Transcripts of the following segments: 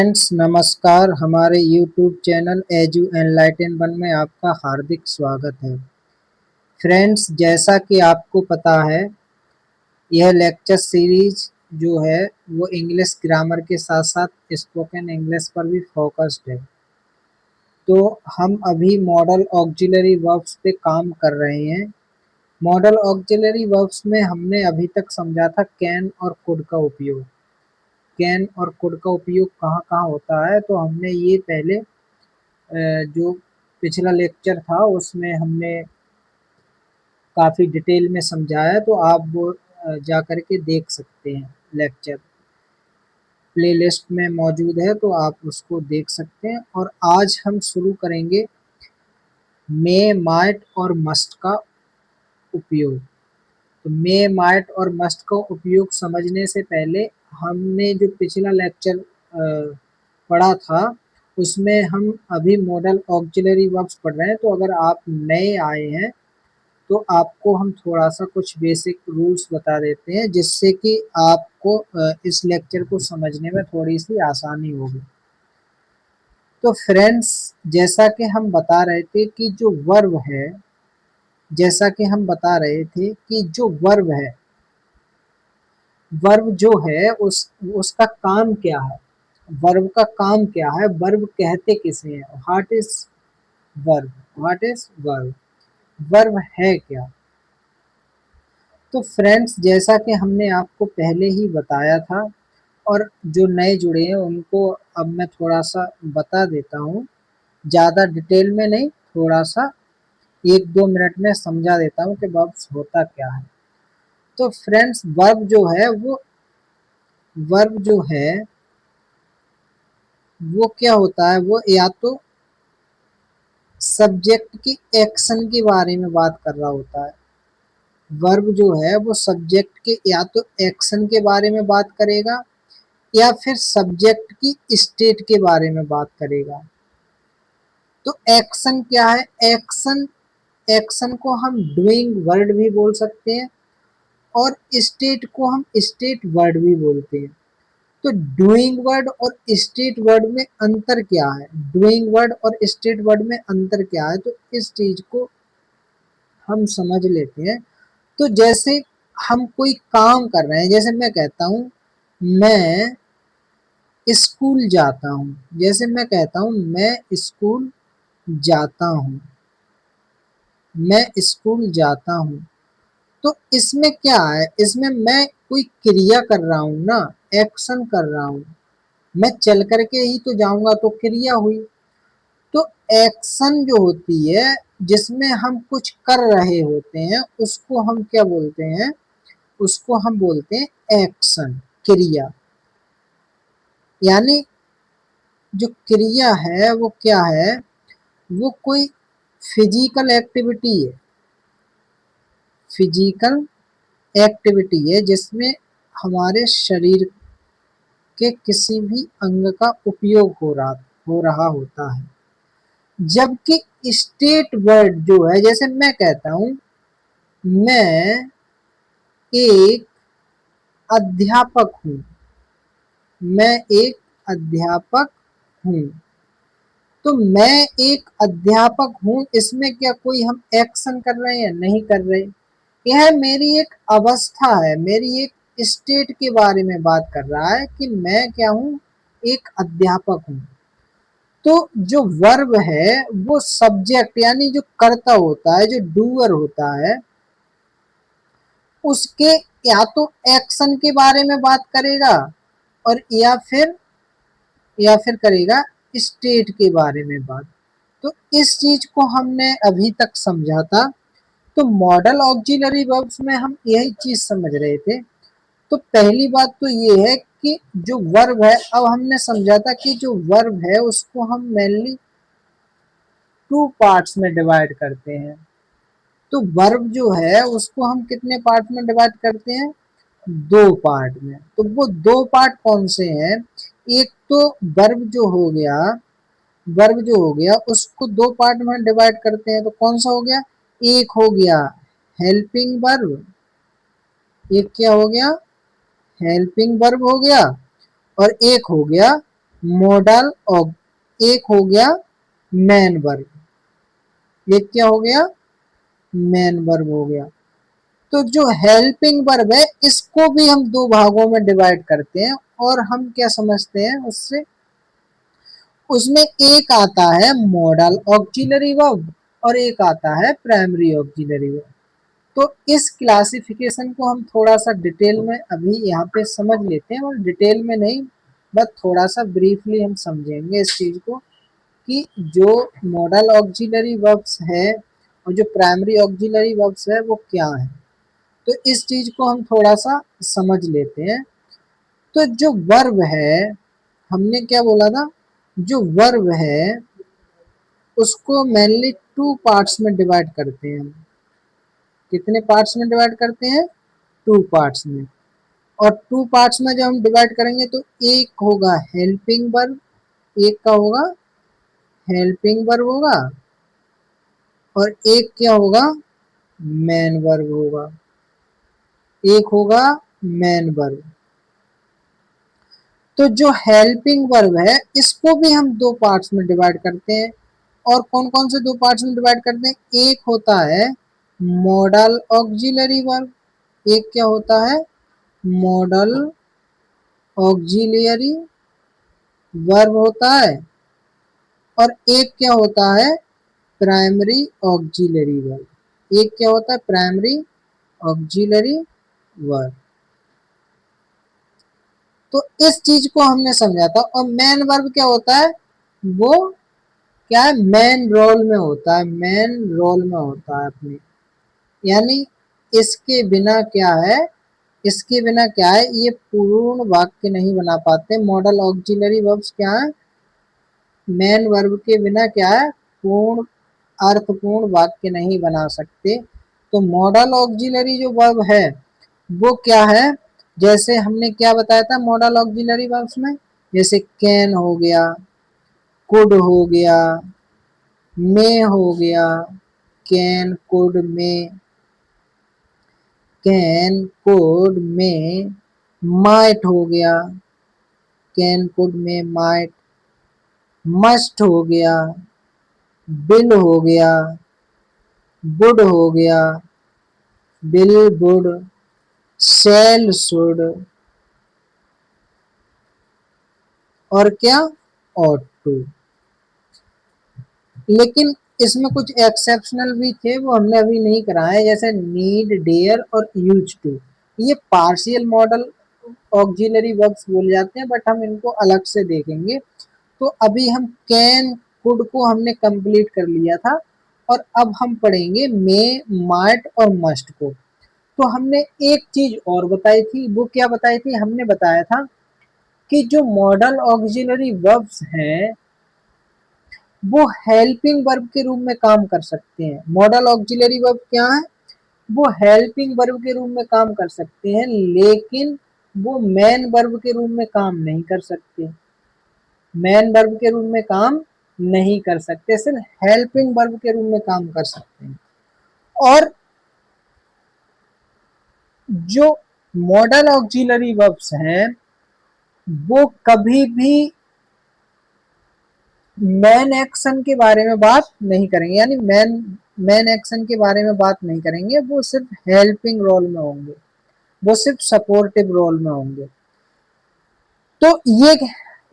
Friends नमस्कार। हमारे YouTube channel edu enlighten one में आपका हार्दिक स्वागत है। फ्रेंड्स, जैसा कि आपको पता है, यह लेक्चर सीरीज जो है वो इंग्लिश ग्रामर के साथ साथ स्पोकन इंग्लिश पर भी फोकस्ड है। तो हम अभी मॉडल ऑक्सिलरी वर्ब्स पे काम कर रहे हैं। मॉडल ऑक्सिलरी वर्ब्स में हमने अभी तक समझा था कैन और कुड का उपयोग। कैन और कुड का उपयोग कहाँ कहाँ होता है, तो हमने ये पहले जो पिछला लेक्चर था उसमें हमने काफ़ी डिटेल में समझाया, तो आप वो जा कर के देख सकते हैं। लेक्चर प्लेलिस्ट में मौजूद है, तो आप उसको देख सकते हैं। और आज हम शुरू करेंगे मे, माइट और मस्ट का उपयोग। तो मे, माइट और मस्ट का उपयोग समझने से पहले हमने जो पिछला लेक्चर पढ़ा था उसमें हम अभी मॉडल ऑक्सिलरी वर्ब्स पढ़ रहे हैं। तो अगर आप नए आए हैं तो आपको हम थोड़ा सा कुछ बेसिक रूल्स बता देते हैं, जिससे कि आपको इस लेक्चर को समझने में थोड़ी सी आसानी होगी। तो फ्रेंड्स, जैसा कि हम बता रहे थे कि जो वर्ब है, जैसा कि हम बता रहे थे कि जो वर्ब है, वर्ब जो है उसका काम क्या है, वर्ब का काम क्या है, वर्ब कहते किसे हैं, what is verb, what is verb, verb है क्या। तो फ्रेंड्स, जैसा कि हमने आपको पहले ही बताया था और जो नए जुड़े हैं उनको अब मैं थोड़ा सा बता देता हूँ, ज़्यादा डिटेल में नहीं, थोड़ा सा 1-2 मिनट में समझा देता हूँ कि वर्ब्स होता क्या है। तो फ्रेंड्स, वर्ब जो है वो क्या होता है, वो या तो सब्जेक्ट की एक्शन के बारे में बात कर रहा होता है। वर्ब जो है वो सब्जेक्ट के या तो एक्शन के बारे में बात करेगा या फिर सब्जेक्ट की स्टेट के बारे में बात करेगा। तो एक्शन क्या है, एक्शन एक्शन को हम डूइंग वर्ड भी बोल सकते हैं और स्टेट को हम स्टेट वर्ड भी बोलते हैं। तो डूइंग वर्ड और स्टेट वर्ड में अंतर क्या है, डूइंग वर्ड और स्टेट वर्ड में अंतर क्या है, तो इस चीज को हम समझ लेते हैं। तो जैसे हम कोई काम कर रहे हैं, जैसे मैं कहता हूँ मैं स्कूल जाता हूँ, जैसे मैं कहता हूँ मैं स्कूल जाता हूँ, मैं स्कूल जाता हूँ। तो इसमें क्या है, इसमें मैं कोई क्रिया कर रहा हूँ ना, एक्शन कर रहा हूँ। मैं चल करके ही तो जाऊंगा तो क्रिया हुई। तो एक्शन जो होती है जिसमें हम कुछ कर रहे होते हैं उसको हम क्या बोलते हैं, उसको हम बोलते हैं एक्शन, क्रिया। यानी जो क्रिया है वो क्या है, वो कोई फिजिकल एक्टिविटी है, फिजिकल एक्टिविटी है जिसमें हमारे शरीर के किसी भी अंग का उपयोग हो रहा होता है। जबकि स्टेट वर्ड जो है, जैसे मैं कहता हूँ मैं एक अध्यापक हूँ, मैं एक अध्यापक हूँ। तो मैं एक अध्यापक हूँ, इसमें क्या कोई हम एक्शन कर रहे हैं, नहीं कर रहे। यह मेरी एक अवस्था है, मेरी एक स्टेट के बारे में बात कर रहा है कि मैं क्या हूँ, एक अध्यापक हूँ। तो जो वर्ब है वो सब्जेक्ट यानी जो कर्ता होता है, जो डूअर होता है, उसके या तो एक्शन के बारे में बात करेगा और या फिर करेगा स्टेट के बारे में बात। तो इस चीज को हमने अभी तक समझा था। तो मॉडल ऑक्सिलरी वर्ब्स में हम यही चीज समझ रहे थे। तो पहली बात तो ये है कि जो वर्ब है, अब हमने समझा था कि जो वर्ब है उसको हम मेनली 2 पार्ट्स में डिवाइड करते हैं। तो वर्ब जो है उसको हम कितने पार्ट में डिवाइड करते हैं, 2 पार्ट में। तो वो 2 पार्ट कौन से हैं, एक तो वर्ब जो हो गया उसको 2 पार्ट में डिवाइड करते हैं। तो कौन सा हो गया, एक हो गया हेल्पिंग वर्ब, एक क्या हो गया, हेल्पिंग वर्ब हो गया, और एक हो गया मॉडल एक हो गया मेन वर्ब, ये क्या हो गया, मेन वर्ब हो गया। तो जो हेल्पिंग वर्ब है इसको भी हम दो भागों में डिवाइड करते हैं, और हम क्या समझते हैं उससे, उसमें एक आता है मॉडल ऑक्सिलरी वर्ब और एक आता है प्राइमरी ऑक्सिलरी वर्ब। तो इस क्लासिफिकेशन को हम थोड़ा सा डिटेल में अभी यहाँ पे समझ लेते हैं, और डिटेल में नहीं, बस थोड़ा सा ब्रीफली हम समझेंगे इस चीज को कि जो मॉडल ऑक्सिलरी वर्ब्स है और जो प्राइमरी ऑक्सिलरी वर्ब्स है वो क्या है। तो इस चीज को हम थोड़ा सा समझ लेते हैं। तो जो वर्ब है, हमने क्या बोला था, जो वर्ब है उसको मेनली टू पार्ट्स में डिवाइड करते हैं हम। कितने पार्ट्स में डिवाइड करते हैं, टू पार्ट्स में। और टू पार्ट्स में जब हम डिवाइड करेंगे तो एक होगा हेल्पिंग वर्ब, एक का होगा हेल्पिंग वर्ब होगा, और एक क्या होगा, मेन वर्ब होगा, एक होगा मेन वर्ब। तो जो हेल्पिंग वर्ब है इसको भी हम दो पार्ट्स में डिवाइड करते हैं। और कौन कौन से दो पार्ट्स में डिवाइड करते हैं, एक होता है मॉडल ऑक्सिलरी वर्ब, एक क्या होता है, मॉडल ऑक्सिलरी वर्ब होता है, और एक क्या होता है, प्राइमरी ऑक्सिलरी वर्ब, एक क्या होता है, प्राइमरी ऑक्सिलरी वर्ब। तो इस चीज को हमने समझा था। और मेन वर्ब क्या होता है, वो क्या है, मेन रोल में होता है, मेन रोल में होता है अपने, यानी इसके बिना क्या है, इसके बिना क्या है, ये पूर्ण वाक्य नहीं बना पाते। मॉडल ऑक्सिलरी वर्ब्स क्या है, मेन वर्ब के बिना क्या है, पूर्ण अर्थपूर्ण वाक्य नहीं बना सकते। तो मॉडल ऑक्सिलरी जो वर्ब है वो क्या है, जैसे हमने क्या बताया था मॉडल ऑक्सिलरी वर्ब्स में, जैसे कैन हो गया, कुड हो गया, मे हो गया, can could may, can could may, might हो गया, can could may might, must हो गया, बिल हो गया, वुड हो गया, बिल वुड, शैल शुड, और क्या, ought to। लेकिन इसमें कुछ एक्सेप्शनल भी थे, वो हमने अभी नहीं कराए, जैसे नीड, डेयर और यूज टू। ये पार्शियल मॉडल ऑक्सिलरी वर्ब्स बोले जाते हैं, बट हम इनको अलग से देखेंगे। तो अभी हम कैन कुड को हमने कंप्लीट कर लिया था, और अब हम पढ़ेंगे मे, माइट और मस्ट को। तो हमने एक चीज और बताई थी, वो क्या बताई थी, हमने बताया था कि जो मॉडल ऑक्सिलरी वर्ब्स हैं वो हेल्पिंग वर्ब के रूप में काम कर सकते हैं। मॉडल ऑक्सिलरी वर्ब क्या है, वो हेल्पिंग वर्ब के रूप में काम कर सकते हैं, लेकिन वो मेन वर्ब के रूप में काम नहीं कर सकते, मेन वर्ब के रूप में काम नहीं कर सकते, सिर्फ हेल्पिंग वर्ब के रूप में काम कर सकते हैं। और जो मॉडल ऑक्सिलरी वर्ब्स हैं वो कभी भी मेन एक्शन के बारे में बात नहीं करेंगे, यानी मेन एक्शन के बारे में बात नहीं करेंगे, वो सिर्फ हेल्पिंग रोल में होंगे, वो सिर्फ सपोर्टिव रोल में होंगे। तो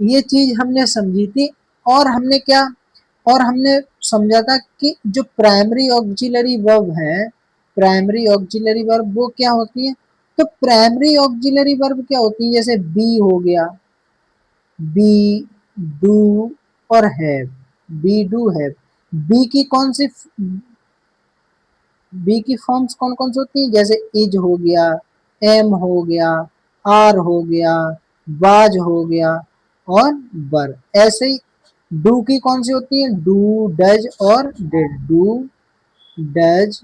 ये चीज हमने समझी थी। और हमने क्या, और हमने समझा था कि जो प्राइमरी ऑक्सिलरी वर्ब है, प्राइमरी ऑक्सिलरी वर्ब वो क्या होती है। तो प्राइमरी ऑक्सिलरी वर्ब क्या होती है, जैसे बी हो गया, बी, डू और have, be do have. Be की कौन सी, बी की फॉर्म्स कौन कौन सी होती हैं, जैसे इज हो गया, एम हो गया, आर हो गया, बाज हो गया और बर। ऐसे ही डू की कौन सी होती है, डू, डज और डिड, डू, डज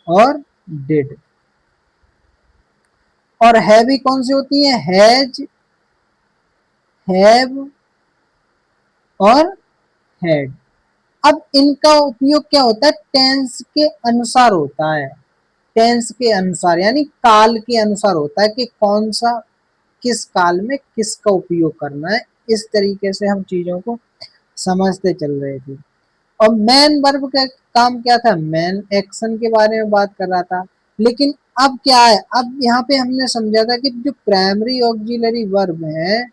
और डिड। और हैव भी कौन सी होती है, हैज, हैव और हैड। अब इनका उपयोग क्या होता है, टेंस के अनुसार होता है, टेंस के अनुसार यानी काल के अनुसार होता है कि कौन सा, किस काल में किसका उपयोग करना है, इस तरीके से हम चीजों को समझते चल रहे थे। और मेन वर्ब का काम क्या था, मेन एक्शन के बारे में बात कर रहा था। लेकिन अब क्या है, अब यहाँ पे हमने समझा था कि जो प्राइमरी ऑक्सिलरी वर्ब है,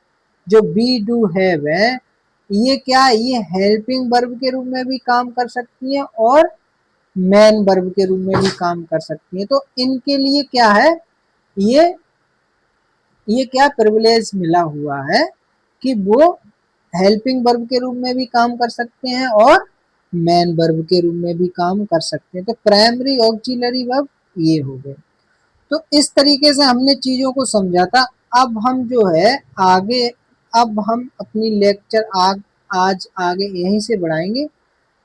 जो बी डू हैव है, ये क्या है, ये हेल्पिंग वर्ब के रूप में भी काम कर सकती है और मेन वर्ब के रूप में भी काम कर सकती है। तो इनके लिए क्या है, ये क्या प्रिविलेज मिला हुआ है कि वो हेल्पिंग वर्ब के रूप में भी काम कर सकते हैं और मेन वर्ब के रूप में भी काम कर सकते हैं। तो प्राइमरी ऑक्सिलरी वर्ब ये हो गए। तो इस तरीके से हमने चीजों को समझा था। अब हम जो है आगे, अब हम अपनी लेक्चर आज आगे यहीं से बढ़ाएंगे।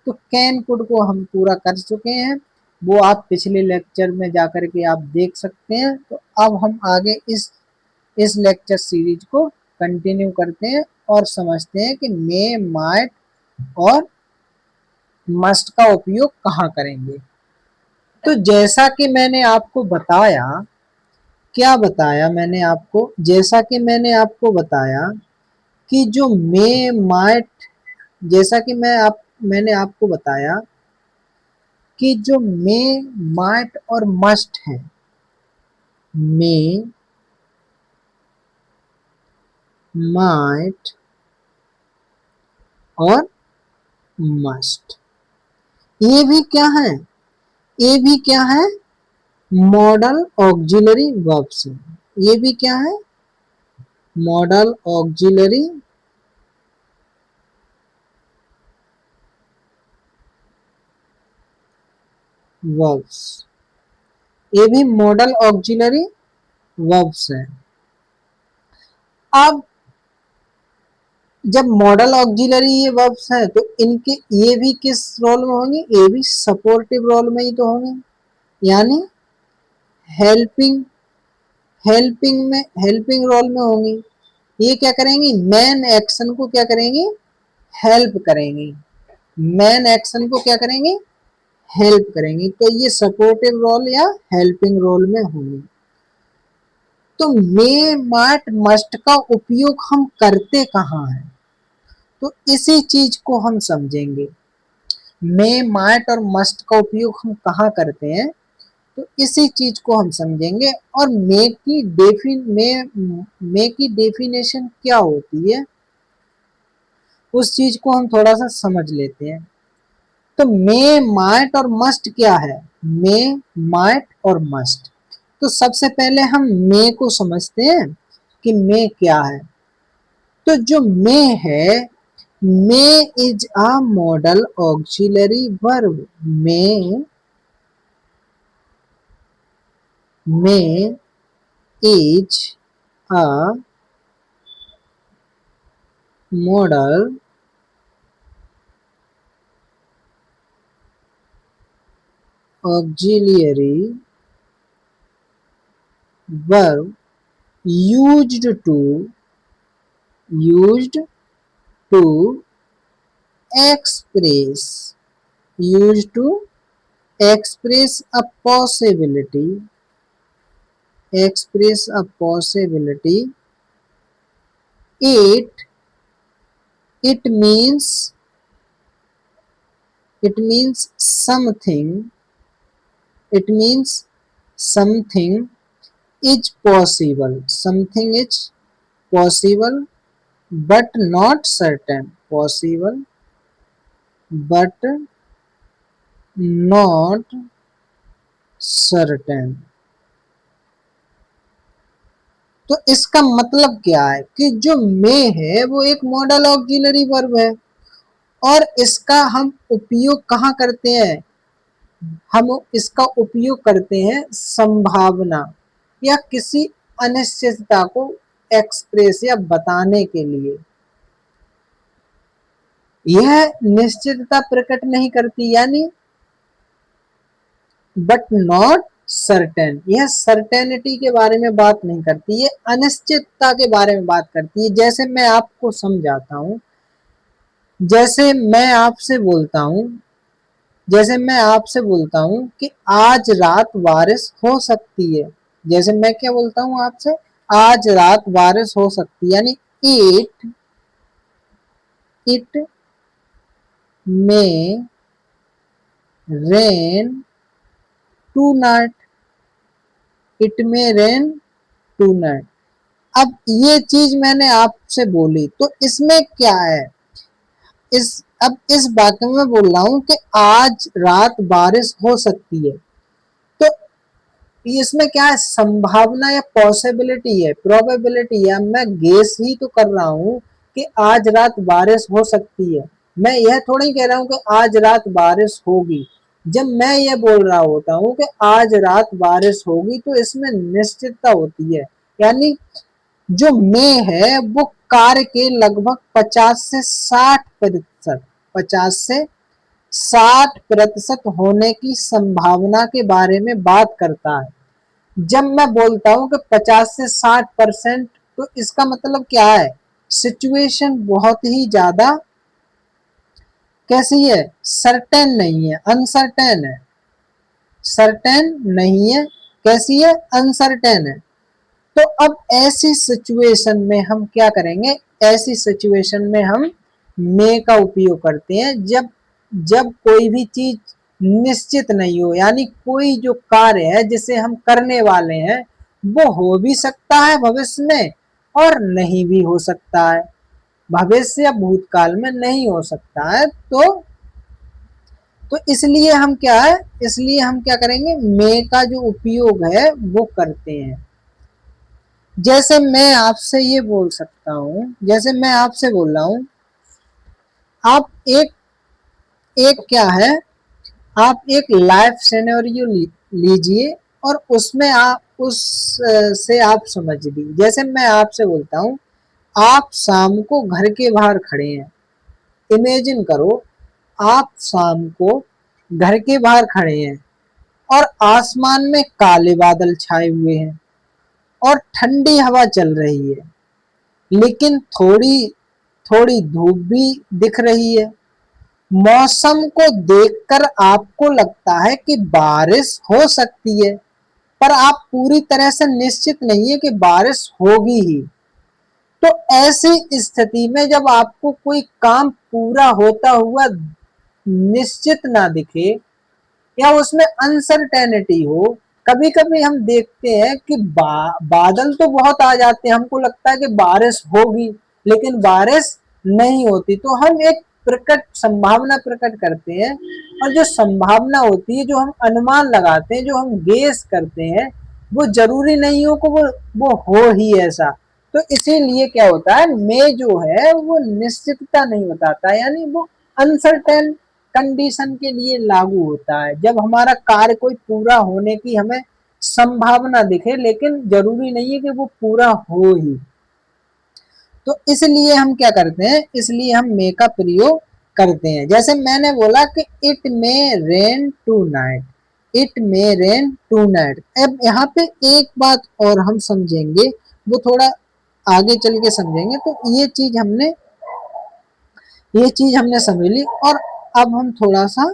तो कैन कुड को हम पूरा कर चुके हैं, वो आप पिछले लेक्चर में जाकर के आप देख सकते हैं। तो अब हम आगे इस लेक्चर सीरीज को कंटिन्यू करते हैं और समझते हैं कि मे, माइट और मस्ट का उपयोग कहाँ करेंगे। तो जैसा कि मैंने आपको बताया, क्या बताया मैंने आपको, जैसा कि मैंने आपको बताया कि जो मे, माइट, जैसा कि मैंने आपको बताया कि जो मे, माइट और मस्ट है, मे, माइट और मस्ट, ये भी क्या है, ये भी क्या है, मॉडल ऑक्सिलरी वर्ब्स है। ये भी क्या है, मॉडल ऑक्सिलरी वर्ब्स, ये भी मॉडल ऑक्सिलरी वर्ब्स है। अब जब मॉडल ऑक्सिलरी ये वर्ब्स हैं तो इनके ये भी किस रोल में होंगे, ये भी सपोर्टिव रोल में ही तो होंगे, यानी हेल्पिंग हेल्पिंग रोल में होंगी। ये क्या करेंगी, मेन एक्शन को क्या करेंगी, हेल्प करेंगी। मेन एक्शन को क्या करेंगी, हेल्प करेंगी। तो ये सपोर्टिव रोल या हेल्पिंग रोल में होंगी। तो मे, माइट, मस्ट का उपयोग हम करते कहाँ हैं, तो इसी चीज को हम समझेंगे। मे, माइट और मस्ट का उपयोग हम कहाँ करते हैं, तो इसी चीज को हम समझेंगे। और मे की डेफिनेशन क्या होती है, उस चीज को हम थोड़ा सा समझ लेते हैं। तो मे, माइट और मस्ट क्या है, मे, माइट और मस्ट। तो सबसे पहले हम मे को समझते हैं कि मे क्या है। तो जो मे है, may is a modal auxiliary verb. May is a modal auxiliary verb used to express used to express a possibility, express a possibility. It means something, it means something is possible, something is possible but not certain, possible but not certain। तो इसका मतलब क्या है कि जो may है वो एक मॉडल ऑक्सिलरी वर्ब है और इसका हम उपयोग कहाँ करते हैं, हम इसका उपयोग करते हैं संभावना या किसी अनिश्चितता को एक्सप्रेस या बताने के लिए। यह निश्चितता प्रकट नहीं करती, यानी बट नॉट सर्टेन, यह सर्टेनिटी के बारे में बात नहीं करती, ये अनिश्चितता के बारे में बात करती है। जैसे मैं आपको समझाता हूं, जैसे मैं आपसे बोलता हूं जैसे मैं आपसे बोलता हूं कि आज रात बारिश हो सकती है। जैसे मैं क्या बोलता हूं आपसे, आज रात बारिश हो सकती है, यानी it may rain tonight, it may rain tonight. अब ये चीज मैंने आपसे बोली तो इसमें क्या है, अब इस वाक्य में बोल रहा हूं कि आज रात बारिश हो सकती है, तो इसमें क्या है, संभावना या पॉसिबिलिटी है, प्रोबेबिलिटी है। मैं गेस ही तो कर रहा हूं कि आज रात बारिश हो सकती है, मैं यह थोड़ी कह रहा हूं कि आज रात बारिश होगी। जब मैं ये बोल रहा होता हूं कि आज रात बारिश होगी तो इसमें निश्चितता होती है, यानी जो में है वो कार्य के लगभग 50 से 60%, 50 से 60% होने की संभावना के बारे में बात करता है। जब मैं बोलता हूं कि 50 से 60%, तो इसका मतलब क्या है, सिचुएशन बहुत ही ज्यादा कैसी है, सर्टेन नहीं है, अनसर्टेन है, सर्टेन नहीं है, कैसी है, अनसर्टेन है। तो अब ऐसी सिचुएशन में हम क्या करेंगे, ऐसी सिचुएशन में हम मे का उपयोग करते हैं जब जब कोई भी चीज निश्चित नहीं हो, यानी कोई जो कार्य है जिसे हम करने वाले हैं वो हो भी सकता है भविष्य में और नहीं भी हो सकता है, भविष्य या भूतकाल में नहीं हो सकता है। तो इसलिए हम क्या है, इसलिए हम क्या करेंगे, मे का जो उपयोग है वो करते हैं। जैसे मैं आपसे ये बोल सकता हूं, जैसे मैं आपसे बोल रहा हूं, आप एक एक क्या है, आप एक लाइफ सिनेरियो लीजिए और उसमें आप उस से आप समझ लीजिए। जैसे मैं आपसे बोलता हूं, आप शाम को घर के बाहर खड़े हैं, इमेजिन करो आप शाम को घर के बाहर खड़े हैं और आसमान में काले बादल छाए हुए हैं और ठंडी हवा चल रही है, लेकिन थोड़ी थोड़ी धूप भी दिख रही है। मौसम को देखकर आपको लगता है कि बारिश हो सकती है, पर आप पूरी तरह से निश्चित नहीं है कि बारिश होगी ही। तो ऐसी स्थिति में जब आपको कोई काम पूरा होता हुआ निश्चित ना दिखे या उसमें अनसर्टेनिटी हो, कभी कभी हम देखते हैं कि बादल तो बहुत आ जाते हैं, हमको लगता है कि बारिश होगी लेकिन बारिश नहीं होती, तो हम एक प्रकट संभावना प्रकट करते हैं। और जो संभावना होती है, जो हम अनुमान लगाते हैं, जो हम गेस करते हैं, वो जरूरी नहीं हो कि वो हो ही ऐसा। तो इसीलिए क्या होता है, मे जो है वो निश्चितता नहीं बताता, यानी वो अनसर्टेन कंडीशन के लिए लागू होता है, जब हमारा कार्य कोई पूरा होने की हमें संभावना दिखे लेकिन जरूरी नहीं है कि वो पूरा हो ही। तो इसलिए हम क्या करते हैं, इसलिए हम मे का प्रयोग करते हैं। जैसे मैंने बोला कि it may rain tonight, it may rain tonight. अब यहाँ पे एक बात और हम समझेंगे, वो थोड़ा आगे चल के समझेंगे। तो ये चीज हमने समझ ली, और अब हम थोड़ा सा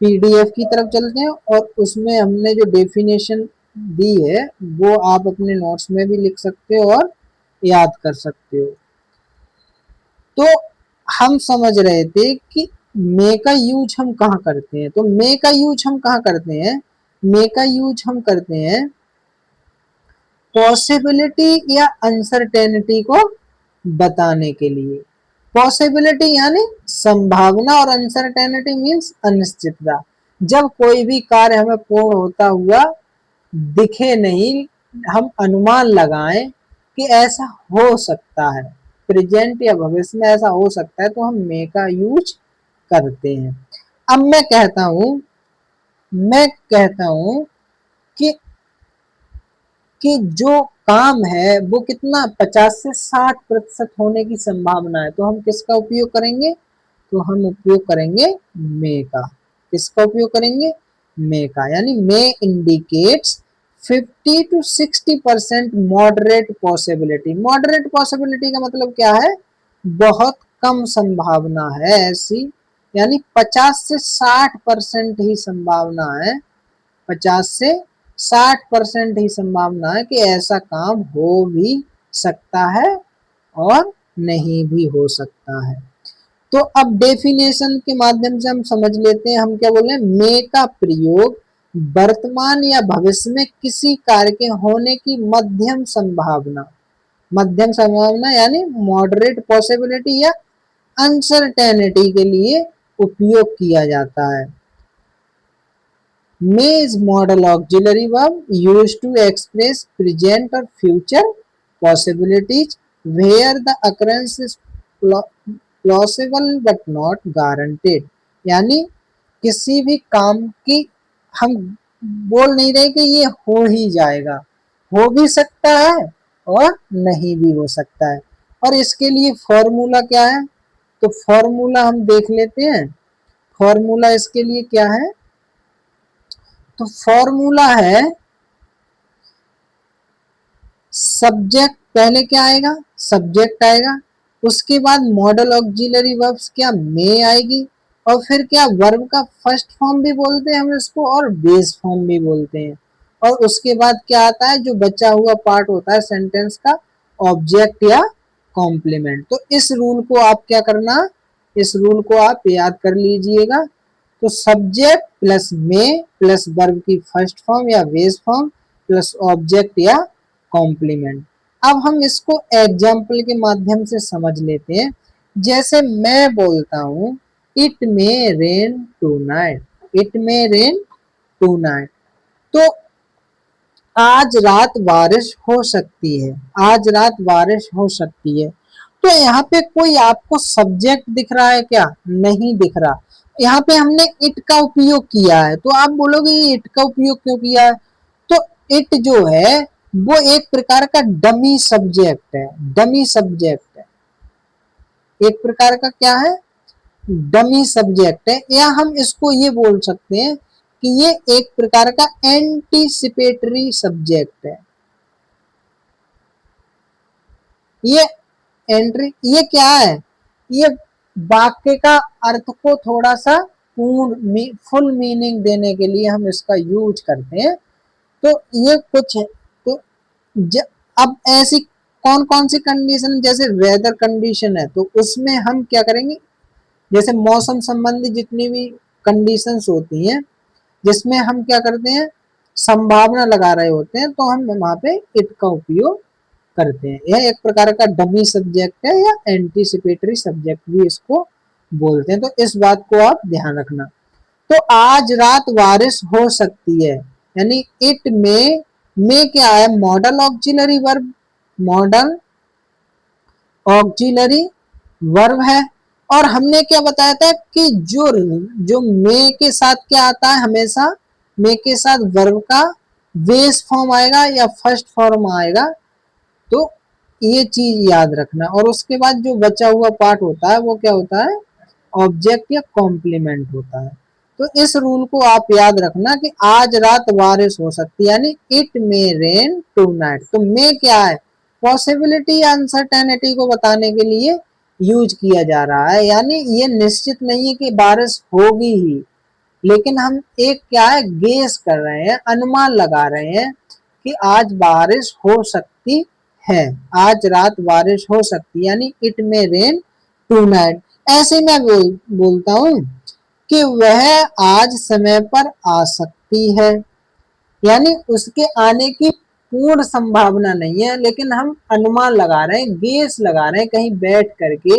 पीडीएफ की तरफ चलते हैं और उसमें हमने जो डेफिनेशन दी है वो आप अपने नोट्स में भी लिख सकते हो और याद कर सकते हो। तो हम समझ रहे थे कि मे का यूज हम कहाँ करते हैं, तो मे का यूज हम कहाँ करते हैं, मे का यूज हम करते हैं पॉसिबिलिटी या अनसर्टेनिटी को बताने के लिए। पॉसिबिलिटी यानी संभावना और अनसर्टेनिटी मीन्स अनिश्चितता। जब कोई भी कार्य हमें पूर्ण होता हुआ दिखे नहीं, हम अनुमान लगाएं कि ऐसा हो सकता है, प्रेजेंट या भविष्य में ऐसा हो सकता है, तो हम मे का यूज करते हैं। अब मैं कहता हूं कि जो काम है वो कितना 50 से 60% होने की संभावना है, तो हम किसका उपयोग करेंगे, तो हम उपयोग करेंगे मे का। किसका उपयोग करेंगे, मे का। यानी मे indicates 50 to 60% moderate possibility. Moderate possibility का मतलब क्या है, बहुत कम संभावना है ऐसी, यानी 50 से 60% ही संभावना है, 50 से 60% ही संभावना है कि ऐसा काम हो भी सकता है और नहीं भी हो सकता है। तो अब डेफिनेशन के माध्यम से हम समझ लेते हैं, हम क्या बोल रहे हैं, मे का प्रयोग वर्तमान या भविष्य में किसी कार्य के होने की मध्यम संभावना यानी मॉडरेट पॉसिबिलिटी या अनसर्टेनिटी के लिए उपयोग किया जाता है। May is model auxiliary verb used to express present or future possibilities where the occurrence is plausible but not guaranteed। यानी किसी भी काम की हम बोल नहीं रहे कि ये हो ही जाएगा, हो भी सकता है और नहीं भी हो सकता है। और इसके लिए फॉर्मूला क्या है, तो फॉर्मूला हम देख लेते हैं। फॉर्मूला इसके लिए क्या है, तो फॉर्मूला है सब्जेक्ट, पहले क्या आएगा, सब्जेक्ट आएगा, उसके बाद मॉडल ऑक्सिलरी वर्ब्स क्या, मे आएगी, और फिर क्या वर्ब का फर्स्ट फॉर्म भी बोलते हैं हम इसको और बेस फॉर्म भी बोलते हैं। और उसके बाद क्या आता है, जो बचा हुआ पार्ट होता है सेंटेंस का, ऑब्जेक्ट या कॉम्प्लीमेंट। तो इस रूल को आप क्या करना, इस रूल को आप याद कर लीजिएगा। तो subject plus may plus verb की फर्स्ट फॉर्म या बेस फॉर्म प्लस ऑब्जेक्ट या कॉम्प्लीमेंट। अब हम इसको एग्जाम्पल के माध्यम से समझ लेते हैं। जैसे मैं बोलता हूं it may rain tonight, it may rain tonight, तो आज रात बारिश हो सकती है, आज रात बारिश हो सकती है। तो यहाँ पे कोई आपको सब्जेक्ट दिख रहा है क्या, नहीं दिख रहा। यहाँ पे हमने इट का उपयोग किया है, तो आप बोलोगे ये इट का उपयोग क्यों किया है, तो इट जो है वो एक प्रकार का डमी सब्जेक्ट है, डमी सब्जेक्ट है, एक प्रकार का क्या है, डमी सब्जेक्ट है। या हम इसको ये बोल सकते हैं कि ये एक प्रकार का एंटीसिपेटरी सब्जेक्ट है। ये ये क्या है, ये वाक्य का अर्थ को थोड़ा सा फुल मीनिंग देने के लिए हम इसका यूज करते हैं। तो ये कुछ है। तो अब ऐसी कौन कौन सी कंडीशन, जैसे वेदर कंडीशन है तो उसमें हम क्या करेंगे, जैसे मौसम संबंधी जितनी भी कंडीशंस होती हैं जिसमें हम क्या करते हैं, संभावना लगा रहे होते हैं, तो हम वहां पे इट का उपयोग करते हैं। यह एक प्रकार का डमी सब्जेक्ट है या एंटीसिपेटरी सब्जेक्ट भी इसको बोलते हैं। तो इस बात को आप ध्यान रखना। तो आज रात बारिश हो सकती है, यानी इट में क्या है, model auxiliary verb, model auxiliary verb है। और हमने क्या बताया था कि जो मे के साथ क्या आता है, हमेशा मे के साथ वर्ब का बेस फॉर्म आएगा या फर्स्ट फॉर्म आएगा। तो ये चीज याद रखना। और उसके बाद जो बचा हुआ पार्ट होता है वो क्या होता है, ऑब्जेक्ट या कॉम्प्लीमेंट होता है। तो इस रूल को आप याद रखना कि आज रात बारिश हो सकती है, यानी it may rain tonight. तो मे क्या है, पॉसिबिलिटी या अनसर्टेनिटी को बताने के लिए यूज किया जा रहा है, यानी ये निश्चित नहीं है कि बारिश होगी ही, लेकिन हम एक क्या है, गेस कर रहे हैं, अनुमान लगा रहे हैं कि आज बारिश हो सकती है, आज रात बारिश हो सकती है, यानी it may rain tonight. ऐसे मैं बोलता हूं कि वह आज समय पर आ सकती है, यानी उसके आने की पूर्ण संभावना नहीं है, लेकिन हम अनुमान लगा रहे हैं, गेस लगा रहे हैं कहीं बैठ करके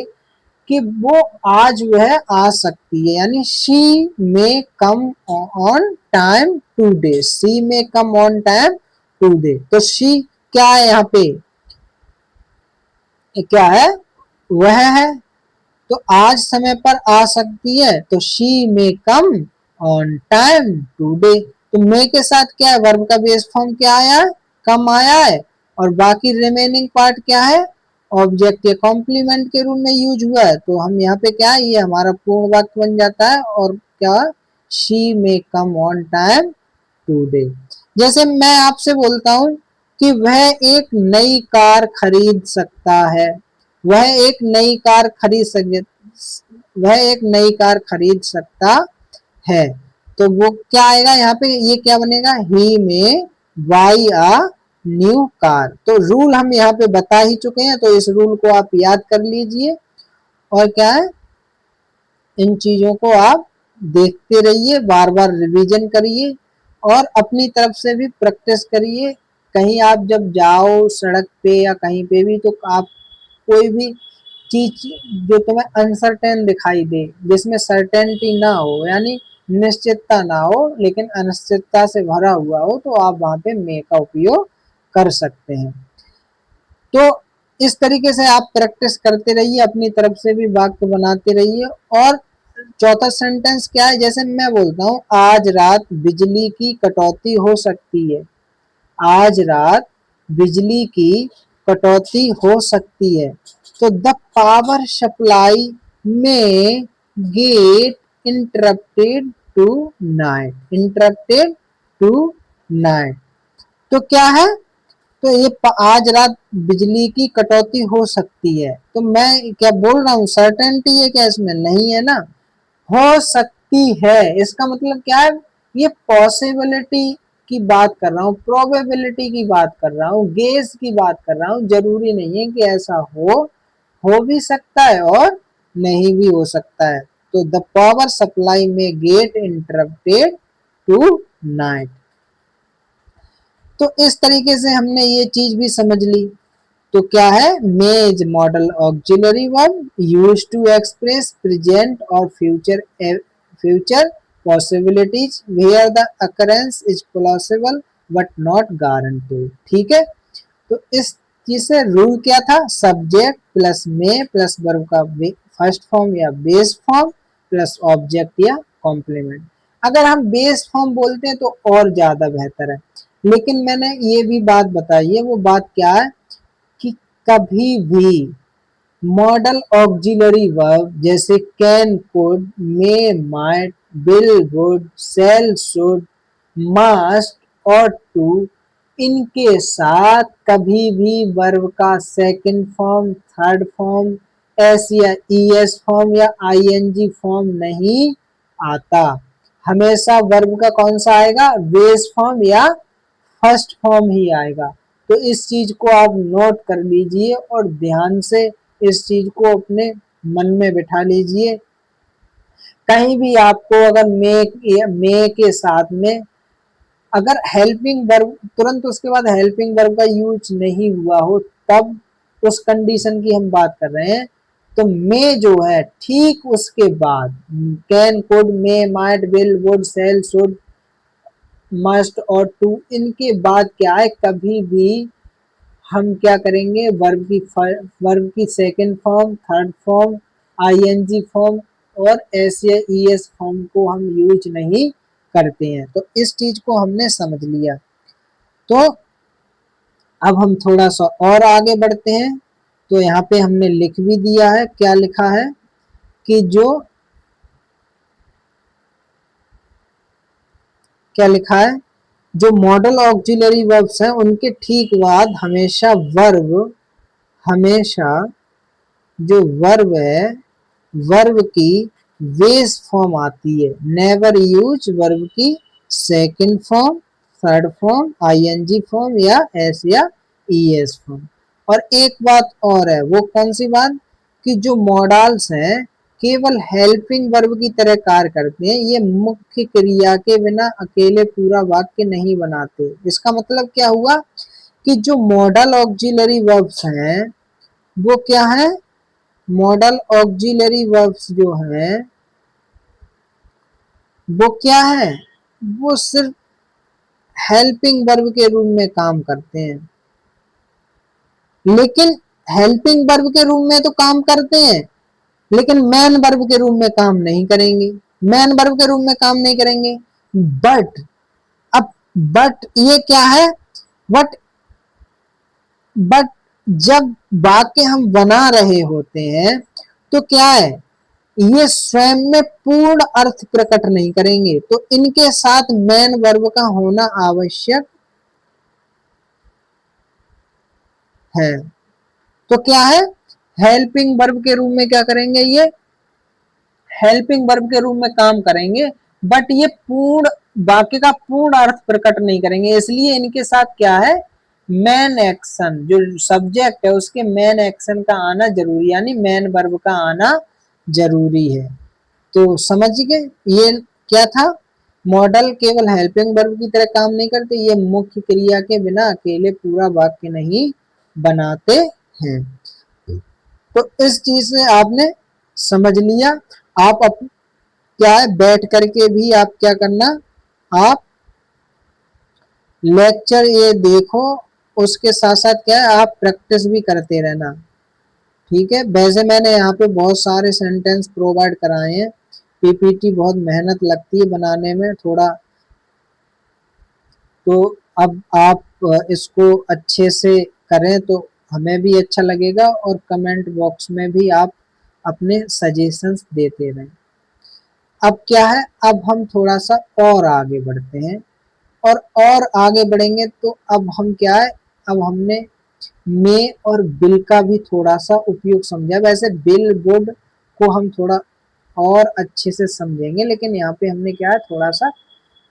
कि वो आज वह आ सकती है, यानी she may come on time today, she may come on time today. तो शी क्या है, यहाँ पे क्या है, वह है। तो आज समय पर आ सकती है, तो she may come on time today. तो मे के साथ क्या है, वर्ब का बेस फॉर्म क्या आया है, कम आया है, और बाकी रिमेनिंग पार्ट क्या है, ऑब्जेक्ट के कॉम्प्लीमेंट के रूप में यूज हुआ है। तो हम यहाँ पे क्या है, ये हमारा पूर्ण वाक्य बन जाता है। और क्या, she may come on time today. जैसे मैं आपसे बोलता हूं कि वह एक नई कार खरीद सकता है, वह एक नई कार खरीद सक वह एक नई कार खरीद सकता है, तो वो क्या आएगा यहाँ पे, ये क्या बनेगा, ही में बाई अ न्यू कार। तो रूल हम यहाँ पे बता ही चुके हैं, तो इस रूल को आप याद कर लीजिए। और क्या है, इन चीजों को आप देखते रहिए, बार बार रिवीजन करिए और अपनी तरफ से भी प्रैक्टिस करिए। कहीं आप जब जाओ सड़क पे या कहीं पे भी, तो आप कोई भी चीज जो तुम्हें अनसर्टेन दिखाई दे, जिसमें सर्टेनिटी ना हो, यानी निश्चितता ना हो लेकिन अनिश्चितता से भरा हुआ हो, तो आप वहां पे मे का उपयोग कर सकते हैं। तो इस तरीके से आप प्रैक्टिस करते रहिए, अपनी तरफ से भी वाक्य बनाते रहिए। और चौथा सेंटेंस क्या है, जैसे मैं बोलता हूँ आज रात बिजली की कटौती हो सकती है। आज रात बिजली की कटौती हो सकती है। तो the power supply may get interrupted tonight. Interrupted tonight तो क्या है, तो ये आज रात बिजली की कटौती हो सकती है। तो मैं क्या बोल रहा हूँ, सर्टेनिटी है क्या इसमें? नहीं है ना, हो सकती है। इसका मतलब क्या है, ये पॉसिबिलिटी की बात कर रहा हूँ, प्रोबेबिलिटी की बात कर रहा हूँ, गेस की बात कर रहा हूँ। जरूरी नहीं है कि ऐसा हो भी सकता है और नहीं भी हो सकता है। तो the power supply may get interrupted tonight. तो इस तरीके से हमने ये चीज भी समझ ली। तो क्या है, may is modal auxiliary verb used to express present और future possibilities where the occurrence is possible but not guaranteed. ठीक है, तो इस चीज से रूल क्या था, subject plus may plus verb का फर्स्ट फॉर्म या बेस फॉर्म प्लस ऑब्जेक्ट या कॉम्प्लीमेंट। अगर हम बेस फॉर्म बोलते हैं तो और ज्यादा बेहतर है, लेकिन मैंने ये भी बात बताई है। वो बात क्या है कि कभी भी मॉडल ऑक्सिलरी वर्ब जैसे can, could, may, might, will, would, shall, should, must और टू, इनके साथ कभी भी वर्ब का second form, third form, S या ईएस फॉर्म या आईएनजी फॉर्म नहीं आता। हमेशा वर्ब का कौन सा आएगा, बेस फॉर्म या फर्स्ट फॉर्म ही आएगा। तो इस चीज को आप नोट कर लीजिए और ध्यान से इस चीज को अपने मन में बिठा लीजिए। कहीं भी आपको अगर मे के साथ में अगर हेल्पिंग वर्ब तुरंत उसके बाद हेल्पिंग वर्ब का यूज नहीं हुआ हो, तब उस कंडीशन की हम बात कर रहे हैं। तो मे जो है ठीक उसके बाद can, could, may, might, will, would, shall, should, must और टू, इनके बाद क्या है, कभी भी हम क्या करेंगे, वर्ब की second form, third form, ING form और एस या ईएस फॉर्म को हम यूज नहीं करते हैं। तो इस चीज को हमने समझ लिया। तो अब हम थोड़ा सा और आगे बढ़ते हैं। तो यहाँ पे हमने लिख भी दिया है, क्या लिखा है कि क्या लिखा है, जो मॉडल ऑक्सिलरी वर्ब्स हैं उनके ठीक बाद हमेशा जो वर्ब है, वर्ब की बेस फॉर्म आती है। नेवर यूज वर्ब की second form, third form, ING form या एस या ईएस फॉर्म। और एक बात और है, वो कौन सी बात, कि जो मॉडल्स हैं केवल हेल्पिंग वर्ब की तरह कार्य करते हैं। ये मुख्य क्रिया के बिना अकेले पूरा वाक्य नहीं बनाते। इसका मतलब क्या हुआ कि जो मॉडल ऑक्सिलरी वर्ब्स हैं वो क्या है, मॉडल ऑक्सिलरी वर्ब्स जो हैं वो क्या है, वो सिर्फ हेल्पिंग वर्ब के रूप में काम करते हैं। लेकिन हेल्पिंग वर्ब के रूप में तो काम करते हैं, लेकिन मेन वर्ब के रूप में काम नहीं करेंगे। मेन वर्ब के रूप में काम नहीं करेंगे। बट अब बट ये क्या है, बट बट जब वाक्य हम बना रहे होते हैं तो क्या है, ये स्वयं में पूर्ण अर्थ प्रकट नहीं करेंगे। तो इनके साथ मेन वर्ब का होना आवश्यक है। तो क्या है, हेल्पिंग वर्ब के रूप में क्या करेंगे, ये हेल्पिंग वर्ब के रूप में काम करेंगे, बट ये पूर्ण वाक्य का पूर्ण अर्थ प्रकट नहीं करेंगे। इसलिए इनके साथ क्या है, मेन एक्शन, जो सब्जेक्ट है उसके मेन एक्शन का आना जरूरी, यानी मेन वर्ब का आना जरूरी है। तो समझ गए ये क्या था, मॉडल केवल हेल्पिंग वर्ब की तरह काम नहीं करते, ये मुख्य क्रिया के बिना अकेले पूरा वाक्य नहीं बनाते हैं। तो इस चीज से आपने समझ लिया। आप क्या है बैठ करके भी आप क्या करना, आप लेक्चर ये देखो, उसके साथ साथ क्या है आप प्रैक्टिस भी करते रहना। ठीक है, वैसे मैंने यहाँ पे बहुत सारे सेंटेंस प्रोवाइड कराए हैं। पीपीटी बहुत मेहनत लगती है बनाने में थोड़ा, तो अब आप इसको अच्छे से करें तो हमें भी अच्छा लगेगा, और कमेंट बॉक्स में भी आप अपने सजेशंस देते रहें। अब क्या है, अब हम थोड़ा सा और आगे बढ़ते हैं, और आगे बढ़ेंगे तो अब हम क्या है, अब हमने मे और बिल का भी थोड़ा सा उपयोग समझा। वैसे बिल वुड को हम थोड़ा और अच्छे से समझेंगे, लेकिन यहाँ पे हमने क्या है थोड़ा सा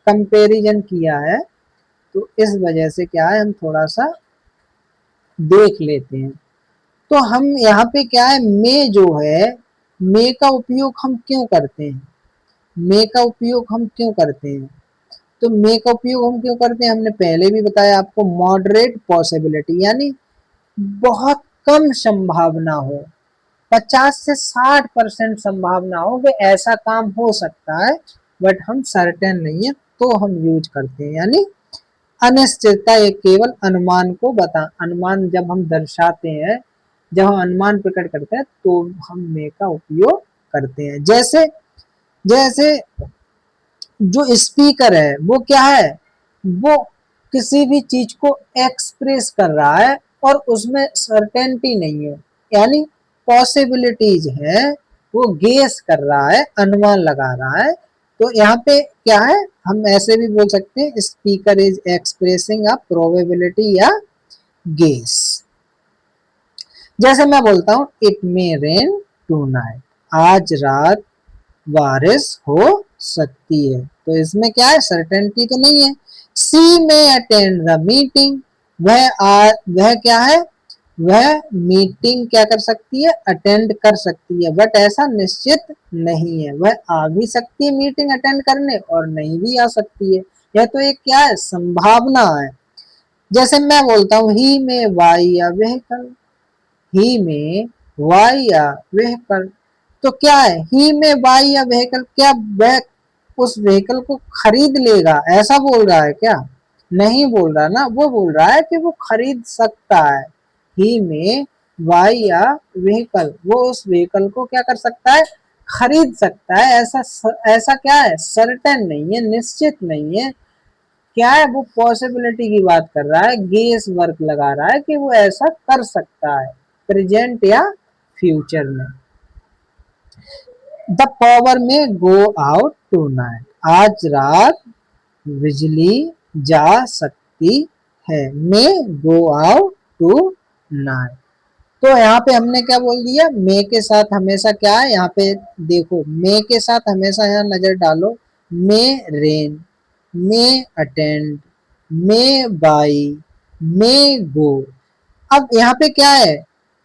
कंपैरिजन किया है, तो इस वजह से क्या है हम थोड़ा सा देख लेते हैं। तो हम यहाँ पे क्या है, मे जो है, मे का उपयोग हम क्यों करते हैं, मे का उपयोग हम क्यों करते हैं, तो मे का उपयोग हम क्यों करते हैं, हमने पहले भी बताया आपको, मॉडरेट पॉसिबिलिटी यानी बहुत कम संभावना हो, 50 से 60% संभावना हो कि ऐसा काम हो सकता है, बट हम सर्टेन नहीं है तो हम यूज करते हैं। यानी अनिश्चितता एक केवल अनुमान को बता, अनुमान जब हम दर्शाते हैं, जब हम अनुमान प्रकट करते हैं तो हम मे का उपयोग करते हैं। जैसे जैसे जो स्पीकर है वो क्या है, वो किसी भी चीज को एक्सप्रेस कर रहा है और उसमें सर्टेनिटी नहीं है, यानी पॉसिबिलिटीज है, वो गेस कर रहा है, अनुमान लगा रहा है। तो यहाँ पे क्या है, हम ऐसे भी बोल सकते हैं speaker is expressing a probability या गेस। जैसे मैं बोलता हूँ इट मे रेन टुनाइट, आज रात बारिश हो सकती है, तो इसमें क्या है सर्टेनिटी तो नहीं है। सी में अटेंड द मीटिंग, वह क्या है, वह मीटिंग क्या कर सकती है, अटेंड कर सकती है, बट ऐसा निश्चित नहीं है, वह आ भी सकती है मीटिंग अटेंड करने और नहीं भी आ सकती है, यह तो एक क्या है संभावना है। जैसे मैं बोलता हूँ ही में बाई या व्हीकल, ही में वाई या व्हीकल, तो क्या है ही में बाई या व्हीकल, क्या वह उस व्हीकल को खरीद लेगा ऐसा बोल रहा है क्या, नहीं बोल रहा ना, वो बोल रहा है कि वो खरीद सकता है। ही में बाई या व्हीकल, वो उस व्हीकल को क्या कर सकता है, खरीद सकता है। ऐसा क्या है सर्टेन नहीं है, निश्चित नहीं है, क्या है वो पॉसिबिलिटी की बात कर रहा है, गेस वर्क लगा रहा है कि वो ऐसा कर सकता है प्रेजेंट या फ्यूचर में। द पावर में गो आउट टुनाइट, आज रात बिजली जा सकती है, मे गो आउट टू नाइट। तो यहाँ पे हमने क्या बोल दिया, मे के साथ हमेशा क्या है, यहाँ पे देखो मे के साथ हमेशा यहाँ नजर डालो, may rain, may attend, may buy, may go. अब यहाँ पे क्या है,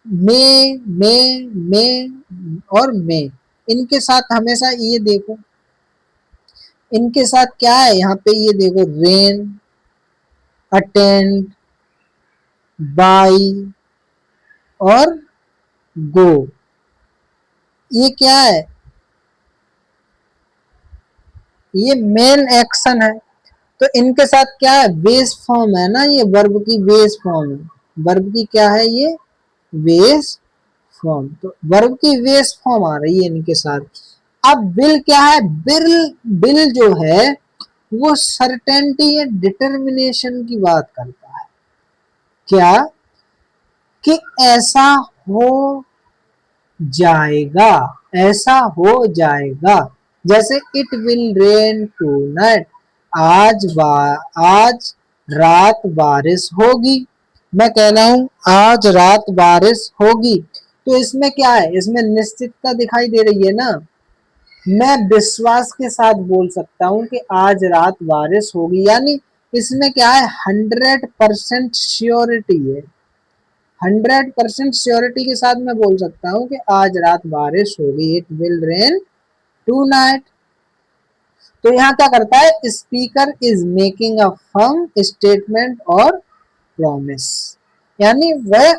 मे और मे, इनके साथ हमेशा ये देखो, इनके साथ क्या है, यहाँ पे ये देखो रेन, अटेंड, बाई और गो, ये क्या है, ये मेन एक्शन है। तो इनके साथ क्या है, बेस फॉर्म है ना, ये वर्ब की बेस फॉर्म है, वर्ब की क्या है ये बेस फॉर्म, तो वर्ब की बेस फॉर्म आ रही है इनके साथ। अब बिल क्या है, बिल बिल जो है वो सर्टेनिटी या डिटर्मिनेशन की बात करता है, क्या कि ऐसा हो जाएगा, ऐसा हो जाएगा। जैसे इट विल रेन टुनाइट, आज रात बारिश होगी, मैं कह रहा हूं आज रात बारिश होगी, तो इसमें क्या है, इसमें निश्चितता दिखाई दे रही है ना, मैं विश्वास के साथ बोल सकता हूं कि आज रात बारिश होगी, यानी इसमें क्या है 100% श्योरिटी है, 100% श्योरिटी के साथ मैं बोल सकता हूँ कि आज रात बारिश होगी, it will rain tonight. तो यहाँ क्या करता है, speaker is making a firm statement और प्रॉमिस, यानी वह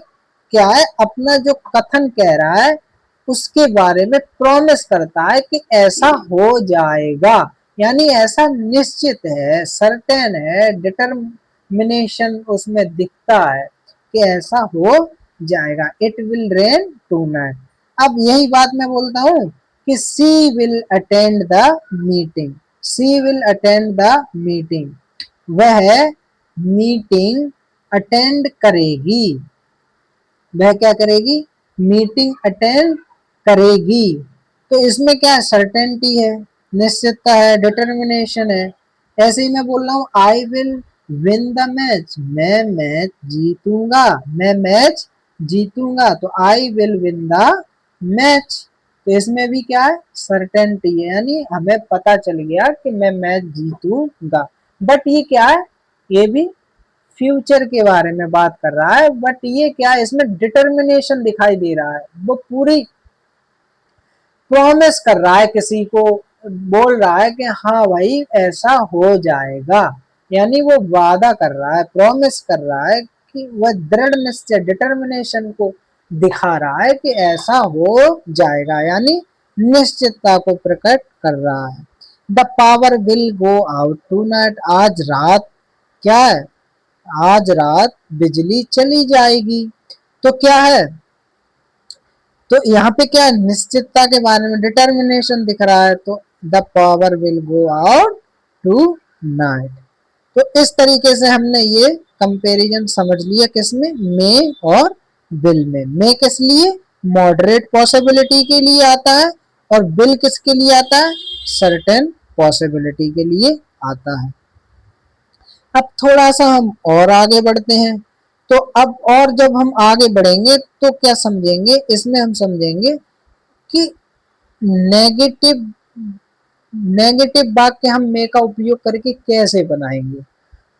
क्या है, अपना जो कथन कह रहा है उसके बारे में प्रॉमिस करता है कि ऐसा हो जाएगा, यानी ऐसा निश्चित है, सर्टेन है, डिटर्मिनेशन उसमें दिखता है कि ऐसा हो जाएगा। It will rain tonight. अब यही बात मैं बोलता हूँ कि she will attend the meeting, she will attend the meeting, वह मीटिंग अटेंड करेगी, वह क्या करेगी, मीटिंग अटेंड करेगी। तो इसमें क्या है, सर्टेनिटी है, निश्चितता है, डिटर्मिनेशन है। ऐसे ही मैं बोल रहा हूँ I will win the match, मैं मैच जीतूंगा, मैं मैच जीतूंगा, तो I will win the match. तो इसमें भी क्या है, सर्टेनिटी है, यानी हमें पता चल गया कि मैं मैच जीतूंगा। बट ये क्या है, ये भी फ्यूचर के बारे में बात कर रहा है, बट ये क्या है, इसमें डिटर्मिनेशन दिखाई दे रहा है, वो पूरी प्रॉमिस कर रहा है, किसी को बोल रहा है कि हाँ भाई ऐसा हो जाएगा, यानी वो वादा कर रहा है, प्रॉमिस कर रहा है कि वह दृढ़ निश्चय, डिटर्मिनेशन को दिखा रहा है कि ऐसा हो जाएगा, यानी निश्चितता को प्रकट कर रहा है। The power will go out tonight, आज रात क्या है, आज रात बिजली चली जाएगी। तो क्या है, तो यहाँ पे क्या निश्चितता के बारे में डिटर्मिनेशन दिख रहा है, तो the power will go out tonight. तो इस तरीके से हमने ये कंपैरिजन समझ लिया, किसमें, मे और विल में। मे किस लिए, मॉडरेट पॉसिबिलिटी के लिए आता है, और विल किसके लिए आता है, सर्टेन पॉसिबिलिटी के लिए आता है। अब थोड़ा सा हम और आगे बढ़ते हैं। तो अब और जब हम आगे बढ़ेंगे तो क्या समझेंगे, इसमें हम समझेंगे कि नेगेटिव नेगेटिव वाक्य हम मे का उपयोग करके कैसे बनाएंगे।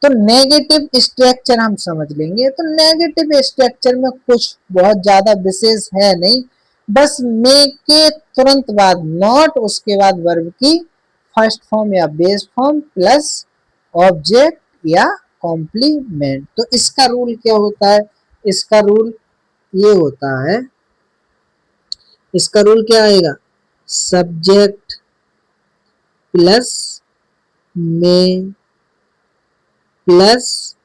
तो नेगेटिव स्ट्रक्चर हम समझ लेंगे। तो नेगेटिव स्ट्रक्चर में कुछ बहुत ज्यादा विशेष है नहीं, बस मे के तुरंत बाद नॉट, उसके बाद वर्ब की फर्स्ट फॉर्म या बेस फॉर्म प्लस ऑब्जेक्ट या कॉम्प्लीमेंट। तो इसका रूल क्या होता है, इसका रूल ये होता है, इसका रूल क्या आएगा, सब्जेक्ट प्लस में प्लस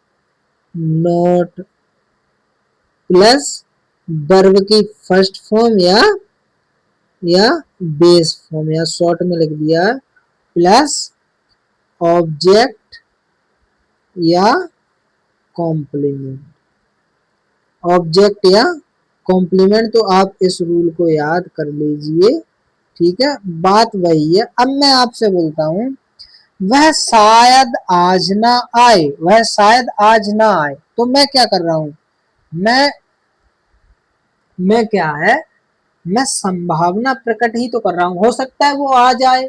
नॉट प्लस वर्ब की फर्स्ट फॉर्म या बेस फॉर्म, या शॉर्ट में लिख दिया प्लस ऑब्जेक्ट या कॉम्प्लीमेंट, ऑब्जेक्ट या कॉम्प्लीमेंट। तो आप इस रूल को याद कर लीजिए, ठीक है, बात वही है। अब मैं आपसे बोलता हूं वह शायद आज ना आए, वह शायद आज ना आए, तो मैं क्या कर रहा हूं, मैं क्या है, मैं संभावना प्रकट ही तो कर रहा हूं, हो सकता है वो आ जाए,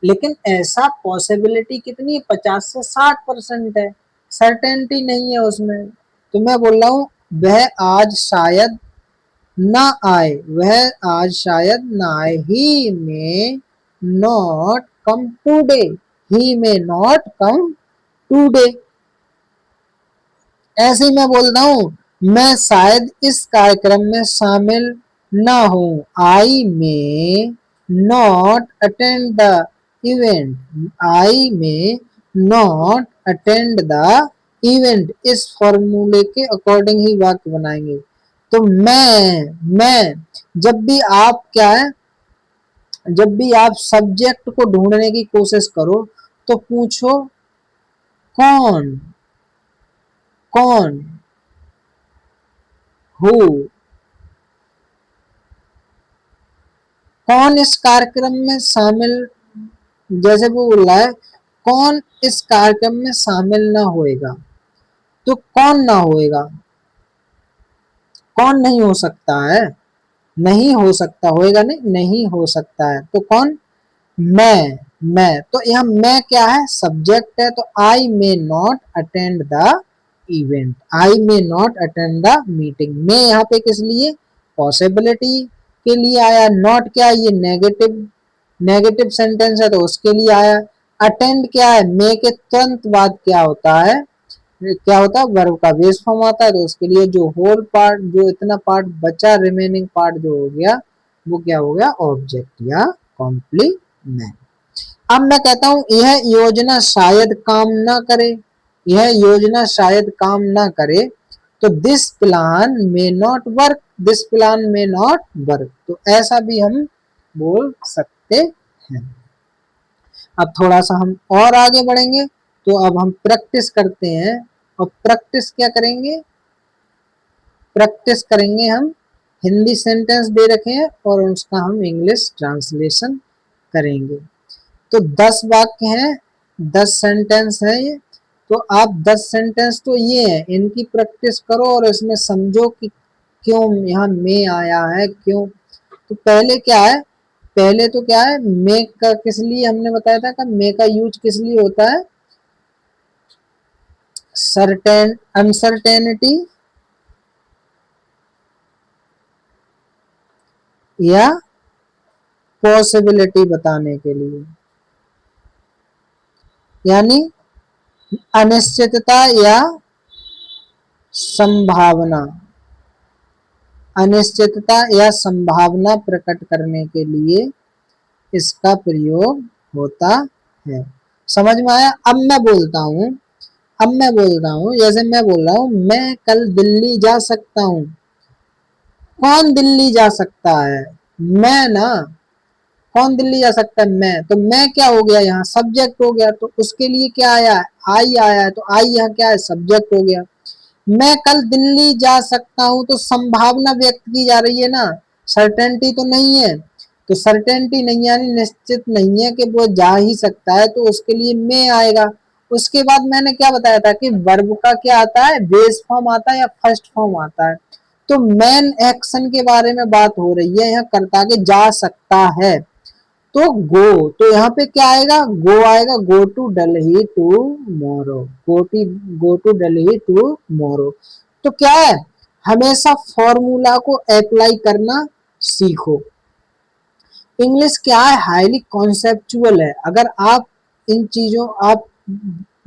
लेकिन ऐसा पॉसिबिलिटी कितनी है, 50 से 60% है, सर्टेनिटी नहीं है उसमें। तो मैं बोल रहा हूं वह आज शायद ना आए, वह आज शायद ना आए, ही में नॉट कम टूडे, ही में नॉट कम टूडे। ऐसे ही मैं बोलता हूं मैं शायद इस कार्यक्रम में शामिल ना हूं, आई में नॉट अटेंड द इवेंट, आई में नॉट अटेंड द इवेंट। इस फॉर्मूले के अकॉर्डिंग ही वाक्य बनाएंगे। तो मैं जब भी आप क्या है, जब भी आप सब्जेक्ट को ढूंढने की कोशिश करो तो पूछो कौन, कौन, हु, कौन इस कार्यक्रम में शामिल, जैसे वो बोल रहा है कौन इस कार्यक्रम में शामिल ना होएगा, तो कौन ना होएगा, कौन नहीं हो सकता है, नहीं हो सकता, होएगा नहीं, नहीं हो सकता है, तो कौन, मैं तो यहाँ मैं क्या है, सब्जेक्ट है, तो I may not attend the event, I may not attend the meeting. मैं यहाँ पे किस लिए, पॉसिबिलिटी के लिए आया, नॉट क्या, ये नेगेटिव नेगेटिव सेंटेंस है तो उसके लिए आया। अटेंड क्या है, मे के तुरंत बाद क्या होता है, वर्ब का बेस फॉर्म आता है, तो उसके लिए जो होल पार्ट, जो इतना पार्ट बचा, रिमेनिंग पार्ट जो हो गया वो क्या हो गया, ऑब्जेक्ट या कॉम्प्लीमेंट। अब मैं कहता हूं यह योजना शायद काम ना करे, यह योजना शायद काम ना करे, तो this plan may not work, this plan may not work, तो ऐसा भी हम बोल सकते हैं। अब थोड़ा सा हम और आगे बढ़ेंगे, तो अब हम प्रैक्टिस करते हैं, और प्रैक्टिस क्या करेंगे, प्रैक्टिस करेंगे हम, हिंदी सेंटेंस दे रखे हैं और उसका हम इंग्लिश ट्रांसलेशन करेंगे। तो 10 वाक्य हैं, 10 सेंटेंस है ये, तो आप 10 सेंटेंस तो ये है, इनकी प्रैक्टिस करो और इसमें समझो कि क्यों यहाँ में आया है, क्यों। तो पहले क्या है, पहले तो क्या है, मेक का किस लिए हमने बताया था कि मे का यूज किस लिए होता है, सर्टेन अनसर्टेनिटी या पॉसिबिलिटी बताने के लिए, यानी अनिश्चितता या संभावना, अनिश्चितता या संभावना प्रकट करने के लिए इसका प्रयोग होता है। समझ में आया। अब मैं बोलता हूं, अब मैं बोल रहा हूं, जैसे मैं बोल रहा हूं मैं कल दिल्ली जा सकता हूं, कौन दिल्ली जा सकता है, मैं ना, कौन दिल्ली जा सकता है, मैं, तो मैं क्या हो गया यहाँ, सब्जेक्ट हो गया, तो उसके लिए क्या आया है, आई आया है, तो आई यहाँ क्या है, सब्जेक्ट हो गया। मैं कल दिल्ली जा सकता हूं, तो संभावना व्यक्त की जा रही है ना, सर्टेनिटी तो नहीं है, तो सर्टेनिटी नहीं यानी निश्चित नहीं है कि वो जा ही सकता है, तो उसके लिए मैं आएगा। उसके बाद मैंने क्या बताया था कि वर्ब का क्या आता है, बेस फॉर्म आता है या फर्स्ट फॉर्म आता है, तो मेन एक्शन के बारे में बात हो रही है, यहाँ करता के जा सकता है, तो गो, तो यहाँ पे क्या आएगा, गो आएगा, गो टू दिल्ली टू मोरो, गो टू दिल्ली टू मोरो। तो क्या है, हमेशा फॉर्मूला को अप्लाई करना सीखो। इंग्लिश क्या है, हाईली कॉन्सेप्चुअल है, अगर आप इन चीजों, आप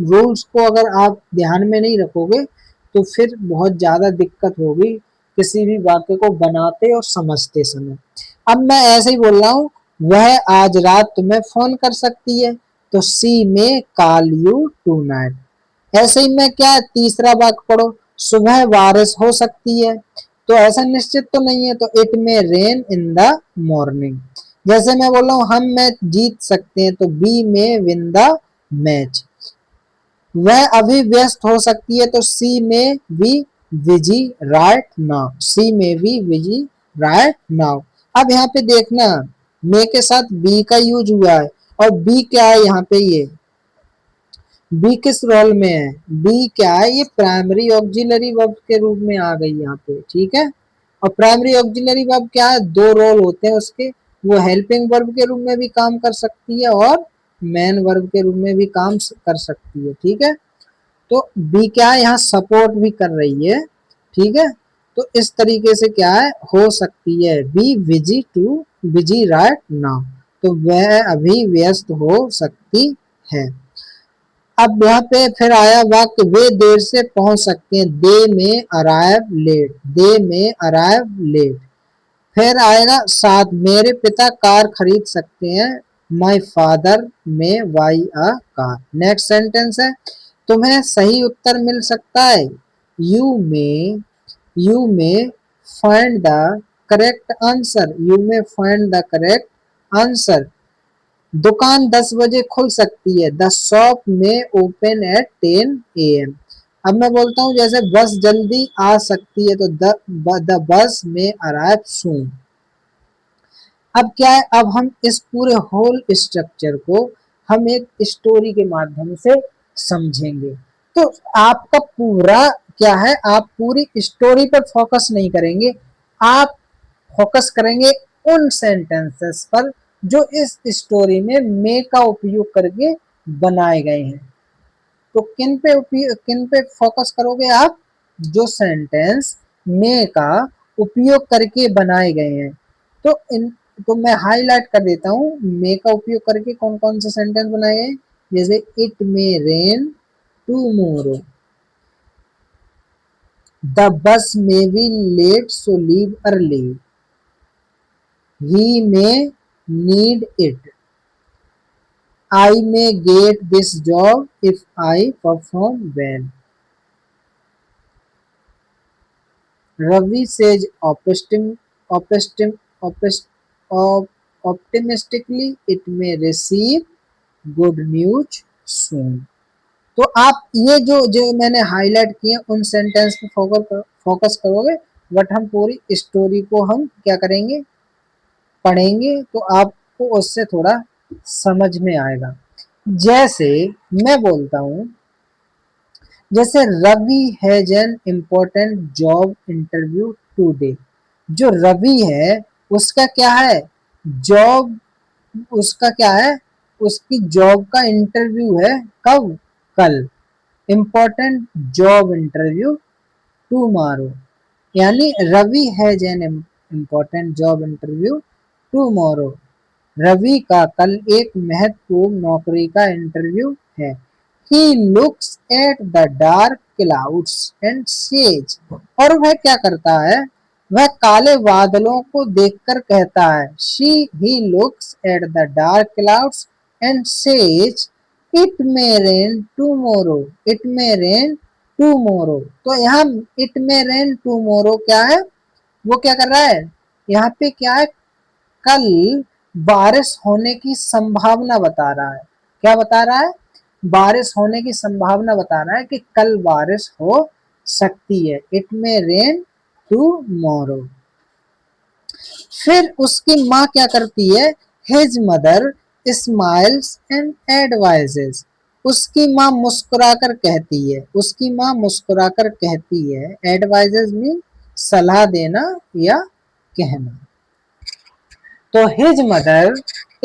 रूल्स को अगर आप ध्यान में नहीं रखोगे तो फिर बहुत ज्यादा दिक्कत होगी किसी भी वाक्य को बनाते और समझते समय। अब मैं ऐसे ही बोल रहा हूँ, वह आज रात तुम्हें फोन कर सकती है, तो सी में कॉल यू टू नाइट। ऐसे ही मैं क्या है, तीसरा वाक्य पढ़ो, सुबह बारिश हो सकती है, तो ऐसा निश्चित तो नहीं है, तो इट में रेन इन द मॉर्निंग। जैसे मैं बोल रहा हूँ हम मैच जीत सकते हैं, तो बी में विन द मैच। वह अभी व्यस्त हो सकती है, तो सी में बी विजी राइट नाउ, सी में बी विजी राइट नाउ। अब यहाँ पे देखना, मे के साथ बी का यूज हुआ है, और बी क्या है यहाँ पे, ये बी किस रोल में है, बी क्या है, ये प्राइमरी ऑक्सिलरी वर्ब के रूप में आ गई यहाँ पे, ठीक है। और प्राइमरी ऑक्सिलरी वर्ब क्या है, दो रोल होते हैं उसके, वो हेल्पिंग वर्ब के रूप में भी काम कर सकती है और मेन वर्ब के रूप में भी काम कर सकती है, ठीक है। तो बी क्या है, यहाँ सपोर्ट भी कर रही है, ठीक है। तो इस तरीके से क्या है, हो सकती है, B Vizzy to Vizzy right now, तो वह अभी व्यस्त हो सकती है। अब यहाँ पे फिर आया वाक्य, वे देर से पहुंच सकते हैं, दे में अराइव लेट, दे में अराइव लेट। फिर आएगा साथ, मेरे पिता कार खरीद सकते हैं, माई फादर में by a car. Next sentence है, तुम्हें सही उत्तर मिल सकता है, यू में find the correct answer, you में फाइंड द करेक्ट आंसर। दुकान 10 बजे खुल सकती है, द शॉप में ओपन एट 10 AM। अब मैं बोलता हूँ जैसे बस जल्दी आ सकती है, तो द बस में अराइव सून। अब क्या है, अब हम इस पूरे होल स्ट्रक्चर को हम एक स्टोरी के माध्यम से समझेंगे। तो आपका पूरा क्या है, आप पूरी स्टोरी पर फोकस नहीं करेंगे, आप फोकस करेंगे उन सेंटेंसेस पर जो इस स्टोरी में मे का उपयोग करके बनाए गए हैं। तो किन पे फोकस करोगे आप, जो सेंटेंस मे का उपयोग करके बनाए गए हैं। तो इन तो मैं हाईलाइट कर देता हूँ मे का उपयोग करके कौन कौन से सेंटेंस बनाए गए। जैसे it may rain tomorrow, the bus may be late so leave early, he may need it, I may get this job if I perform well, Ravi says optimistically it may receive good news soon. तो आप ये जो जो मैंने highlight किए उन sentence पे focus करोगे, बट हम पूरी स्टोरी को हम क्या करेंगे, पढ़ेंगे, तो आपको उससे थोड़ा समझ में आएगा। जैसे मैं बोलता हूं, जैसे Ravi has an important job interview today. जो रवि है उसका क्या है, जॉब, उसका क्या है, उसकी जॉब का इंटरव्यू है, कब, कल, इम्पोर्टेंट जॉब इंटरव्यू टुमारो, यानी Ravi has an important job interview tomorrow, Ravi का कल एक महत्वपूर्ण नौकरी का इंटरव्यू है। He looks at the dark clouds and says, और वह क्या करता है, वह काले बादलों को देखकर कहता है, she he looks at the dark clouds and says it may rain tomorrow, it may rain tomorrow. तो यहाँ इट मे रेन टुमारो क्या है, वो क्या कर रहा है, यहाँ पे क्या है, कल बारिश होने की संभावना बता रहा है। क्या बता रहा है, बारिश होने की संभावना बता रहा है कि कल बारिश हो सकती है, इट मे रेन टुमारो। फिर उसकी माँ क्या करती है, his mother smiles and advises, उसकी माँ मुस्कुराकर कहती है, उसकी माँ मुस्कुराकर कहती है, एडवाइजेस मीन सलाह देना या कहना। तो his mother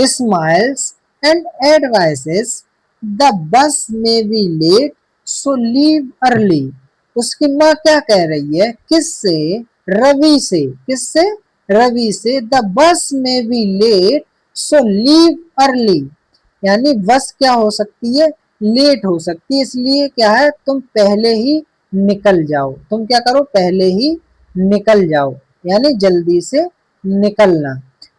smiles and advises the bus may be late so leave early। उसकी माँ क्या कह रही है, किससे, रवि से, किससे, रवि से, the bus may be late so leave early, यानी बस क्या हो सकती है, लेट हो सकती है, इसलिए क्या है, तुम पहले ही निकल जाओ, तुम क्या करो, पहले ही निकल जाओ, यानी जल्दी से निकलना।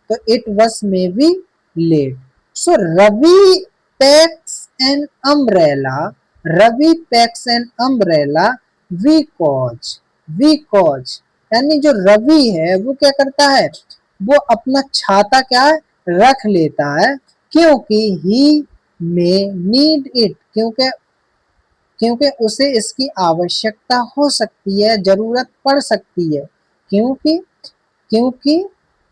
तो it was may be late. So Ravi packs an umbrella, Ravi packs an umbrella because, because, यानी जो रवि है वो क्या करता है, वो अपना छाता क्या रख लेता है, क्योंकि ही मे नीड इट, क्योंकि क्योंकि उसे इसकी आवश्यकता हो सकती है, जरूरत पड़ सकती है, क्योंकि क्योंकि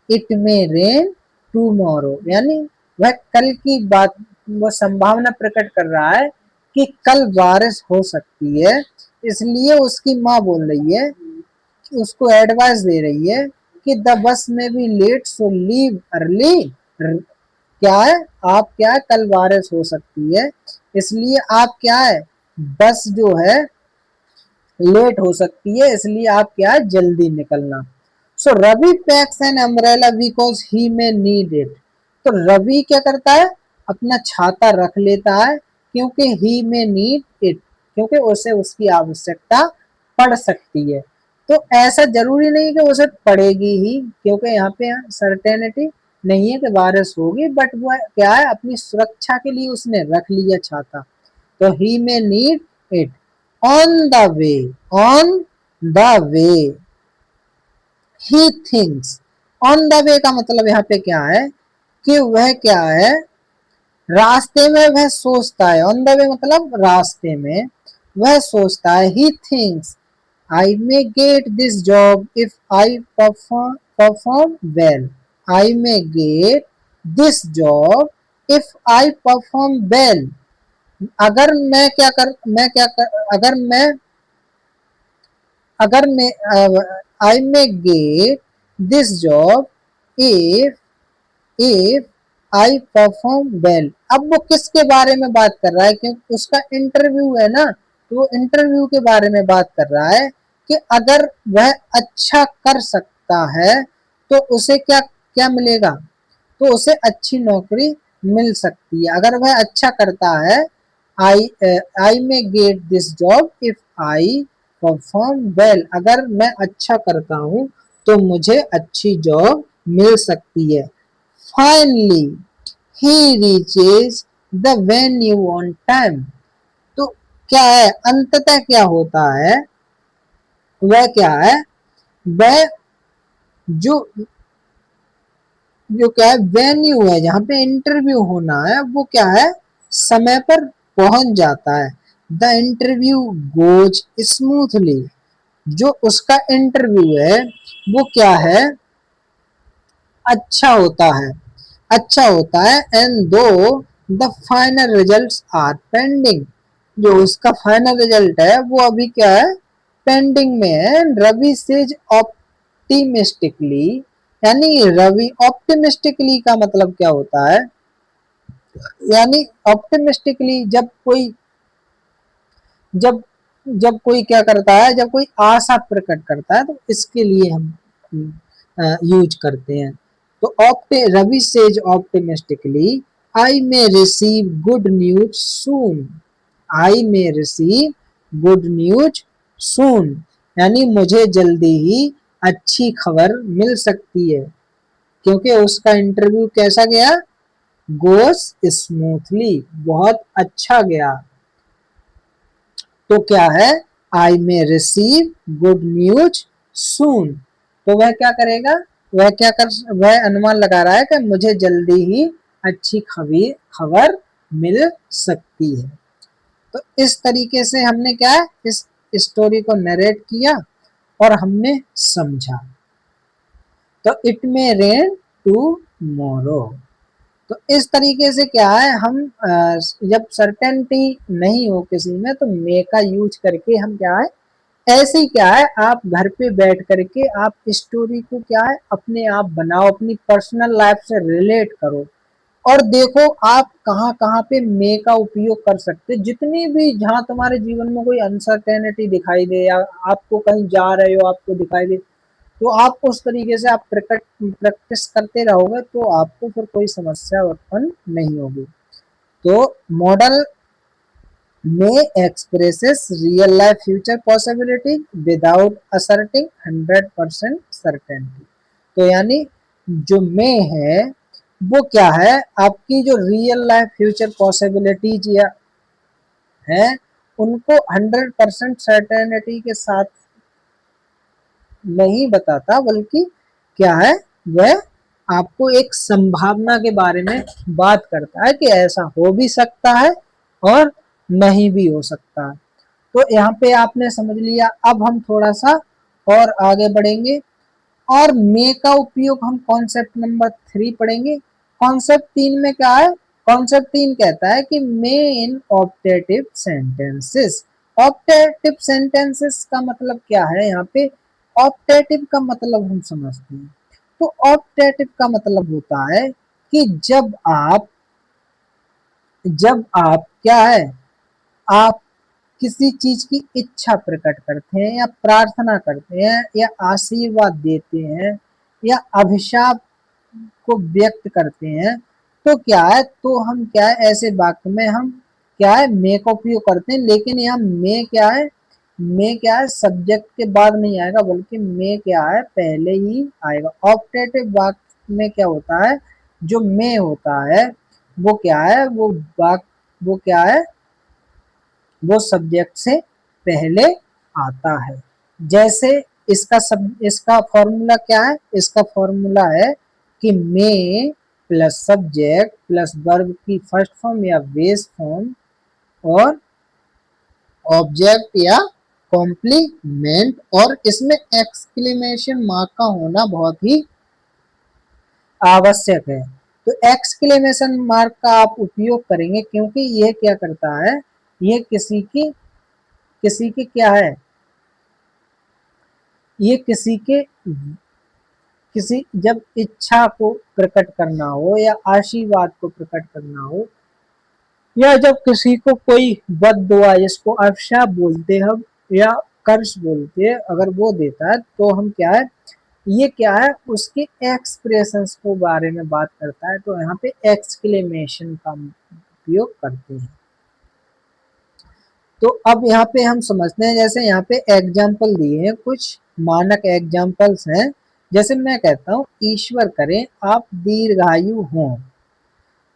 इट में रेन टुमारो, यानी वह कल की बात, वह संभावना प्रकट कर रहा है कि कल बारिश हो सकती है, इसलिए उसकी माँ बोल रही है, उसको एडवाइस दे रही है कि द बस में भी लेट सो लीव अर्ली, क्या है, आप क्या है, कल बारिश हो सकती है, इसलिए आप क्या है, बस जो है लेट हो सकती है, इसलिए आप क्या है, जल्दी निकलना। So Ravi packs an umbrella because he may need it. तो रवि क्या करता है, अपना छाता रख लेता है, क्योंकि ही मे नीड इट, क्योंकि उसे उसकी आवश्यकता पड़ सकती है। तो ऐसा जरूरी नहीं कि उसे पड़ेगी ही, क्योंकि यहाँ पे सर्टेनिटी नहीं है कि बारिश होगी, बट वो क्या है, अपनी सुरक्षा के लिए उसने रख लिया छाता। तो he may need it on the way, on the way he thinks. On the way का मतलब यहाँ पे क्या है, कि वह क्या है, रास्ते में वह सोचता है, ऑन द वे मतलब रास्ते में वह सोचता है, he thinks I may get this job if I perform well, I may get this job if I perform well. अगर मैं क्या कर, मैं क्या कर, अगर मैं I may get this job if if I perform well. अब वो किसके बारे में बात कर रहा है, क्योंकि उसका इंटरव्यू है ना, तो वो इंटरव्यू के बारे में बात कर रहा है कि अगर वह अच्छा कर सकता है तो उसे क्या क्या मिलेगा, तो उसे अच्छी नौकरी मिल सकती है। अगर वह अच्छा करता है, I may get this job if I perform well, अगर मैं अच्छा करता हूँ तो मुझे अच्छी जॉब मिल सकती है। Finally he reaches the venue on time, तो क्या है, अंततः क्या होता है, वह क्या है, वह जो जो क्या है वेन्यू है जहाँ पे इंटरव्यू होना है, वो क्या है, समय पर पहुंच जाता है। द इंटरव्यू गोज स्मूथली, जो उसका इंटरव्यू है वो क्या है, अच्छा होता है, अच्छा होता है। And though the final results are pending, जो उसका फाइनल रिजल्ट है वो अभी क्या है, पेंडिंग में है। रवि सेज ऑप्टिमिस्टिकली, यानी रवि ऑप्टिमिस्टिकली का मतलब क्या होता है, यानी ऑप्टिमिस्टिकली जब जब कोई क्या करता है, जब कोई आशा प्रकट करता है, तो इसके लिए हम यूज करते हैं। तो रवि सेज ऑप्टिमिस्टिकली, आई मे रिसीव गुड न्यूज सून, आई मे रिसीव गुड न्यूज सून, यानी मुझे जल्दी ही अच्छी खबर मिल सकती है, क्योंकि उसका इंटरव्यू कैसा गया, गोस स्मूथली, बहुत अच्छा गया। तो क्या है, I may receive good news soon, तो वह क्या करेगा, वह अनुमान लगा रहा है कि मुझे जल्दी ही अच्छी खबर मिल सकती है। तो इस तरीके से हमने क्या है, इस स्टोरी को नरेट किया और हमने समझा। तो इट मे रेन टुमारो, तो इस तरीके से क्या है, हम जब सर्टेनिटी नहीं हो किसी में तो मे का यूज करके हम क्या है, ऐसे ही क्या है, आप घर पे बैठ करके आप स्टोरी को क्या है अपने आप बनाओ, अपनी पर्सनल लाइफ से रिलेट करो और देखो आप कहाँ कहाँ पे मे का उपयोग कर सकते, जितनी भी, जहाँ तुम्हारे जीवन में कोई अनसर्टेनिटी दिखाई दे या आपको कहीं जा रहे हो आपको दिखाई दे, तो आप उस तरीके से आप प्रैक्टिस करते रहोगे तो आपको फिर कोई समस्या उत्पन्न नहीं होगी। तो मॉडल में expresses real life future possibility without asserting 100% certainty, तो यानी जो में है वो क्या है, आपकी जो रियल लाइफ फ्यूचर पॉसिबिलिटीज या है उनको 100% सर्टेनिटी के साथ नहीं बताता, बल्कि क्या है, वह आपको एक संभावना के बारे में बात करता है कि ऐसा हो भी सकता है और नहीं भी हो सकता है। तो यहाँ पे आपने समझ लिया। अब हम थोड़ा सा और आगे बढ़ेंगे और मे का उपयोग हम कॉन्सेप्ट नंबर 3 पढ़ेंगे। कॉन्सेप्ट 3 में क्या है, कॉन्सेप्ट 3 कहता है कि मे इन ऑप्टेटिव सेंटेंसेस। ऑप्टेटिव सेंटेंसेस का मतलब क्या है, यहाँ पे ऑप्टेटिव का मतलब हम समझते हैं। तो ऑप्टेटिव का मतलब होता है कि जब आप क्या है, आप किसी चीज की इच्छा प्रकट करते हैं या प्रार्थना करते हैं या आशीर्वाद देते हैं या अभिशाप को व्यक्त करते हैं, तो क्या है, तो हम क्या है ऐसे वाक्य में हम क्या है मे का उपयोग करते हैं। लेकिन यहाँ मे क्या है, मे क्या है सब्जेक्ट के बाद नहीं आएगा, बल्कि मे क्या है पहले ही आएगा। ऑप्टेटिव वाक्य में क्या होता है, जो मे होता है वो क्या है, वो क्या है, वो सब्जेक्ट से पहले आता है। जैसे इसका फॉर्मूला क्या है, इसका फॉर्मूला है कि मे प्लस सब्जेक्ट प्लस वर्ब की फर्स्ट फॉर्म या बेस फॉर्म और ऑब्जेक्ट या कॉम्प्लीमेंट, और इसमें एक्सक्लेमेशन मार्क का होना बहुत ही आवश्यक है। तो एक्सक्लेमेशन मार्क का आप उपयोग करेंगे क्योंकि यह क्या करता है, ये किसी की क्या है, ये किसी जब इच्छा को प्रकट करना हो या आशीर्वाद को प्रकट करना हो या जब किसी को कोई बद दुआ जिसको अभिशाप बोलते हैं हम या कर्ज बोलते हैं, अगर वो देता है तो हम क्या है ये क्या है, उसके एक्सप्रेशंस को बारे में बात करता है, तो यहाँ पे एक्सक्लेमेशन का उपयोग करते हैं। तो अब यहाँ पे हम समझते हैं, जैसे यहाँ पे एग्जाम्पल दिए हैं, कुछ मानक एग्जाम्पल्स हैं। जैसे मैं कहता हूँ ईश्वर करे आप दीर्घायु हों,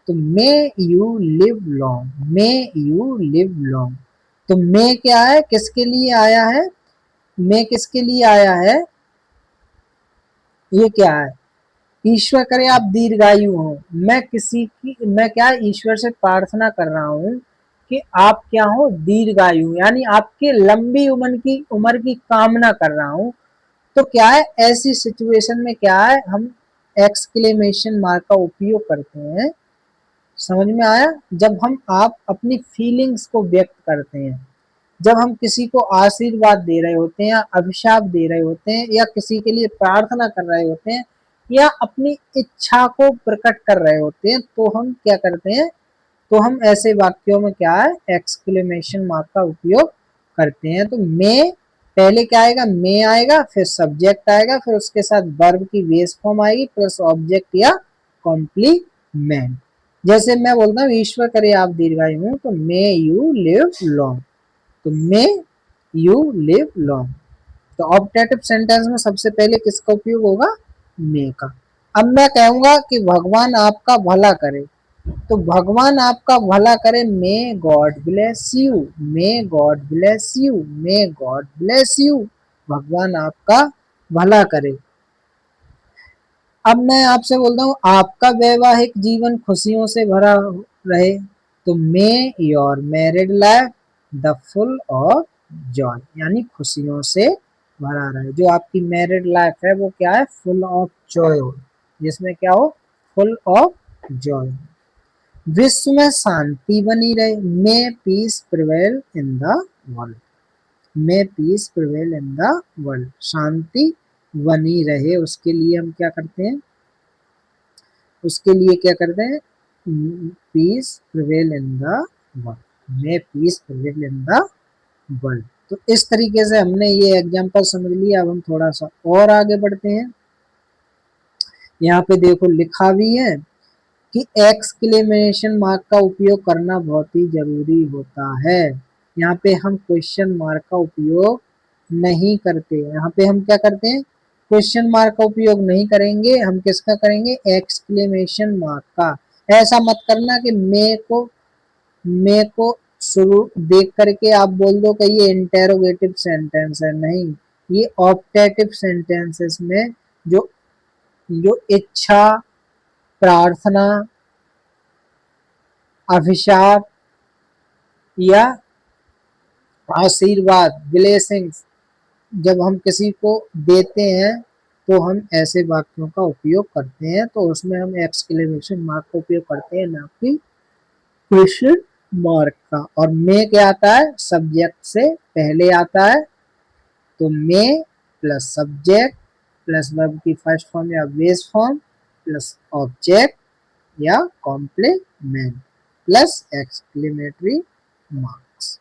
तो may you live long, may you live long. तो मे क्या है, किसके लिए आया है, मे किसके लिए आया है, ये क्या है, ईश्वर करे आप दीर्घायु हो। मैं किसी की, मैं क्या ईश्वर से प्रार्थना कर रहा हूँ कि आप क्या हो, दीर्घायु, यानी आपके लंबी उम्र की कामना कर रहा हूँ। तो क्या है, ऐसी सिचुएशन में क्या है, हम एक्सक्लेमेशन मार्क का उपयोग करते हैं। समझ में आया, जब हम आप अपनी फीलिंग्स को व्यक्त करते हैं, जब हम किसी को आशीर्वाद दे रहे होते हैं या अभिशाप दे रहे होते हैं या किसी के लिए प्रार्थना कर रहे होते हैं या अपनी इच्छा को प्रकट कर रहे होते हैं, तो हम क्या करते हैं, तो हम ऐसे वाक्यों में क्या है, एक्सक्लेमेशन मार्क का उपयोग करते हैं। तो मे पहले क्या आएगा, मे आएगा, फिर सब्जेक्ट आएगा, फिर उसके साथ वर्ब की बेस फॉर्म आएगी प्लस ऑब्जेक्ट या कॉम्प्लीमेंट। जैसे मैं बोलता हूँ ईश्वर करे आप दीर्घायु हो, तो मे यू लिव लॉन्ग, तो मे यू लिव लॉन्ग। तो ऑब्जेक्टिव सेंटेंस में सबसे पहले किसका उपयोग होगा, मे का। अब मैं कहूंगा कि भगवान आपका भला करे, तो भगवान आपका भला करे, may God bless you, may God bless you, may God bless you, भगवान आपका भला करे। अब मैं आपसे बोलता हूँ आपका वैवाहिक जीवन खुशियों से भरा रहे, तो may your married life the full of Joy, यानी खुशियों से भरा रहे, जो आपकी मैरिड लाइफ है वो क्या है, फुल ऑफ जॉय हो, जिसमें क्या हो, फुल ऑफ जॉय। विश्व में शांति बनी रहे, may peace prevail in the world, may peace prevail in the world, शांति बनी रहे, उसके लिए हम क्या करते हैं, उसके लिए क्या करते हैं, peace prevail in the world, may peace prevail in the world. तो इस तरीके से हमने ये एग्जांपल समझ लिया। अब हम थोड़ा सा और आगे बढ़ते हैं। यहाँ पे देखो लिखा भी है कि एक्सक्लेमेशन मार्क का उपयोग करना बहुत ही जरूरी होता है। यहाँ पे हम क्वेश्चन मार्क का उपयोग नहीं करते, यहाँ पे हम क्या करते हैं, क्वेश्चन मार्क का उपयोग नहीं करेंगे, हम किसका करेंगे, एक्सक्लेमेशन मार्क का। ऐसा मत करना कि मे को शुरू देख करके आप बोल दो कि ये इंटेरोगेटिव सेंटेंस है, नहीं, ये ऑप्टेटिव सेंटेंसेस में जो जो इच्छा, प्रार्थना, अभिशाप या आशीर्वाद, ब्लेसिंग्स, जब हम किसी को देते हैं तो हम ऐसे वाक्यों का उपयोग करते हैं, तो उसमें हम एक्सक्लेमेशन मार्क का उपयोग करते हैं, ना कि क्वेश्चन मार्क का। और मे क्या आता है, सब्जेक्ट से पहले आता है, तो मे प्लस सब्जेक्ट प्लस वर्ब की फर्स्ट फॉर्म या बेस फॉर्म प्लस ऑब्जेक्ट या कॉम्प्लीमेंट प्लस एक्सक्लेमेटरी मार्क्स।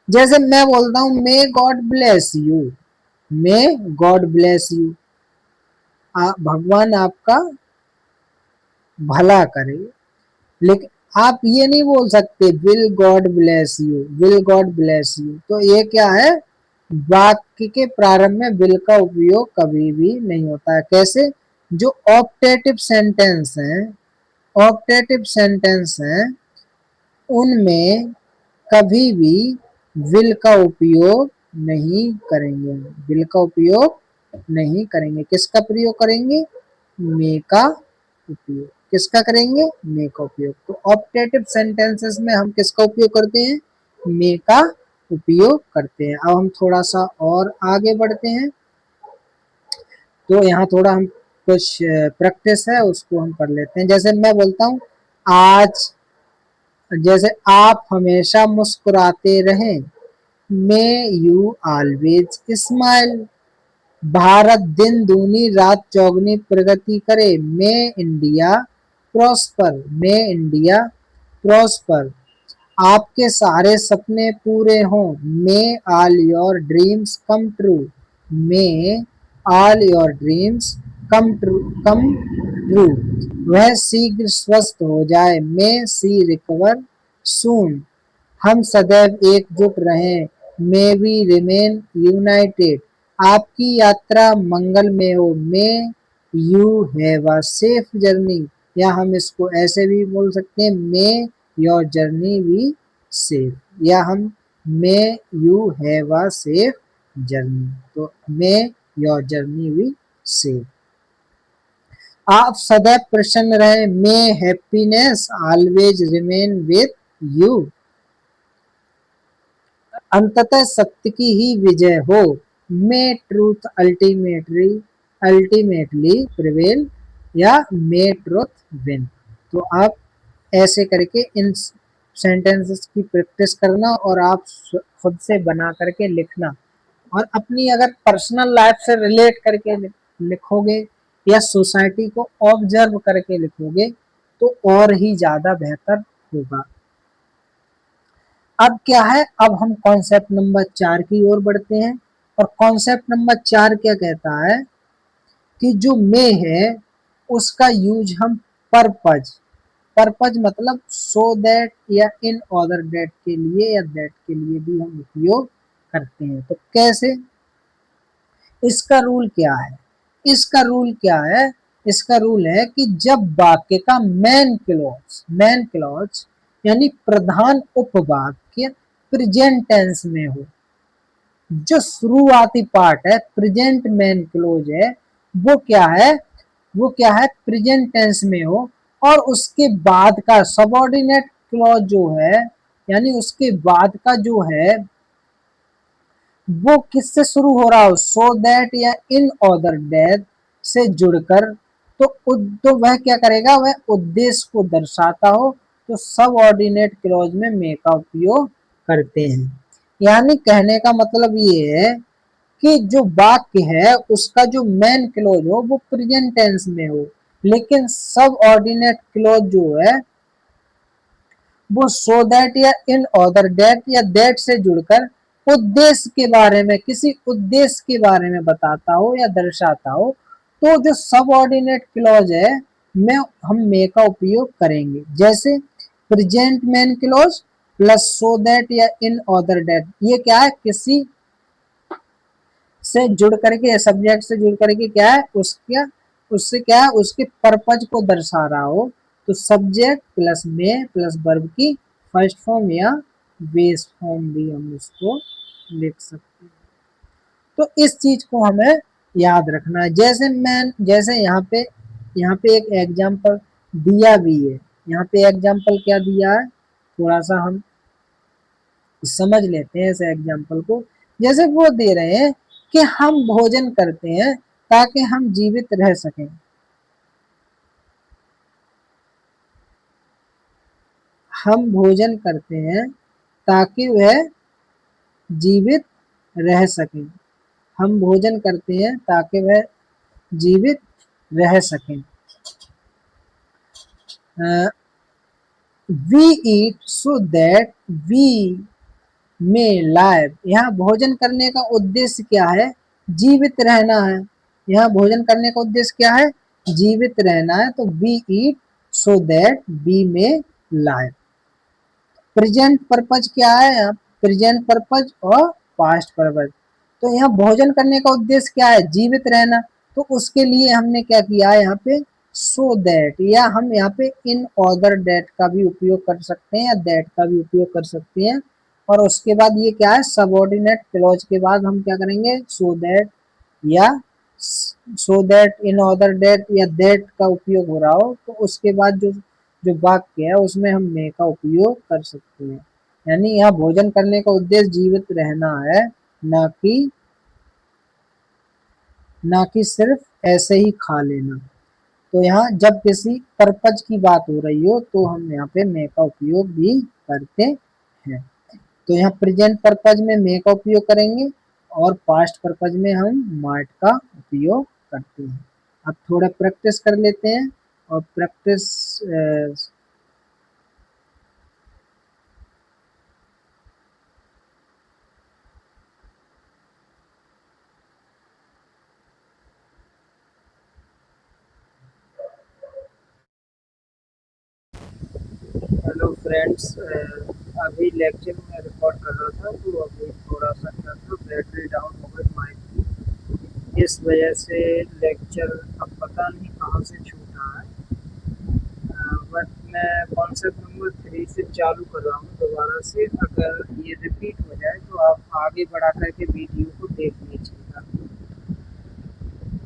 जैसे मैं बोलता हूं may God bless you, may God bless you, भगवान आपका भला करे, लेकिन आप ये नहीं बोल सकते will God bless you, will God bless you. तो ये क्या है, वाक्य के प्रारंभ में विल का उपयोग कभी भी नहीं होता है। कैसे, जो ऑप्टेटिव सेंटेंस हैं, ऑप्टेटिव सेंटेंस हैं, उनमें कभी भी विल का उपयोग नहीं करेंगे, विल का उपयोग नहीं करेंगे। किसका प्रयोग करेंगे, मे का उपयोग। किसका करेंगे, मे का उपयोग। तो ऑप्टेटिव सेंटेंसेस में हम किसका उपयोग करते हैं, मे का उपयोग करते हैं। अब हम थोड़ा सा और आगे बढ़ते हैं, तो यहाँ थोड़ा हम कुछ प्रैक्टिस है उसको हम कर लेते हैं। जैसे मैं बोलता हूँ आज, जैसे आप हमेशा मुस्कुराते रहें, मे यू ऑलवेज स्माइल। भारत दिन दूनी रात चौगनी प्रगति करे, may India prosper, may India prosper. आपके सारे सपने पूरे हों, may all your dreams come true, may all your dreams come true. वह शीघ्र स्वस्थ हो जाए, मे सी रिकवर सून। हम सदैव एकजुट रहें, मे वी रिमेन यूनाइटेड। आपकी यात्रा मंगल में हो, may you have a safe journey. या हम इसको ऐसे भी बोल सकते हैं, may your journey be safe, या हम may you have a safe journey. तो may your journey be safe. आप सदैव प्रसन्न रहे, may happiness always remain with you. अंततः सत्य की ही विजय हो, मे ट्रूथ अल्टीमेटली प्रिवेल, या मे ट्रूथ विन। तो आप ऐसे करके इन सेंटेंसेस की प्रैक्टिस करना और आप खुद से बना करके लिखना, और अपनी अगर पर्सनल लाइफ से रिलेट करके लिखोगे या सोसाइटी को ऑब्जर्व करके लिखोगे तो और ही ज्यादा बेहतर होगा। अब क्या है, अब हम कॉन्सेप्ट नंबर 4 की ओर बढ़ते हैं। और कॉन्सेप्ट नंबर 4 क्या कहता है कि जो मे है उसका यूज हम पर्पज मतलब सो दैट या इन ऑर्डर दैट के लिए या दैट के लिए भी हम उपयोग करते हैं। तो कैसे, इसका रूल क्या है, इसका रूल है कि जब वाक्य का मेन क्लॉज यानी प्रधान उपवाक्य प्रेजेंट टेंस में हो, जो शुरुआती पार्ट है प्रेजेंट मेन क्लोज है, वो क्या है प्रेजेंट टेंस में हो, और उसके बाद का सबऑर्डिनेट क्लॉज जो है, यानी उसके बाद का जो है वो किससे शुरू हो रहा हो, सो दैट या इन ऑर्डर दैट से जुड़कर, तो वह क्या करेगा, वह उद्देश्य को दर्शाता हो, तो सब ऑर्डिनेट क्लॉज में मे का उपयोग करते हैं। यानी कहने का मतलब ये है कि जो वाक्य है उसका जो मेन क्लॉज हो वो प्रेजेंट टेंस में हो, लेकिन सब ऑर्डिनेट क्लॉज जो है वो सो दैट या इन ऑर्डर दैट या दैट से जुड़कर उद्देश्य के बारे में, किसी उद्देश्य के बारे में बताता हो या दर्शाता हो, तो जो सब ऑर्डिनेट क्लॉज है में हम मे का उपयोग करेंगे। जैसे present main clause plus so that या इन ऑर्डर दैट, ये क्या है, किसी से जुड़ करके, सब्जेक्ट से जुड़ करके क्या है, उससे क्या है, उसके पर्पज को दर्शा रहा हो, तो सब्जेक्ट प्लस में प्लस वर्ब की फर्स्ट फॉर्म या बेस फॉर्म भी हम उसको लिख सकते हैं। तो इस चीज को हमें याद रखना है। जैसे यहाँ पे एक एग्जाम्पल दिया भी है, यहाँ पे एग्जाम्पल क्या दिया है, थोड़ा सा हम समझ लेते हैं इस एग्जाम्पल को। जैसे वो दे रहे हैं कि हम भोजन करते हैं ताकि हम जीवित रह सकें। हम भोजन करते हैं ताकि वह जीवित रह सकें। हम भोजन करते हैं ताकि वह जीवित रह सकें। We eat so that we may live, यहाँ भोजन करने का उद्देश्य क्या है, जीवित रहना है। यहाँ भोजन करने का उद्देश्य क्या है, जीवित रहना है, तो we eat so that we may live. Present purpose क्या है, यहाँ प्रेजेंट पर्पज और पास्ट पर्पज। तो यहाँ भोजन करने का उद्देश्य क्या है, जीवित रहना, तो उसके लिए हमने क्या किया है यहाँ पे सो दैट, या हम यहाँ पे इन ऑर्डर दैट का भी उपयोग कर सकते हैं या दैट का भी उपयोग कर सकते हैं। और उसके बाद ये क्या है, सबऑर्डिनेट क्लॉज के बाद हम क्या करेंगे, सो दैट या so that in order that या दैट का उपयोग हो रहा हो, तो उसके बाद जो जो वाक्य है उसमें हम मे का उपयोग कर सकते हैं। यानी यहाँ भोजन करने का उद्देश्य जीवित रहना है, ना कि सिर्फ ऐसे ही खा लेना। तो यहाँ जब किसी पर्पज की बात हो रही हो तो हम यहाँ पे मे का उपयोग भी करते हैं। तो यहाँ प्रेजेंट पर्पज में मे का उपयोग करेंगे और पास्ट पर्पज में हम माइट का उपयोग करते हैं। अब थोड़ा प्रैक्टिस कर लेते हैं और प्रैक्टिस हेलो फ्रेंड्स, अभी लेक्चर में रिकॉर्ड कर रहा था तो अभी थोड़ा सा क्या था, बैटरी डाउन हो गई माइक की। इस वजह से लेक्चर अब पता नहीं कहाँ से छूटा है। बट मैं कॉन्सेप्ट नंबर 3 से चालू कर रहा हूँ दोबारा से। अगर ये रिपीट हो जाए तो आप आगे बढ़ा करके वीडियो को देख लीजिएगा।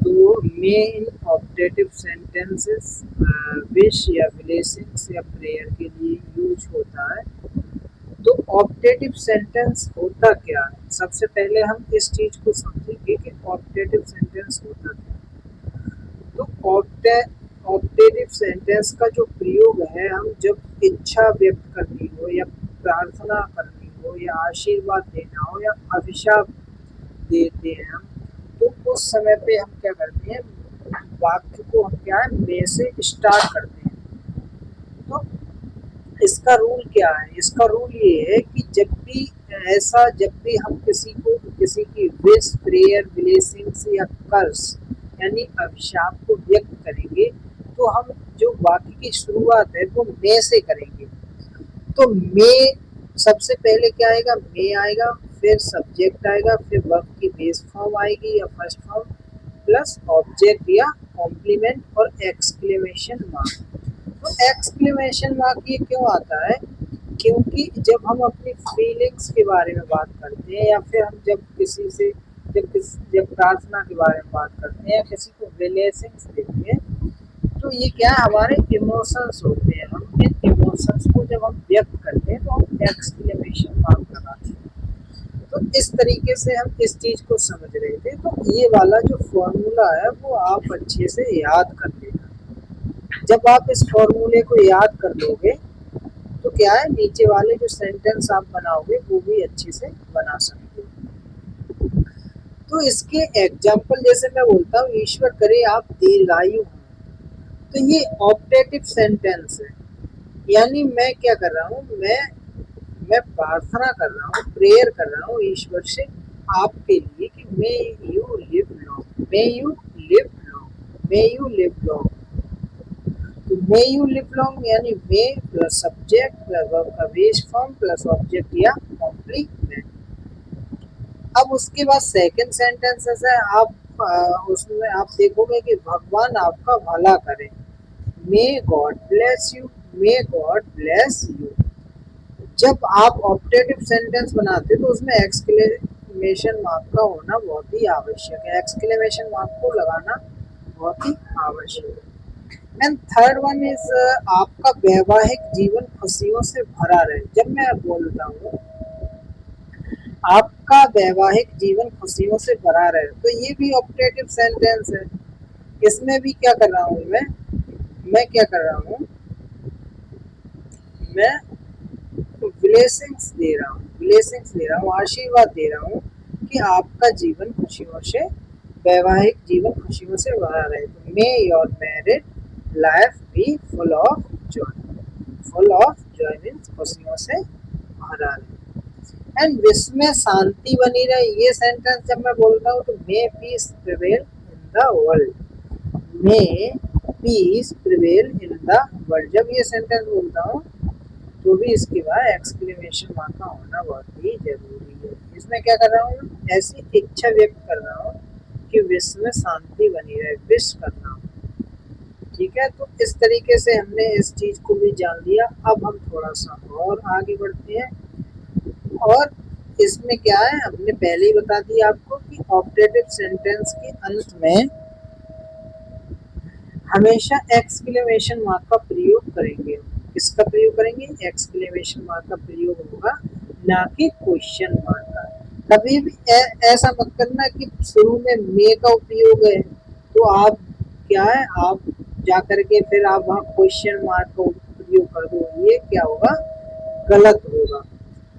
तो मेन ऑब्जेक्टिव सेंटेंसेस विश या ब्लेसिंग्स या प्रेयर के लिए यूज होता है। तो ऑब्जेक्टिव सेंटेंस होता क्या है? सबसे पहले हम इस चीज को समझेंगे कि ऑब्जेक्टिव सेंटेंस होता क्या है। तो ऑब्जेक्टिव सेंटेंस का जो प्रयोग है, हम जब इच्छा व्यक्त करनी हो या प्रार्थना करनी हो या आशीर्वाद देना हो या अभिशाप देते हैं हम, तो उस समय पे हम क्या करते हैं, वाक्य को हम क्या है, मे से स्टार्ट करते हैं। तो इसका रूल क्या है? इसका रूल ये है कि जब भी हम किसी की विश, प्रेयर, ब्लेसिंग्स या कर्स यानी अभिशाप को व्यक्त करेंगे, तो हम जो वाक्य की शुरुआत है वो मे से करेंगे। तो मे सबसे पहले क्या आएगा? मे आएगा, फिर सब्जेक्ट आएगा, फिर वर्ब की बेस फॉर्म आएगी या फर्स्ट फॉर्म, प्लस ऑब्जेक्ट या कॉम्प्लीमेंट और एक्सक्लेमेशन मार्क। तो एक्सक्लेमेशन मार्क ये क्यों आता है? क्योंकि जब हम अपनी फीलिंग्स के बारे में बात करते हैं या फिर हम जब किसी से जब प्रार्थना के बारे में बात करते हैं या किसी को ब्लेसिंग्स देते हैं, तो ये क्या है, हमारे इमोशंस होते हैं। हम इन इमोशंस को जब हम व्यक्त करते हैं तो हम एक्सक्लेमेशन मार्क लगाते हैं। तो इस तरीके से हम इस चीज को समझ रहे थे। तो ये वाला जो फॉर्मूला है वो आप अच्छे से याद कर लेना। जब आप इस फॉर्मूले को याद कर लोगे तो क्या है, नीचे वाले जो सेंटेंस आप बनाओगे वो भी अच्छे से बना सकते हो। तो इसके एग्जाम्पल जैसे मैं बोलता हूँ, ईश्वर करे आप दीर्घायु हो, तो ये ऑब्जेक्टिव सेंटेंस है। यानी मैं क्या कर रहा हूँ, मैं प्रार्थना कर रहा हूँ, प्रेयर कर रहा हूँ ईश्वर से आपके लिए कि may you live long, may you live long, may you live long. तो मे यू लिव लॉन्ग यानी मे प्लस सब्जेक्ट प्लस वर्ब का बेस फॉर्म प्लस ऑब्जेक्ट या कॉम्प्लीमेंट। अब उसके बाद सेकंड सेंटेंस है, आप उसमें आप देखोगे कि भगवान आपका भला करे, may God bless you, may God bless you. जब आप ऑब्जेक्टिव सेंटेंस बनाते तो उसमें एक्सक्लेमेशन मार्क का होना बहुत ही आवश्यक है। एक्सक्लेमेशन मार्क को लगाना बहुत ही आवश्यक है। एंड थर्ड वन इज आपका वैवाहिक जीवन खुशियों से भरा रहे। जब मैं बोलता हूँ आपका वैवाहिक जीवन खुशियों से भरा रहे, तो ये भी ऑब्जेक्टिव सेंटेंस है। इसमें भी क्या कर रहा हूँ मैं क्या कर रहा हूँ, मैं ब्लेसिंग्स दे रहा हूँ, आशीर्वाद दे रहा हूँ कि आपका जीवन खुशियों से, वैवाहिक जीवन खुशियों से भरा रहे। तो may your married life be full of joy, full of joy means खुशियों से भरा रहे। एंड विश्व में शांति बनी रहे, ये सेंटेंस जब मैं बोलता हूँ तो मे peace prevail in the world, may peace prevail in the world. जब ये सेंटेंस बोलता हूँ तो भी इसके बाद एक्सक्लेमेशन मार्क का होना बहुत ही जरूरी है। इसमें क्या कर रहा हूँ, ऐसी इच्छा व्यक्त कर रहा हूँ कि विश्व में शांति बनी रहे, विश कर रहा हूँ। ठीक है, तो इस तरीके से हमने इस चीज को भी जान लिया। अब हम थोड़ा सा और आगे बढ़ते हैं। और इसमें क्या है, हमने पहले ही बता दिया आपको कि ऑब्जेक्टिव सेंटेंस के अंत में हमेशा एक्सक्लेमेशन मार्क का प्रयोग करेंगे। किसका प्रयोग करेंगे? एक्सक्लेमेशन मार्क का प्रयोग होगा, ना कि क्वेश्चन मार्क का। कभी भी ऐसा मत करना कि शुरू में मे का उपयोग है तो आप क्या है, आप जा करके फिर आप वहाँ क्वेश्चन मार्क का प्रयोग कर दो। ये क्या होगा, गलत होगा।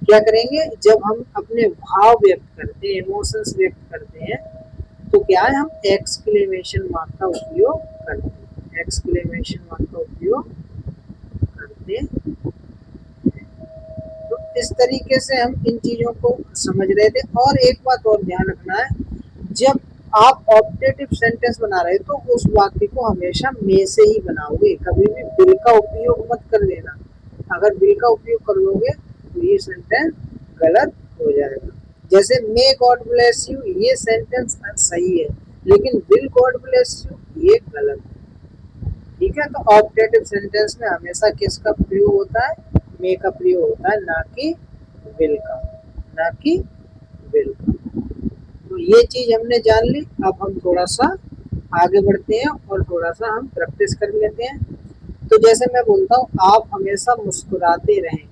क्या करेंगे, जब हम अपने भाव व्यक्त करते हैं, इमोशंस व्यक्त करते हैं, तो क्या है, हम एक्सक्लेमेशन मार्क का उपयोग करते हैं, एक्सक्लेमेशन मार्क का उपयोग करते हैं। तो इस तरीके से हम इन चीजों को समझ रहे थे। और एक बात और ध्यान रखना है, जब आप ऑब्जेक्टिव सेंटेंस बना रहे तो उस वाक्य को हमेशा मे से ही बनाओगे, कभी भी बिल का उपयोग मत कर लेना। अगर विल का उपयोग कर लोगे तो ये सेंटेंस गलत हो जाएगा। जैसे मे गॉड ब्लेस यू, ये सेंटेंस सही है, लेकिन विल गॉड ब्लेस यू ये गलत है। ठीक है, तो ऑप्टेटिव सेंटेंस में हमेशा किसका प्रयोग होता है? मे का प्रयोग होता है, ना कि विल का, ना कि विल का। तो ये चीज हमने जान ली। अब हम थोड़ा सा आगे बढ़ते हैं और थोड़ा सा हम प्रैक्टिस कर लेते हैं। तो जैसे मैं बोलता हूँ, आप हमेशा मुस्कुराते रहें,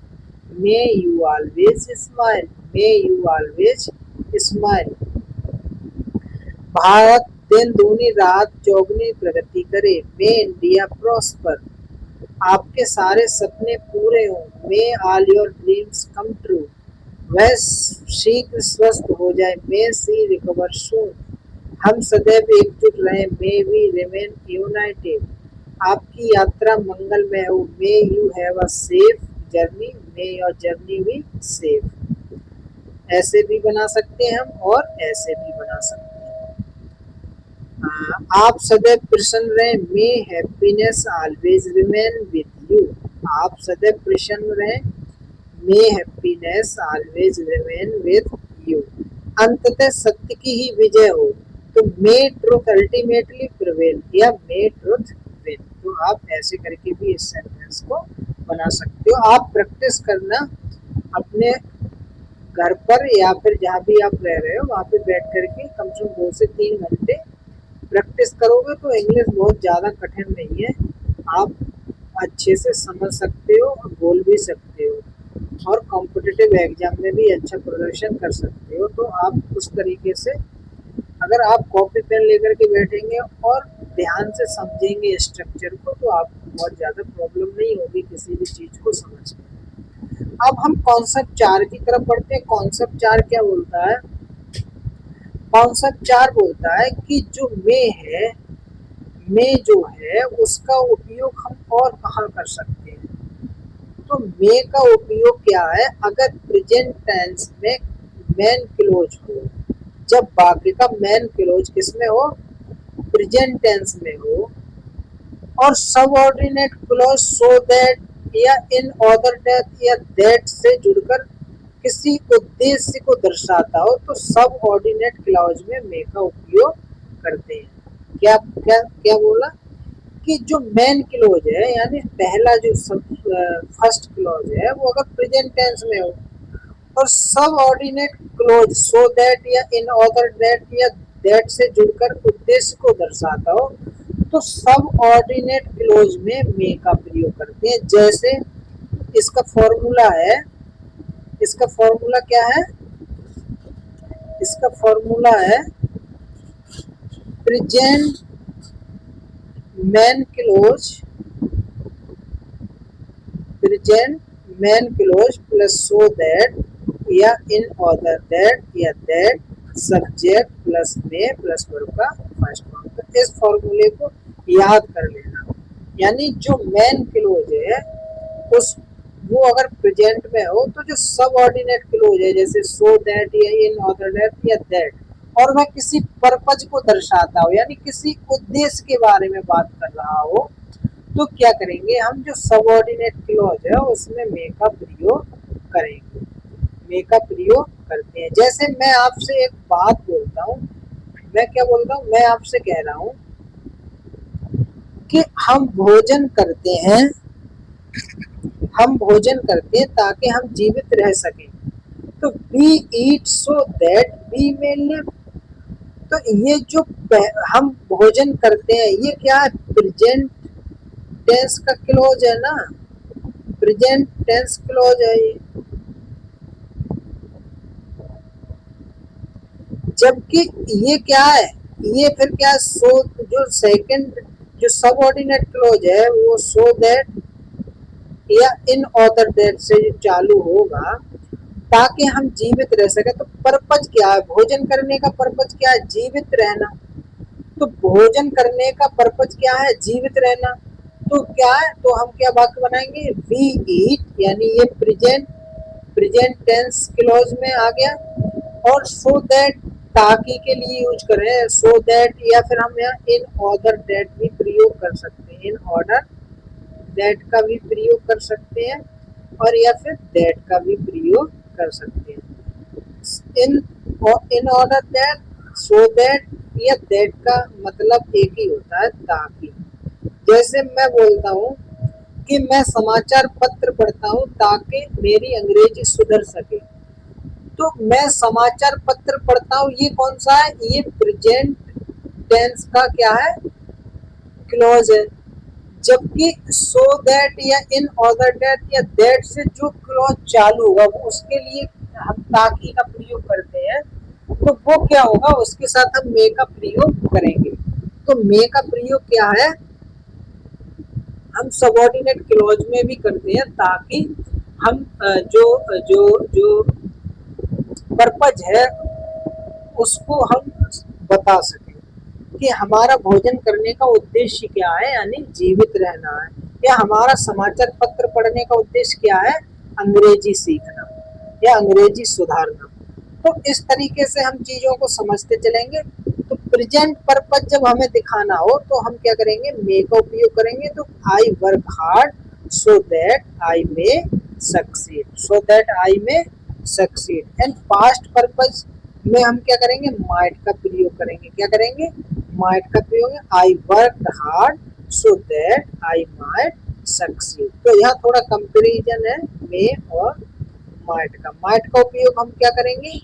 may you always smile, may you always smile. भारत दिन दूनी रात चौगुनी प्रगति करे, मे इंडिया प्रॉस्पर। आपके सारे सपने पूरे हों, may all your dreams come true. वह शीघ्र स्वस्थ हो जाए, मे सी रिकवर सून। हम सदैव एकजुट रहें, मे वी रिमेन यूनाइटेड। आपकी यात्रा मंगलमय हो, may you have a safe journey, may your journey be safe. ऐसे भी बना सकते हैं हम और ऐसे भी बना सकते हैं। आप सदैव प्रसन्न रहें, may happiness always remain with you. आप सदैव प्रसन्न रहें, may happiness always remain with you. अंततः सत्य की ही विजय हो, तो मे ट्रुथ अल्टीमेटली प्रिवेल, या मे ट्रुथ विन। तो आप ऐसे करके भी इस सेंटेंस को बना सकते हो। आप प्रैक्टिस करना अपने घर पर या फिर जहाँ भी आप रह रहे हो वहाँ पे बैठ करके कम से कम 2 से 3 घंटे प्रैक्टिस करोगे तो इंग्लिश बहुत ज़्यादा कठिन नहीं है। आप अच्छे से समझ सकते हो और बोल भी सकते हो और कॉम्पिटिटिव एग्जाम में भी अच्छा प्रदर्शन कर सकते हो। तो आप उस तरीके से अगर आप कॉपी पेन लेकर के बैठेंगे और ध्यान से समझेंगे स्ट्रक्चर को, तो आपको बहुत ज़्यादा प्रॉब्लम नहीं होगी किसी भी चीज़ को समझने में। अब हम कॉन्सेप्ट 4 की तरफ बढ़ते हैं। कॉन्सेप्ट 4 क्या बोलता है? कॉन्सेप्ट 4 बोलता है कि जो मे है, मे जो है उसका उपयोग हम और कहाँ कर सकते हैं। तो मे का उपयोग क्या है? अगर प्रेजेंट टेंस में मेन क्लोज हो, जब वाक्य का मेन क्लोज किसमें हो? प्रेजेंट टेंस में हो, और सबऑर्डिनेट क्लॉज सो दैट या इन ऑर्डर दैट या दैट से जुड़कर किसी उद्देश्य को दर्शाता हो, तो सबऑर्डिनेट क्लॉज में मे का उपयोग करते हैं। क्या क्या क्या बोला कि जो मेन क्लॉज है यानी पहला जो फर्स्ट क्लॉज है वो अगर प्रेजेंट टेंस में हो और सबऑर्डिनेट क्लॉज सो दैट या इन ऑर्डर दैट या दैट से जुड़कर उद्देश्य को दर्शाता हो, तो सबऑर्डिनेट क्लॉज में मे का प्रयोग करते हैं। जैसे इसका फॉर्मूला है, इसका फॉर्मूला क्या है? इसका फॉर्मूला है present main close, present main close plus so that या इन ऑर्डर दैट या that subject plus may plus verb का फर्स्ट फॉर्म। तो इस फॉर्मूले को याद कर लेना। यानी जो मेन क्लोज है उस वो अगर प्रेजेंट में हो, तो जो सबऑर्डिनेट क्लोज है जैसे सो दैट या इन ऑर्डर दैट या दैट, और वह किसी पर्पज को दर्शाता हो यानी किसी उद्देश्य के बारे में बात कर रहा हो, तो क्या करेंगे हम? जो सबऑर्डिनेट क्लॉज है उसमें मे का प्रयोग करेंगे, मे का प्रयोग करते हैं। जैसे मैं आपसे एक बात बोलता हूँ, मैं क्या बोलता हूँ? मैं आपसे कह रहा हूँ कि हम भोजन करते हैं, हम भोजन करते हैं ताकि हम जीवित रह सकें, तो we eat so that we may live. तो ये जो हम भोजन करते हैं ये क्या है? प्रेजेंट टेंस का क्लोज है ना, प्रेजेंट टेंस क्लोज है ये। जबकि ये क्या है? ये फिर क्या? सो जो सेकंड जो सबऑर्डिनेट क्लोज है वो सो दैट या इन ऑर्डर दैट से चालू होगा ताकि हम जीवित रह सके। तो पर्पज क्या है? भोजन करने का पर्पज क्या है? जीवित रहना। तो भोजन करने का पर्पज क्या है? जीवित रहना। तो क्या है? तो हम क्या वाक्य बनाएंगे? वी ईट, यानी ये प्रेजेंट प्रेजेंट टेंस क्लॉज में आ गया, और सो दैट ताकि के लिए यूज करें सो दैट, या फिर हम यहाँ इन ऑर्डर दैट भी प्रयोग कर सकते हैं, इन ऑर्डर दैट का भी प्रयोग कर सकते हैं। और या फिर दैट का भी प्रयोग कर सकते हैं। इन ऑर्डर दैट, सो दैट या दैट का मतलब एक ही होता है, ताकि। जैसे मैं बोलता हूँ कि मैं समाचार पत्र पढ़ता हूँ ताकि मेरी अंग्रेजी सुधर सके, तो मैं समाचार पत्र पढ़ता हूँ, ये कौन सा है, ये प्रेजेंट टेंस का क्या है, क्लॉज है। जबकि सो दैट या इन ऑर्डर दैट या दैट से जो क्लॉज चालू होगा वो उसके लिए हम ताकि का प्रयोग करते हैं, तो वो क्या होगा, उसके साथ हम मे का प्रयोग करेंगे। तो मे का प्रयोग क्या है, हम सबऑर्डिनेट क्लॉज में भी करते हैं ताकि हम जो जो जो पर्पज है उसको हम बता सकें कि हमारा भोजन करने का उद्देश्य क्या है, यानी जीवित रहना है, या हमारा समाचार पत्र पढ़ने का उद्देश्य क्या है, अंग्रेजी सीखना या अंग्रेजी सुधारना। तो इस तरीके से हम चीजों को समझते चलेंगे। तो प्रेजेंट पर्पज जब हमें दिखाना हो तो हम क्या करेंगे, मे का उपयोग करेंगे। तो I work hard so that I may succeed, so that I may succeed. And past purpose में हम क्या करेंगे, माइट का प्रयोग करेंगे। क्या करेंगे, माइट का प्रयोग। I work hard so that I might succeed. तो यहाँ थोड़ा कंपेरिजन है मे और माइट का। माइट का उपयोग हम क्या करेंगे,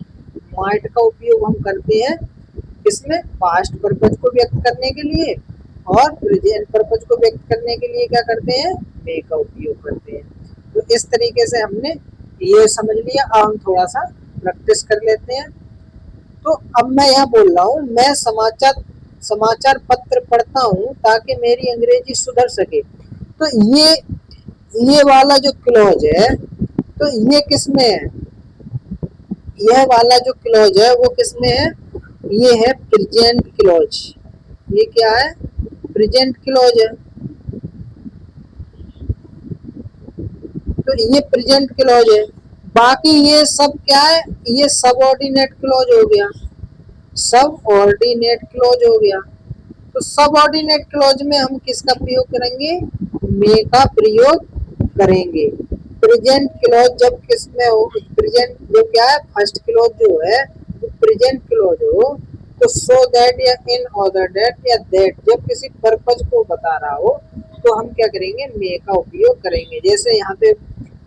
माइट का उपयोग हम करते हैं इसमें पास्ट पर्पज को व्यक्त करने के लिए, और प्रेजेंट पर्पज को व्यक्त करने के लिए क्या करते हैं, मे का उपयोग करते हैं। तो इस तरीके से हमने ये समझ लिया। अब हम थोड़ा सा प्रैक्टिस कर लेते हैं। तो अब मैं यहाँ बोल रहा हूँ, मैं समाचार पत्र पढ़ता हूँ ताकि मेरी अंग्रेजी सुधर सके। तो ये वाला जो क्लॉज है, तो ये किसमें है, यह वाला जो क्लॉज है वो किसमें है, ये है प्रेजेंट क्लॉज। ये क्या है, प्रेजेंट क्लॉज है। तो ये प्रेजेंट क्लॉज है। बाकी ये सब क्या है, ये सबऑर्डिनेट क्लॉज हो गया, सबऑर्डिनेट क्लॉज हो गया। तो सबऑर्डिनेट क्लॉज में हम किसका प्रयोग करेंगे, मे का प्रयोग करेंगे। प्रेजेंट क्लॉज जब किसमें हो, प्रेजेंट जो क्या है, फर्स्ट क्लॉज जो है वो प्रेजेंट क्लॉज हो, तो सो दैट या इन ऑर्डर दैट या दैट जब किसी पर्पज को बता रहा हो तो हम क्या करेंगे, मे का उपयोग करेंगे। जैसे यहाँ पे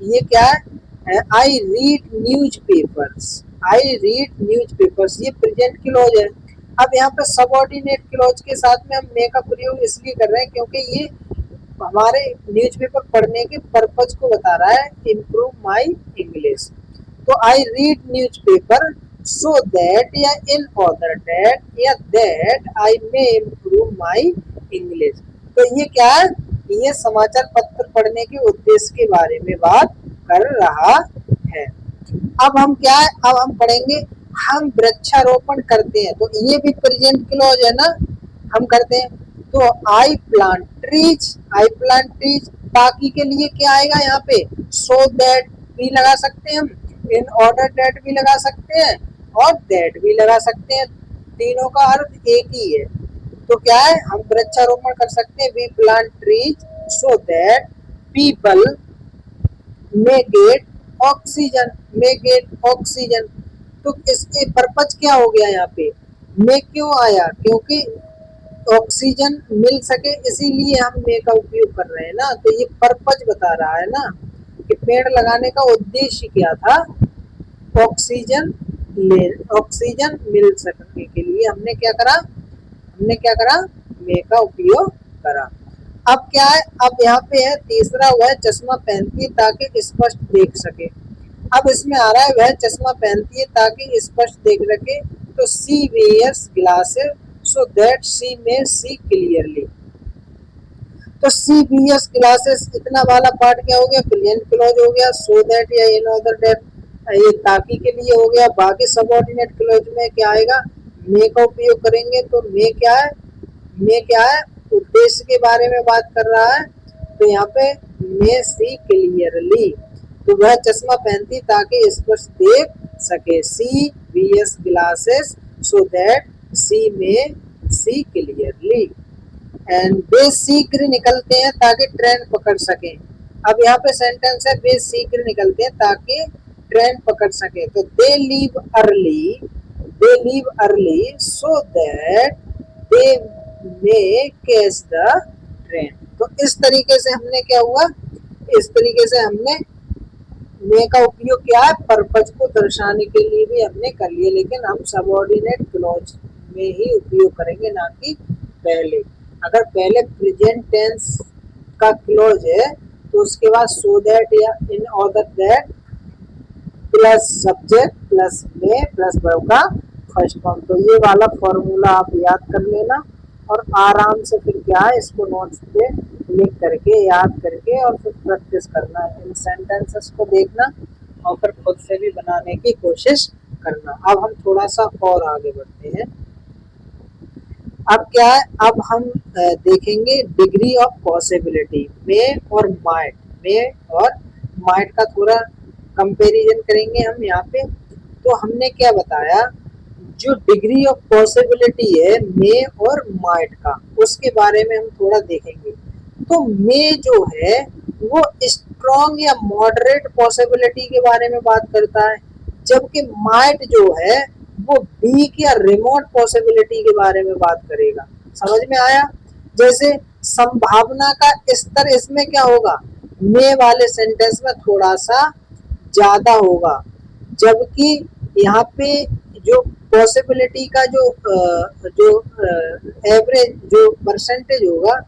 ये क्या है, I read news papers, I read news papers, ये प्रेजेंट क्लॉज है। अब यहाँ पे सबऑर्डिनेट क्लॉज के साथ में हम मे का प्रयोग इसलिए कर रहे हैं क्योंकि ये हमारे न्यूज़पेपर पढ़ने के पर्पज को बता रहा है, इम्प्रूव माई इंग्लिश। तो I read newspaper so that या इन ऑर्डर दैट या that I may improve my English. तो ये क्या है, ये समाचार पत्र पढ़ने के उद्देश्य के बारे में बात कर रहा है। अब हम क्या है, अब हम पढ़ेंगे, हम वृक्षारोपण करते हैं। तो ये भी प्रेजेंट क्लॉज है ना, हम करते हैं। तो आई प्लांट ट्रीज, आई प्लांट ट्रीज, ताकि के लिए क्या आएगा यहाँ पे, सो दैट भी लगा सकते हैं हम, इन ऑर्डर दैट भी लगा सकते हैं, और दैट भी लगा सकते हैं। तीनों का अर्थ एक ही है। तो क्या है, हम वृक्षारोपण कर सकते हैं, we plant trees so that people may get oxygen, may get oxygen. तो इसके पर्पज क्या हो गया, यहाँ पे मे क्यों आया, क्योंकि ऑक्सीजन मिल सके, इसीलिए हम मे का उपयोग कर रहे हैं ना। तो ये पर्पज बता रहा है ना कि पेड़ लगाने का उद्देश्य क्या था, ऑक्सीजन ले, ऑक्सीजन मिल सकने के लिए हमने क्या करा, हमने क्या करा, मे का उपयोग करा। अब क्या है, अब यहाँ पे है तीसरा, वह चश्मा पहनती है ताकि स्पष्ट देख सके। अब इसमें आ रहा है वह चश्मा पहनती है ताकि स्पष्ट देख सके। तो she wears glasses so that she may see clearly. तो सी बी एस क्लासेस, इतना वाला पार्ट क्या हो गया, प्रेजेंट क्लॉज हो गया। सो दैट या इन अदर दैट ये ताकि के लिए हो गया। बाकी सबऑर्डिनेट क्लॉज में क्या आएगा, मे का उपयोग करेंगे। तो मे क्या है, मे क्या है, उद्देश्य के बारे में बात कर रहा है। तो यहाँ पे मे सी क्लियरली, तो वह चश्मा पहनती ताकि स्पष्ट देख सके। She be s glasses so that she may see clearly. And वे शीघ्र निकलते हैं ताकि ट्रेन पकड़ सकें। अब यहाँ पे सेंटेंस है वे शीघ्र निकलते हैं ताकि ट्रेन पकड़ सके, तो they leave early so that they may catch the train. तो इस तरीके से हमने क्या हुआ, इस तरीके से हमने मे का उपयोग किया है, पर्पज को दर्शाने के लिए भी हमने कर लिया, लेकिन हम सबऑर्डिनेट क्लॉज में ही उपयोग करेंगे, ना कि पहले। अगर पहले प्रेजेंट टेंस का क्लॉज है तो उसके बाद सो दैट या in order that plus subject plus may plus verb का फर्स्ट फॉर्म। तो ये वाला फॉर्मूला आप याद कर लेना और आराम से फिर क्या है इसको नोट्स पे लिख करके याद करके और फिर प्रैक्टिस करना, इन सेंटेंसेस को देखना और फिर खुद से भी बनाने की कोशिश करना। अब हम थोड़ा सा और आगे बढ़ते हैं। अब क्या है, अब हम देखेंगे डिग्री ऑफ पॉसिबिलिटी में और माइट, में और माइट का थोड़ा कंपैरिजन करेंगे हम यहाँ पे। तो हमने क्या बताया, जो डिग्री ऑफ पॉसिबिलिटी है मे और माइट का, उसके बारे में हम थोड़ा देखेंगे। तो मे जो है वो स्ट्रॉन्ग या मॉडरेट पॉसिबिलिटी के बारे में बात करता है, जबकि माइट जो है वो वीक या रिमोट पॉसिबिलिटी के बारे में बात करेगा। समझ में आया? जैसे संभावना का स्तर इसमें क्या होगा, मे वाले सेंटेंस में थोड़ा सा ज्यादा होगा, जबकि यहाँ पे जो पॉसिबिलिटी का जो एवरेज जो परसेंटेज होगा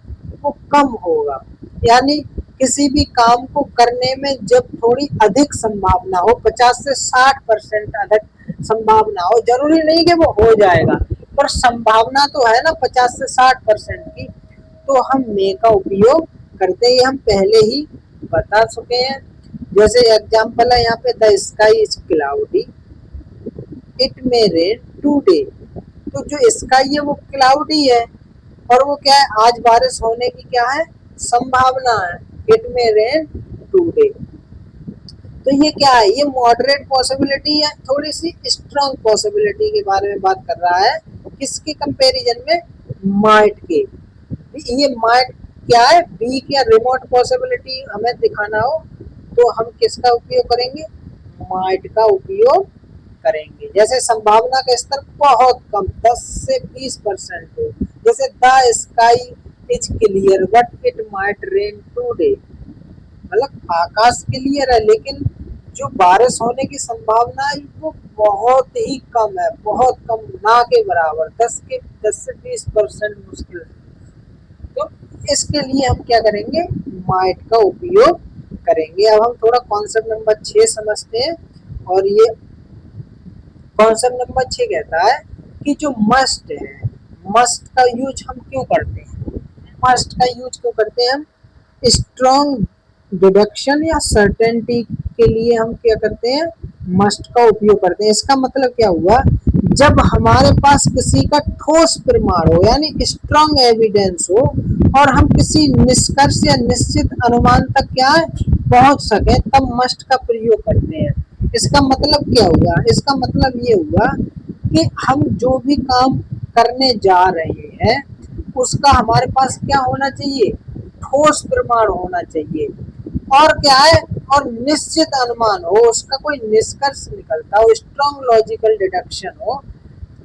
वो कम होगा। यानी किसी भी काम को करने में जब थोड़ी अधिक संभावना हो, 50 से 60% अधिक संभावना हो, जरूरी नहीं कि वो हो जाएगा, पर संभावना तो है ना 50 से 60% की, तो हम मे का उपयोग करते हैं। हम पहले ही बता चुके हैं। जैसे एग्जाम्पल है यहाँ पे, the sky is cloudy it may rain today. तो जो स्काई है वो क्लाउडी है और वो क्या है, आज बारिश होने की क्या है, संभावना है। इट मे रेन टूडे, तो ये क्या है, ये मॉडरेट पॉसिबिलिटी है, थोड़ी सी स्ट्रांग पॉसिबिलिटी के बारे में बात कर रहा है। किसके कंपैरिजन में, माइट के। ये माइट क्या है, वीक या रिमोट पॉसिबिलिटी हमें दिखाना हो तो हम किसका उपयोग करेंगे, माइट का उपयोग करेंगे। जैसे संभावना का स्तर बहुत कम, 10 से 20% हो, जैसे the sky is clear but it might rain today, मतलब आकाश क्लियर है लेकिन जो बारिश होने की संभावना है वो बहुत ही कम है, बहुत कम, ना के बराबर, 10 से 20% मुश्किल। तो इसके लिए हम क्या करेंगे, माइट का उपयोग करेंगे। अब हम थोड़ा कॉन्सेप्ट नंबर 6 समझते हैं। और ये कॉन्सेप्ट नंबर 6 कहता है कि जो मस्ट है, मस्ट का यूज हम क्यों करते हैं, मस्ट का यूज क्यों करते हैं हम, स्ट्रॉन्ग डिडक्शन या सर्टेनिटी के लिए हम क्या करते हैं, मस्ट का उपयोग करते हैं। इसका मतलब क्या हुआ, जब हमारे पास किसी का ठोस प्रमाण हो, यानी स्ट्रॉन्ग एविडेंस हो और हम किसी निष्कर्ष या निश्चित अनुमान तक क्या है पहुंच सके, तब मस्ट का प्रयोग करते हैं। इसका मतलब क्या हुआ, इसका मतलब ये हुआ कि हम जो भी काम करने जा रहे हैं उसका हमारे पास क्या होना चाहिए, ठोस प्रमाण होना चाहिए, और क्या है, और निश्चित अनुमान हो, उसका कोई निष्कर्ष निकलता हो, स्ट्रॉन्ग लॉजिकल डिडक्शन हो,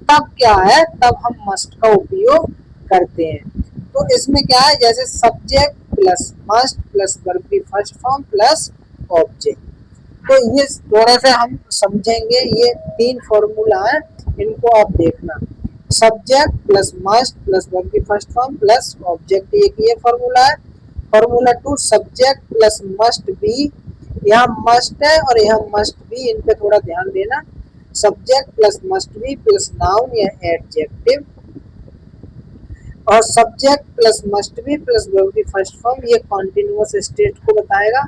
तब क्या है, तब हम मस्ट का उपयोग करते हैं। तो इसमें क्या है, जैसे subject plus must plus verb की फर्स्ट फॉर्म प्लस ऑब्जेक्ट। तो ये थोड़ा सा हम समझेंगे, ये 3 फॉर्मूला है, इनको आप देखना। Subject plus must plus verb की फर्स्ट फॉर्म प्लस ऑब्जेक्ट, एक ये फॉर्मूला है। Formula 2, subject plus must be, यहाँ मस्ट है और यहाँ मस्ट बी, इन पे थोड़ा ध्यान देना। Subject plus must be plus noun या एडजेक्टिव, और subject plus must be plus verb की फर्स्ट फॉर्म, ये कॉन्टिन्यूअस स्टेट को बताएगा,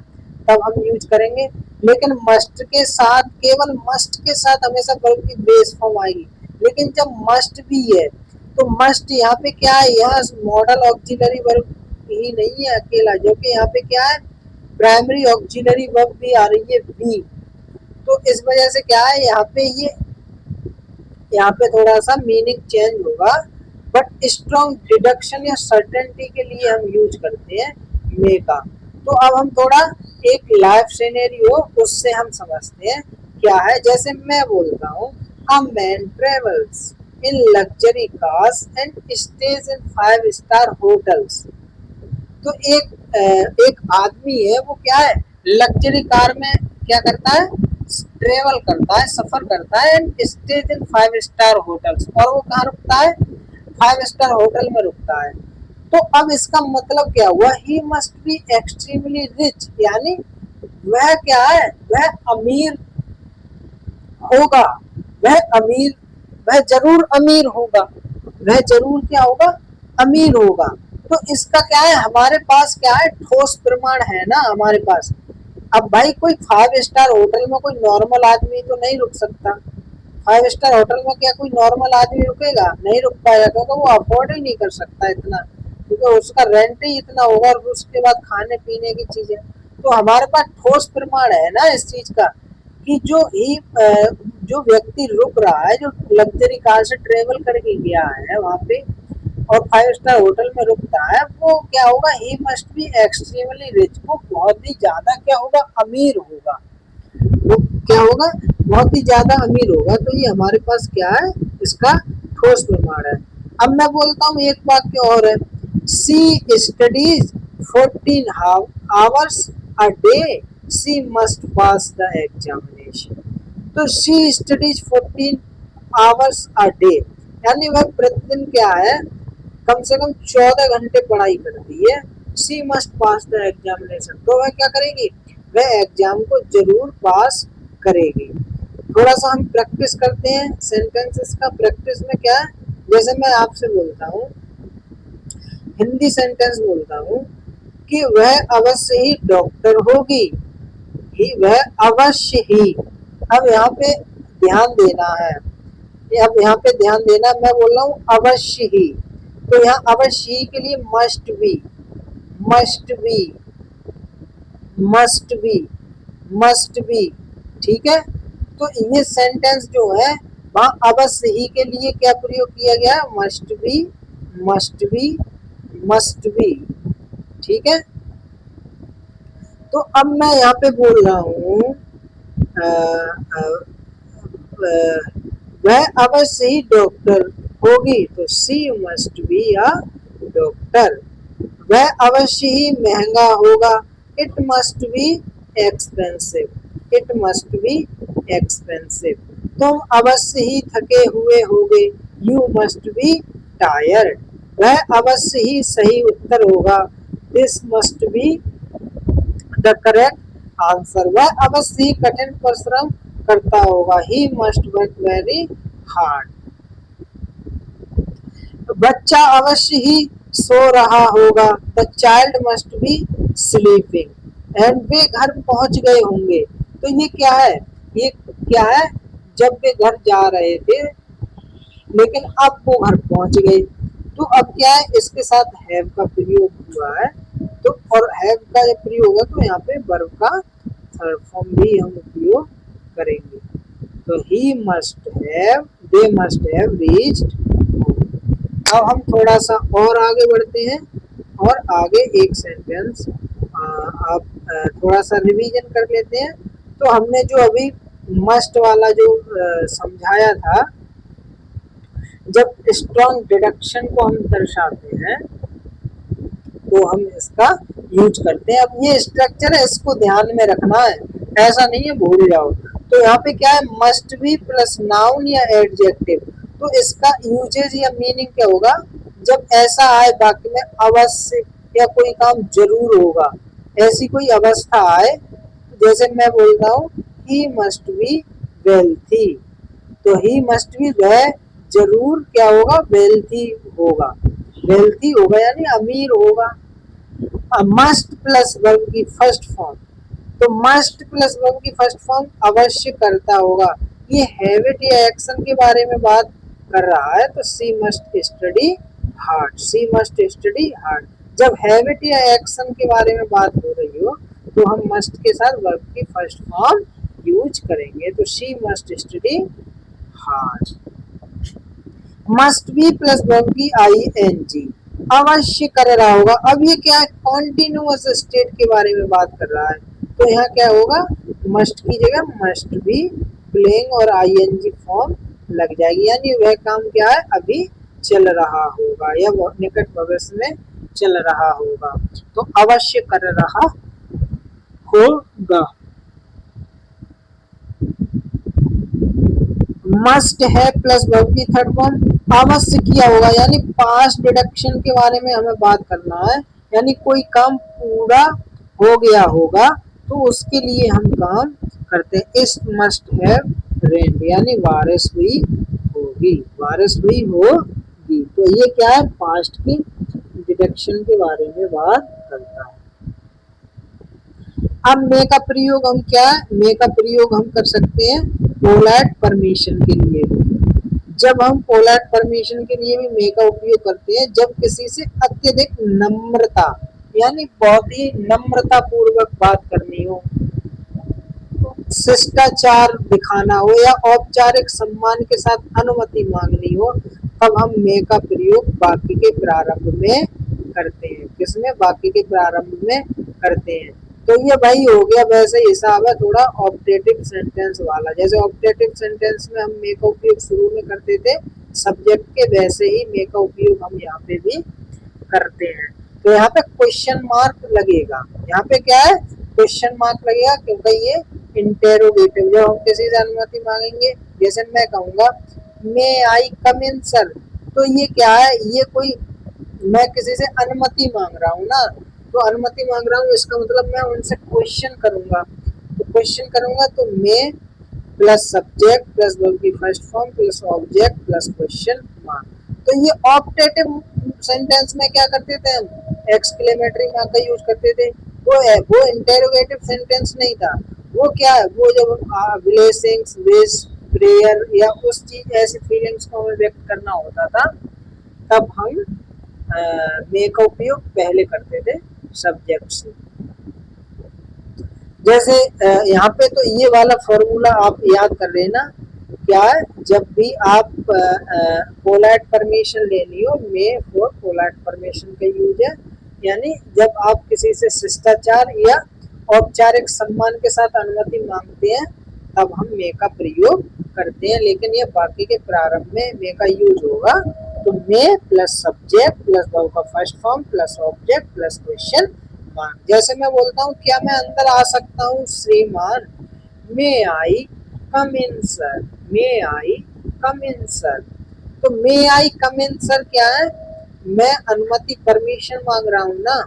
तब हम यूज करेंगे। लेकिन मस्ट के साथ, केवल मस्ट के साथ हमेशा वर्ब की बेस फॉर्म आएगी। लेकिन जब मस्ट भी है तो मस्ट यहाँ पे क्या है, यहाँ मॉडल ऑक्सिलरी वर्ब ही नहीं है अकेला, जो कि यहाँ पे क्या है, प्राइमरी ऑक्सिलरी वर्ब भी आ रही है बी। तो इस वजह से क्या है, यहाँ पे ये, यहाँ पे थोड़ा सा मीनिंग चेंज होगा, बट स्ट्रॉन्ग डिडक्शन या सर्टेनिटी के लिए हम यूज करते हैं मे का। तो अब हम थोड़ा एक लाइफ सिनेरियो उससे हम समझते हैं क्या है। जैसे मैं बोलता हूँ a man travels in luxury cars and stage in 5 star hotels. तो एक आदमी है, वो क्या है, लग्जरी कार में क्या करता है, ट्रेवल करता है, सफर करता है and stage in 5 star hotels. और वो कहाँ रुकता है, 5 स्टार होटल में रुकता है। तो अब इसका मतलब क्या हुआ, he must be extremely rich, यानी वह क्या है, वह अमीर होगा, वह अमीर, वह जरूर अमीर होगा, वह जरूर क्या होगा, अमीर होगा। तो इसका क्या है, हमारे पास क्या है, ठोस प्रमाण है ना हमारे पास। अब भाई कोई 5 स्टार होटल में कोई नॉर्मल आदमी तो नहीं रुक सकता। 5 स्टार होटल में क्या कोई नॉर्मल आदमी रुकेगा, नहीं रुक पाएगा, क्योंकि वो अफोर्ड ही नहीं कर सकता इतना, क्योंकि उसका रेंट ही इतना होगा और उसके बाद खाने पीने की चीजें। तो हमारे पास ठोस प्रमाण है ना इस चीज का कि जो व्यक्ति रुक रहा है, जो लग्जरी कार से ट्रेवल करके गया है वहां पे और 5 स्टार होटल में रुकता है, वो क्या होगा, he must be extremely rich, वो बहुत ही ज्यादा क्या होगा, अमीर होगा। वो क्या होगा, बहुत ही ज्यादा अमीर होगा। तो ये हमारे पास क्या है, इसका ठोस प्रमाण है। अब मैं बोलता हूँ एक वाक्य और है, she studies 14 hours a day, she must pass the examination. तो she studies 14 hours a day, यानी वह प्रतिदिन क्या है, कम से कम 14 घंटे पढ़ाई करती है। सी मस्ट पास द एग्जामिनेशन, तो वह क्या करेगी, वह एग्जाम को जरूर पास करेगी। थोड़ा सा हम प्रैक्टिस करते हैं सेंटेंसेस का। प्रैक्टिस में क्या है, जैसे मैं आपसे बोलता हूँ, हिंदी सेंटेंस बोलता हूँ कि वह अवश्य ही डॉक्टर होगी, ही वह अवश्य ही। अब यहाँ पे ध्यान देना है, अब यहाँ पे ध्यान देना, मैं बोल रहा हूँ अवश्य ही। तो यहाँ अवश्य ही के लिए must be, must be, must be, must be, ठीक है। तो ये सेंटेंस जो है वहां अवश्य ही के लिए क्या प्रयोग किया गया, must be, must be, must be, ठीक है। तो अब मैं यहाँ पे बोल रहा हूँ वह अवश्य ही डॉक्टर होगी, तो सी मस्ट बी अ डॉक्टर। वह अवश्य ही महंगा होगा, it must be expensive, it must be expensive. तुम अवश्य ही थके हुए होगे, यू मस्ट बी टायर्ड। वह अवश्य ही सही उत्तर होगा, this must be the correct answer. वह अवश्य ही कठिन परिश्रम करता होगा, he must work very hard. बच्चा अवश्य ही सो रहा होगा, the child must be sleeping. And वे घर पहुंच गए होंगे। तो ये क्या है, ये क्या है, जब वे घर जा रहे थे लेकिन अब वो घर पहुंच गए। तो अब क्या है, इसके साथ हैव का प्रयोग हुआ है। तो और हैव का जब प्रयोग होगा तो यहाँ पे वर्ब का थर्ड फॉर्म भी हम उपयोग करेंगे। तो he must have, they must have reached. अब हम थोड़ा सा और आगे बढ़ते हैं और आगे एक सेंटेंस आप थोड़ा सा रिवीजन कर लेते हैं। तो हमने जो अभी मस्ट वाला जो समझाया था, जब स्ट्रॉन्ग डिडक्शन को हम दर्शाते हैं तो हम इसका यूज करते हैं। अब ये स्ट्रक्चर है, इसको ध्यान में रखना है, ऐसा नहीं है भूल जाओ। तो यहाँ पे क्या है, मस्ट बी प्लस नाउन या एडजेक्टिव। तो इसका यूजेज या मीनिंग क्या होगा, जब ऐसा आए वाक्य में अवश्य या कोई काम जरूर होगा, ऐसी कोई अवस्था आए, जैसे मैं बोलता हूँ ही मस्ट बी वेल्थी, तो ही मस्ट बी, वह जरूर क्या होगा, वेल्थी होगा, वेल्थी होगा यानी अमीर होगा। मस्ट प्लस वर्ब की फर्स्ट फॉर्म, तो मस्ट प्लस वर्ब की फर्स्ट फॉर्म अवश्य करता होगा। ये हैबिट या एक्शन के बारे में बात कर रहा है, तो सी मस्ट स्टडी हार्ड, सी मस्ट स्टडी हार्ड। जब हैबिट या एक्शन के बारे में बात हो रही हो तो हम मस्ट के साथ वर्ब की फर्स्ट फॉर्म यूज करेंगे। तो she must study hard. Must be plus verb की आई एन जी, अवश्य कर रहा होगा। अब ये क्या है, कॉन्टिन्यूअस स्टेट के बारे में बात कर रहा है, तो यहाँ क्या होगा, मस्ट की जगह मस्ट बी प्लेइंग और आईएनजी फॉर्म लग जाएगी, यानी वह काम क्या है, अभी चल रहा होगा या निकट भविष्य में चल रहा होगा, तो अवश्य कर रहा होगा। मस्ट है प्लस वर्ब की थर्ड फॉर्म अवश्य किया होगा, यानी पास्ट डिडक्शन के बारे में हमें बात करना है, यानी कोई काम पूरा हो गया होगा तो उसके लिए हम काम करते हैं। इस मस्ट हैव रेन्ड, यानी बारिश हुई होगी, बारिश हुई होगी, तो ये क्या है, पास्ट की डिडक्शन के बारे में बात करता है। अब मे का प्रयोग हम क्या है, मे का प्रयोग हम कर सकते हैं पोलाइट परमिशन के लिए। जब हम पोलाइट परमिशन के लिए भी मे का उपयोग करते हैं, जब किसी से अत्यधिक नम्रता, यानी बहुत ही नम्रता पूर्वक बात करनी हो, शिष्टाचार दिखाना हो या औपचारिक सम्मान के साथ अनुमति मांगनी हो, तब हम मे का प्रयोग वाक्य के प्रारंभ में करते हैं। किसमें, वाक्य के प्रारंभ में करते हैं। तो ये भाई हो गया वैसे हिसाब है थोड़ा ऑप्टेटिव सेंटेंस वाला। जैसे ऑप्टेटिव सेंटेंस में हम मे का उपयोग शुरू में करते थे सब्जेक्ट के, वैसे ही मे का उपयोग हम यहाँ पे भी करते हैं। तो यहाँ पे क्वेश्चन मार्क लगेगा, यहाँ पे क्या है, क्वेश्चन मार्क लगेगा, क्योंकि ये इंटेरोगेटिव, जब हम किसी से अनुमति मांगेंगे, जैसे मैं कहूंगा मे आई कम इन सर, तो ये क्या है, ये कोई, मैं किसी से अनुमति मांग रहा हूँ ना, तो अनुमति मांग रहा हूँ, इसका मतलब मैं उनसे क्वेश्चन करूंगा, तो क्वेश्चन करूंगा तो मे प्लस सब्जेक्ट प्लस वर्ब की first form plus object plus question mark. तो ये ऑप्टेटिव सेंटेंस में क्या करते थे हम, एक्सक्लेमेटरी मार्क का यूज करते थे। वो इंटेरोगेटिव सेंटेंस नहीं था, वो क्या है, वो जब ब्लेसिंग्स, विश, प्रेयर या उस चीज ऐसी फीलिंग्स को हमें व्यक्त करना होता था, तब हम मे का उपयोग पहले करते थे सब्जेक्ट से। जैसे यहाँ पे तो ये वाला फॉर्मूला आप याद कर लेना, क्या है, जब भी आप पोलाइट परमिशन लेनी हो, मे फॉर पोलाइट परमिशन का यूज है, यानी जब आप किसी से शिष्टाचार या औपचारिक सम्मान के साथ अनुमति मांगते हैं, तब हम मे का प्रयोग करते हैं। लेकिन ये बाकी के प्रारंभ में मे का यूज होगा, तो मे प्लस सब्जेक्ट प्लस वर्ब का first form plus object plus question mark. जैसे मैं बोलता हूँ, क्या मैं अंदर आ सकता हूँ श्रीमान, मे आई कम इन सर, मे आई कम इन सर, तो मे आई कम इन सर क्या है, मैं अनुमति परमिशन मांग रहा हूँ ना,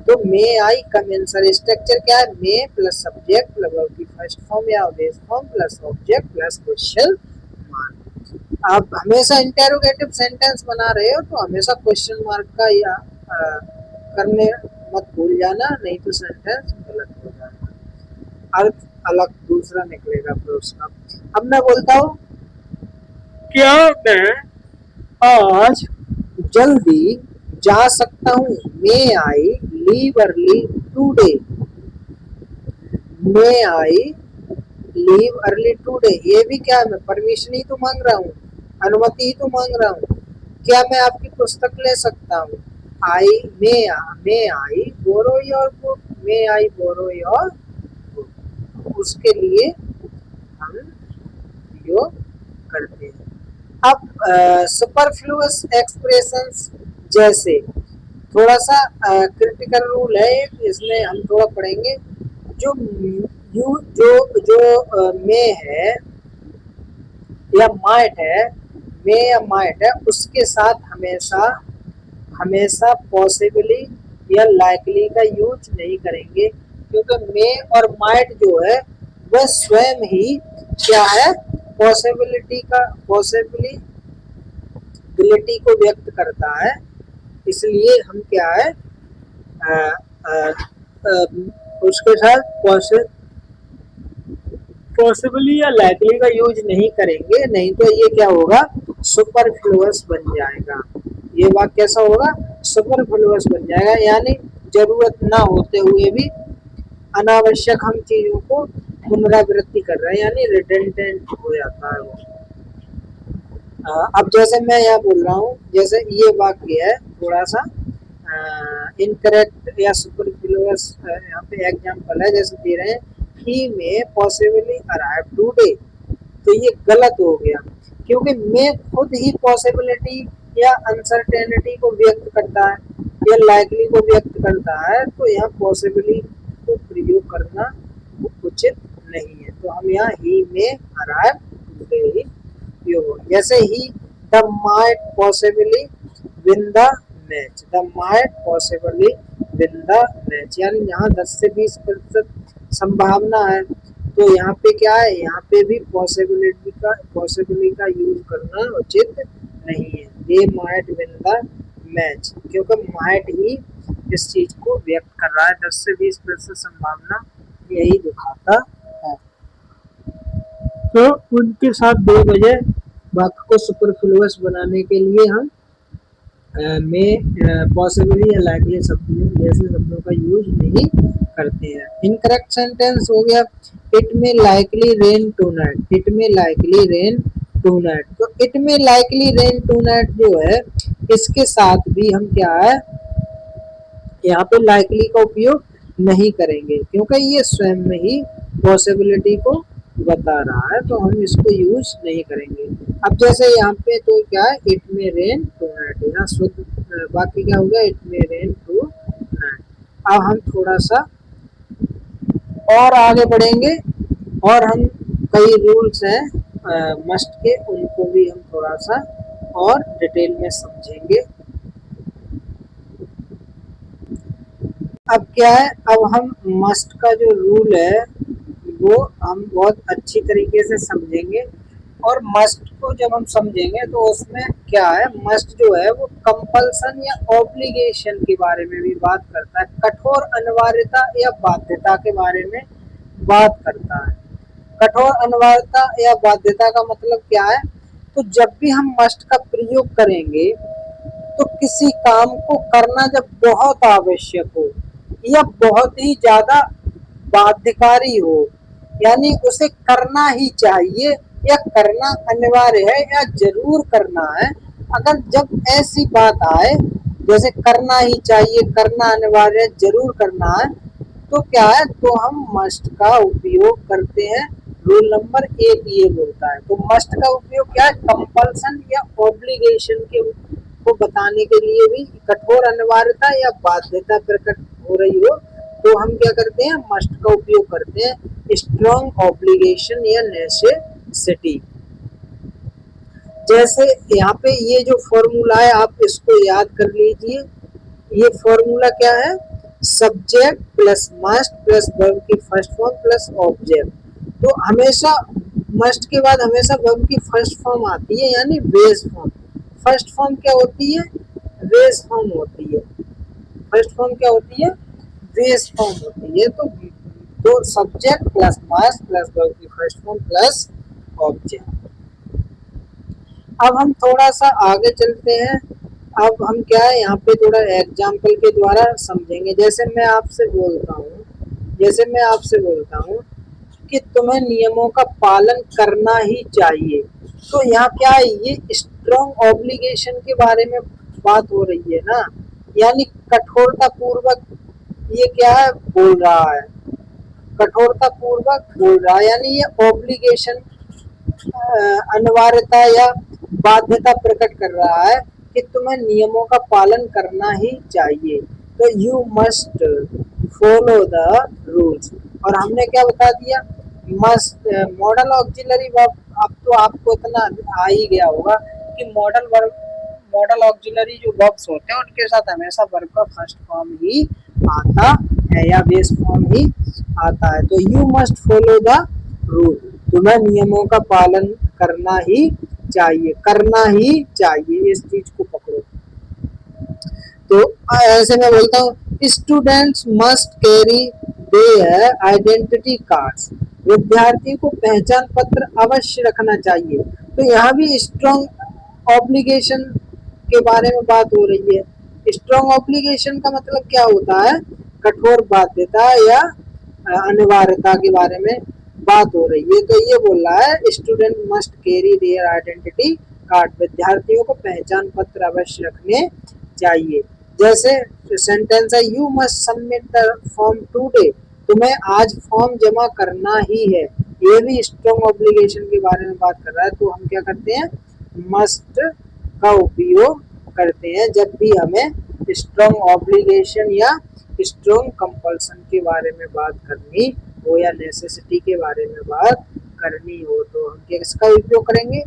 तो मे आई कम इन सर स्ट्रक्चर क्या है, मे प्लस सब्जेक्ट प्लस वर्ब की फर्स्ट फॉर्म या base form plus object plus question mark. आप हमेशा इंटेरोगेटिव सेंटेंस बना रहे हो तो हमेशा क्वेश्चन मार्क का या करने मत भूल जाना, नहीं तो सेंटेंस गलत हो जाएगा, अर्थ अलग दूसरा निकलेगा फिर उसका। अब मैं बोलता हूँ, क्या मैं आज जल्दी जा सकता हूँ, may I leave early today, may I leave early today, ये भी क्या है, मैं परमिशन ही तो मांग रहा हूँ, अनुमति ही तो मांग रहा हूँ। क्या मैं आपकी पुस्तक ले सकता हूँ, I may I borrow your book, may I borrow your book, उसके लिए हम उपयोग करते हैं। अब सुपरफ्लूअस एक्सप्रेशंस, जैसे थोड़ा सा क्रिटिकल रूल है, इसमें हम थोड़ा पढ़ेंगे, जो यू जो मे है या माइट है, मे या माइट है, उसके साथ हमेशा हमेशा पॉसिबली या लाइकली का यूज नहीं करेंगे, क्योंकि मे और माइट जो है वह स्वयं ही क्या है, पॉसिबिलिटी को व्यक्त करता है, इसलिए हम क्या है आ, आ, आ, उसके साथ पॉसिबली या लाइकली का यूज नहीं करेंगे, नहीं तो ये क्या होगा, सुपरफ्लुअस बन जाएगा। ये बात कैसा होगा, सुपरफ्लुअस बन जाएगा, यानी जरूरत ना होते हुए भी अनावश्यक हम चीजों को पुनरावृत्ति कर रहे हैं, यानी रिडंडेंट हो जाता है वो। अब जैसे मैं यहाँ बोल रहा हूँ, जैसे ये वाक्य है, थोड़ा सा इनकरेक्ट या सुपरफ्लुअस यहाँ पे एग्जाम्पल है, जैसे दे रहे हैं ही में पॉसिबली अराइव टुडे, तो ये गलत हो गया क्योंकि मैं खुद ही पॉसिबिलिटी या अनसर्टेनिटी को व्यक्त करता है या लाइकली को व्यक्त करता है, तो यहाँ पॉसिबली को प्रयोग करना उचित नहीं है। तो हम यहाँ ही में अराइव टुडे ही प्रयोग हो, जैसे ही the might possibly win the match, the might possibly win the match, यानी यहाँ 10 से 20% संभावना है, तो यहाँ पे क्या है, यहाँ पे भी पॉसिबिलिटी का यूज करना उचित नहीं है। They might win the match, क्योंकि माइट ही इस चीज को व्यक्त कर रहा है, 10 से 20% संभावना यही दिखाता है। तो उनके साथ दो वजह वाक्य को सुपरफ्लुअस बनाने के लिए हम में पॉसिबली या लाइकली शब्द जैसे शब्दों का यूज नहीं करते हैं। इनकरेक्ट सेंटेंस हो गया इट में लाइकली रेन टुनाइट, इट में लाइकली रेन टुनाइट, तो इट में लाइकली रेन टुनाइट जो है इसके साथ भी हम क्या है यहाँ पे लाइकली का उपयोग नहीं करेंगे क्योंकि ये स्वयं में ही पॉसिबिलिटी को बता रहा है, तो हम इसको यूज नहीं करेंगे। अब जैसे यहाँ पे तो क्या है इट में रेन टुनाइट, यहाँ शुद्ध बाकी क्या हो गया इट में रेन टुनाइट। अब हम थोड़ा सा और आगे बढ़ेंगे और हम कई रूल्स हैं मस्ट के, उनको भी हम थोड़ा सा और डिटेल में समझेंगे। अब क्या है, अब हम मस्ट का जो रूल है वो हम बहुत अच्छी तरीके से समझेंगे, और मस्ट को जब हम समझेंगे तो उसमें क्या है, मस्ट जो है वो कंपल्सन या ऑब्लिगेशन के बारे में भी बात करता है, कठोर अनिवार्यता या बाध्यता के बारे में बात करता है। कठोर अनिवार्यता या बाध्यता का मतलब क्या है, तो जब भी हम मस्ट का प्रयोग करेंगे तो किसी काम को करना जब बहुत आवश्यक हो या बहुत ही ज्यादा बाध्यकारी हो, यानी उसे करना ही चाहिए या करना अनिवार्य है या जरूर करना है, अगर जब ऐसी बात आए जैसे करना ही चाहिए, करना अनिवार्य है, जरूर करना है, तो क्या है, तो हम मस्ट का उपयोग करते हैं। रूल नंबर 1 ये बोलता है, तो मस्ट का उपयोग क्या है, कंपल्सन या ऑब्लिगेशन के को बताने के लिए भी, कठोर अनिवार्यता या बाध्यता प्रकट हो रही हो तो हम क्या करते हैं, मस्ट का उपयोग करते हैं। स्ट्रॉन्ग ऑब्लिगेशन या नेसेसिटी, जैसे यहाँ पे ये जो फॉर्मूला है आप इसको याद कर लीजिए। ये फॉर्मूला क्या है, subject plus must plus verb की फर्स्ट फॉर्म प्लस ऑब्जेक्ट, तो हमेशा मस्ट के बाद हमेशा वर्ब की फर्स्ट फॉर्म आती है, यानी बेस फॉर्म। फर्स्ट फॉर्म क्या होती है, बेस फॉर्म होती है। फर्स्ट फॉर्म क्या होती है, बेस फॉर्म होती है। तो subject plus must plus verb की फर्स्ट फॉर्म प्लस ऑब्जेक्ट। अब हम थोड़ा सा आगे चलते हैं। अब हम क्या है यहाँ पे थोड़ा एग्जाम्पल के द्वारा समझेंगे। जैसे मैं आपसे बोलता हूँ कि तुम्हें नियमों का पालन करना ही चाहिए, तो यहाँ क्या है, ये स्ट्रॉन्ग ऑब्लिगेशन के बारे में बात हो रही है ना, यानी कठोरता पूर्वक ये क्या है बोल रहा है, कठोरता पूर्वक बोल रहा है, यानी ये ऑब्लिगेशन अनिवार्यता या बाध्यता प्रकट कर रहा है कि तुम्हें नियमों का पालन करना ही चाहिए, तो you must follow the rules. और हमने क्या बता दिया, मस्ट मॉडल ऑक्सिलरी वर्ब। अब तो आपको इतना आ ही गया होगा कि मॉडल ऑक्सिलरी जो वर्ब्स होते हैं उनके साथ हमेशा वर्ब का फर्स्ट फॉर्म ही आता है या बेस फॉर्म ही आता है। तो you must follow the rule, तुम्हें नियमों का पालन करना ही चाहिए, करना ही चाहिए, इस चीज को पकड़ो। तो ऐसे मैं बोलता हूँ, students must carry their identity cards, विद्यार्थी को पहचान पत्र अवश्य रखना चाहिए। तो यहाँ भी स्ट्रॉन्ग ऑब्लिगेशन के बारे में बात हो रही है। स्ट्रॉन्ग ऑब्लिगेशन का मतलब क्या होता है, कठोर बाध्यता या अनिवार्यता के बारे में बात हो रही है। तो ये बोल रहा है student must carry their identity card, विद्यार्थियों को पहचान पत्र अवश्य रखने चाहिए। जैसे सेंटेंस है you must submit the form today, तुम्हें आज फॉर्म जमा करना ही है। ये भी स्ट्रॉन्ग ऑब्लिगेशन के बारे में बात कर रहा है। तो हम क्या करते हैं, मस्ट का उपयोग करते हैं जब भी हमें स्ट्रॉन्ग ऑब्लिगेशन या स्ट्रॉन्ग कंपल्सन के बारे में बात करनी हो या नेसेसिटी के बारे में बात करनी हो। तो हम किसका उपयोग करेंगे,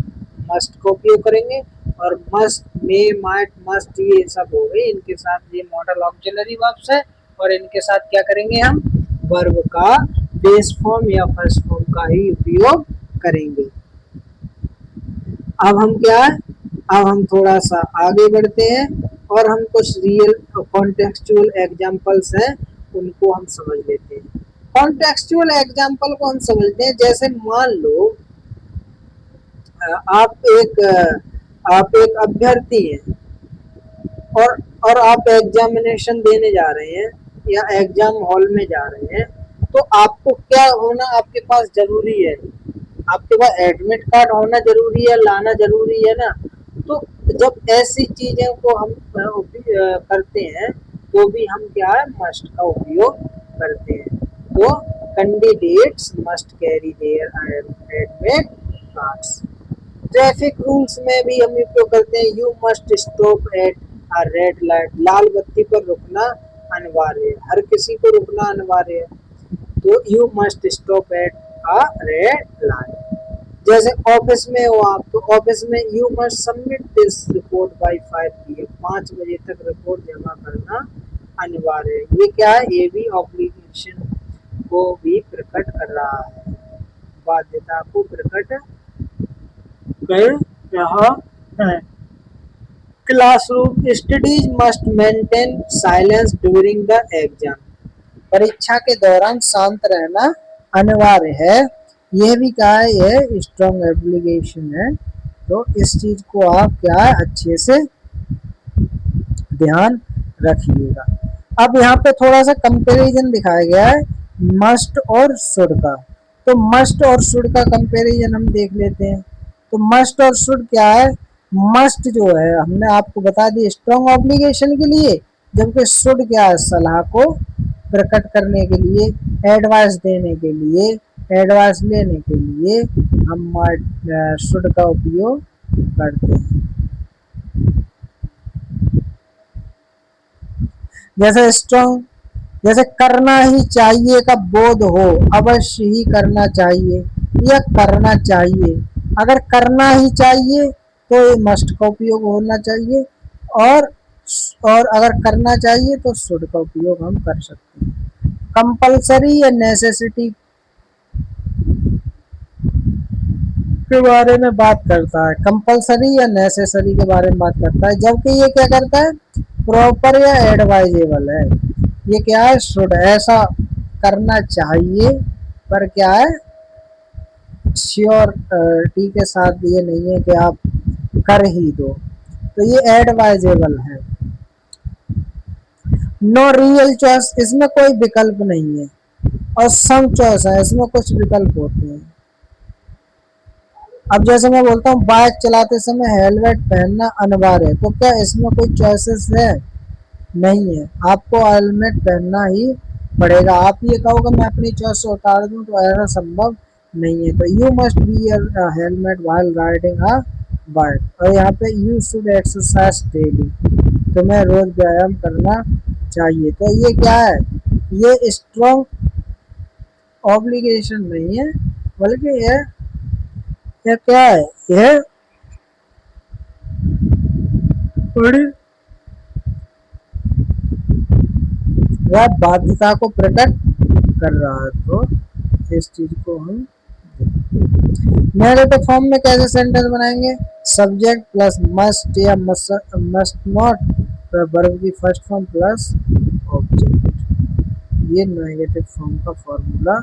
मस्ट का उपयोग करेंगे। और मस्ट, मे, माइट, मस्ट ये सब हो गए, इनके साथ ये मॉडल ऑक्सिलरी वर्ब्स है और इनके साथ क्या करेंगे, हम वर्ब का बेस फॉर्म या फर्स्ट फॉर्म का ही उपयोग करेंगे। अब हम क्या है, अब हम थोड़ा सा आगे बढ़ते हैं और हम कुछ रियल कॉन्टेक्सचुअल एग्जांपल्स हैं उनको हम समझ लेते हैं। कॉन्टेक्सचुअल एग्जांपल को हम समझते हैं। जैसे मान लो आप एक अभ्यर्थी हैं और आप एग्जामिनेशन देने जा रहे हैं या एग्जाम हॉल में जा रहे हैं, तो आपको क्या होना आपके पास जरूरी है, आपके पास एडमिट कार्ड होना जरूरी है, लाना जरूरी है ना। तो जब ऐसी चीजें को हम करते हैं तो भी हम क्या है, मस्ट का उपयोग करते हैं। तो candidates must carry their admit cards. Traffic rules में भी हम उपयोग करते हैं, you must stop at a red light, लाल बत्ती पर रुकना अनिवार्य है, हर किसी को रुकना अनिवार्य है। तो you must stop at a red light. जैसे ऑफिस में हो आप, तो ऑफिस में you must submit this report by 5 PM, 5 बजे तक रिपोर्ट जमा करना अनिवार्य है। ये क्या है, ये भी ऑब्लिगेशन को भी प्रकट कर रहा है, बाध्यता को प्रकट कर रहा है। Classroom studies must maintain silence during the exam, परीक्षा के दौरान शांत रहना अनिवार्य है। यह भी कहा है, यह स्ट्रॉन्ग एप्लीकेशन है। तो इस चीज को आप क्या है, अच्छे से ध्यान रखिएगा। अब यहाँ पे थोड़ा सा कंपैरिजन दिखाया गया है मस्ट और शुड का। तो मस्ट और शुड का कंपैरिजन हम देख लेते हैं। तो मस्ट और शुड क्या है, मस्ट जो है हमने आपको बता दी स्ट्रॉन्ग ऑब्लिगेशन के लिए, जबकि शुड क्या है, सलाह को प्रकट करने के लिए, एडवाइस देने के लिए, एडवाइस लेने के लिए हम शुड का उपयोग करते हैं। जैसे स्ट्रॉन्ग, जैसे करना ही चाहिए का बोध हो, अवश्य ही करना चाहिए या करना चाहिए। अगर करना ही चाहिए तो ये मस्ट का उपयोग होना चाहिए, और अगर करना चाहिए तो शुड का उपयोग हम कर सकते हैं। कंपल्सरी या नेसेसिटी के बारे में बात करता है, कंपल्सरी या नेसेसरी के बारे में बात करता है, जबकि ये क्या करता है, प्रॉपर या एडवाइजेबल है। ये क्या है, शुड, ऐसा करना चाहिए पर क्या है, श्योरिटी के साथ ये नहीं है कि आप कर ही दो। तो ये एडवाइजेबल है। नो रियल चॉइस, इसमें कोई विकल्प नहीं है। और सम चॉइस है, इसमें कुछ विकल्प होते हैं। अब जैसे मैं बोलता हूँ बाइक चलाते समय हेलमेट पहनना अनिवार्य है, तो क्या इसमें कोई चॉइसेस है, नहीं है, आपको हेलमेट पहनना ही पड़ेगा। आप ये कहोगे मैं अपनी चॉइस से उतार दूं, तो ऐसा संभव नहीं है। तो you must B helmet while riding a bike. और यहाँ पे यू शुड एक्सरसाइज डेली, तुम्हें रोज व्यायाम करना चाहिए। तो ये क्या है, ये स्ट्रॉन्ग ऑब्लिगेशन नहीं है, बल्कि यह क्या है, यह बड़ी वह बाध्यता को प्रकट कर रहा है। तो इस चीज को हम नेगेटिव फॉर्म में कैसे सेंटेंस बनाएंगे, सब्जेक्ट प्लस मस्ट या मस्ट नॉट, वर्ब की फर्स्ट फॉर्म प्लस ऑब्जेक्ट, ये नेगेटिव फॉर्म का फॉर्मूला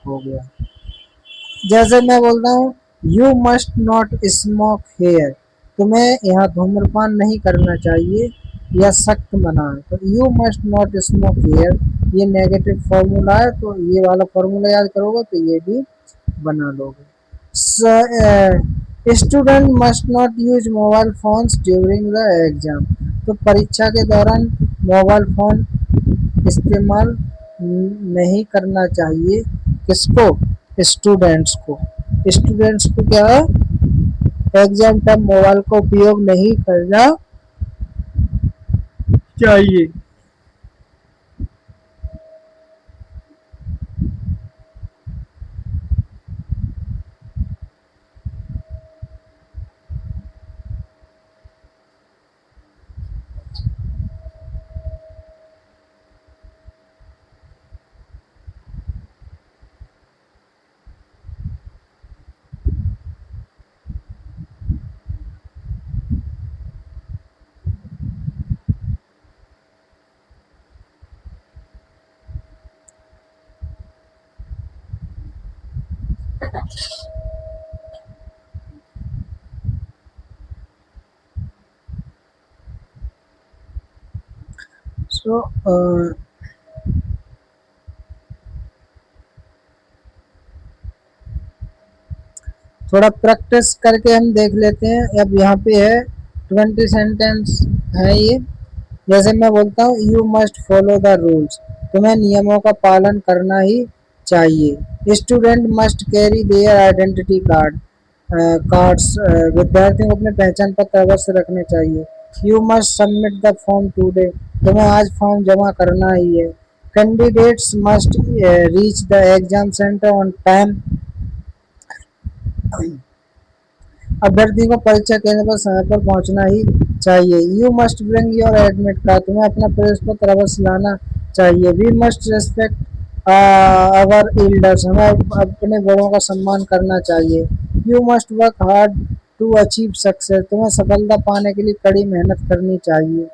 हो गया। जैसे मैं बोलता हूँ you must not smoke here, तुम्हें यहाँ धूम्रपान नहीं करना चाहिए या सख्त मना है। तो you must not smoke here, ये नेगेटिव फॉर्मूला है, तो ये वाला फॉर्मूला याद करोगे तो ये भी बना लोगे। Student must not use mobile phones during the exam. तो परीक्षा के दौरान मोबाइल फोन इस्तेमाल नहीं करना चाहिए। किसको? स्टूडेंट्स को। स्टूडेंट्स को क्या है? एग्जाम टाइम मोबाइल का उपयोग नहीं करना चाहिए। सो थोड़ा प्रैक्टिस करके हम देख लेते हैं। अब यहाँ पे है 20 सेंटेंस है ये। जैसे मैं बोलता हूँ you must follow the rules, तुम्हें नियमों का पालन करना ही चाहिए। Student must carry their identity cards, विद्यार्थियों को अपने पहचान पत्र अवश्य रखने चाहिए। You must submit the form today, तुम्हें आज फॉर्म जमा करना ही है। Candidates must reach the exam centre on time, अभ्यर्थी को परीक्षा केंद्र पर समय पर पहुंचना ही चाहिए। You must bring your admit card, तुम्हें अपना प्रवेश पत्र अवश्य लाना चाहिए। We must respect our elders, हमें अपने बड़ों का सम्मान करना चाहिए। You must work hard to achieve success, तुम्हें सफलता पाने के लिए कड़ी मेहनत करनी चाहिए।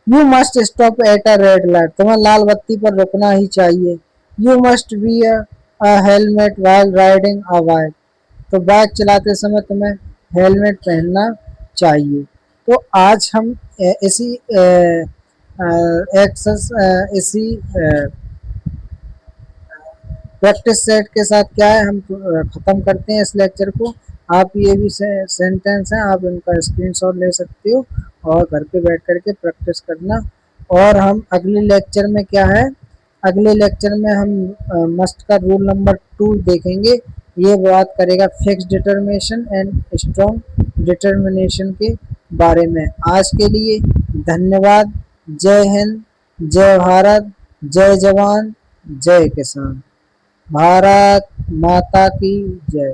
You must stop at a red light, तुम्हें लाल बत्ती पर रुकना ही चाहिए। You must be a helmet while riding a bike, तो बाइक चलाते समय तुम्हें हेलमेट पहनना चाहिए। तो आज हम इसी एक्सस इसी प्रैक्टिस सेट के साथ क्या है हम ख़त्म करते हैं इस लेक्चर को। आप ये भी सेंटेंस हैं, आप इनका स्क्रीनशॉट ले सकते हो और घर पे बैठ करके प्रैक्टिस करना। और हम अगले लेक्चर में क्या है, अगले लेक्चर में हम मस्ट का रूल नंबर 2 देखेंगे। ये बात करेगा fix determination and strong determination के बारे में। आज के लिए धन्यवाद। जय हिंद, जय भारत, जय जवान, जय किसान। भारत माता की जय।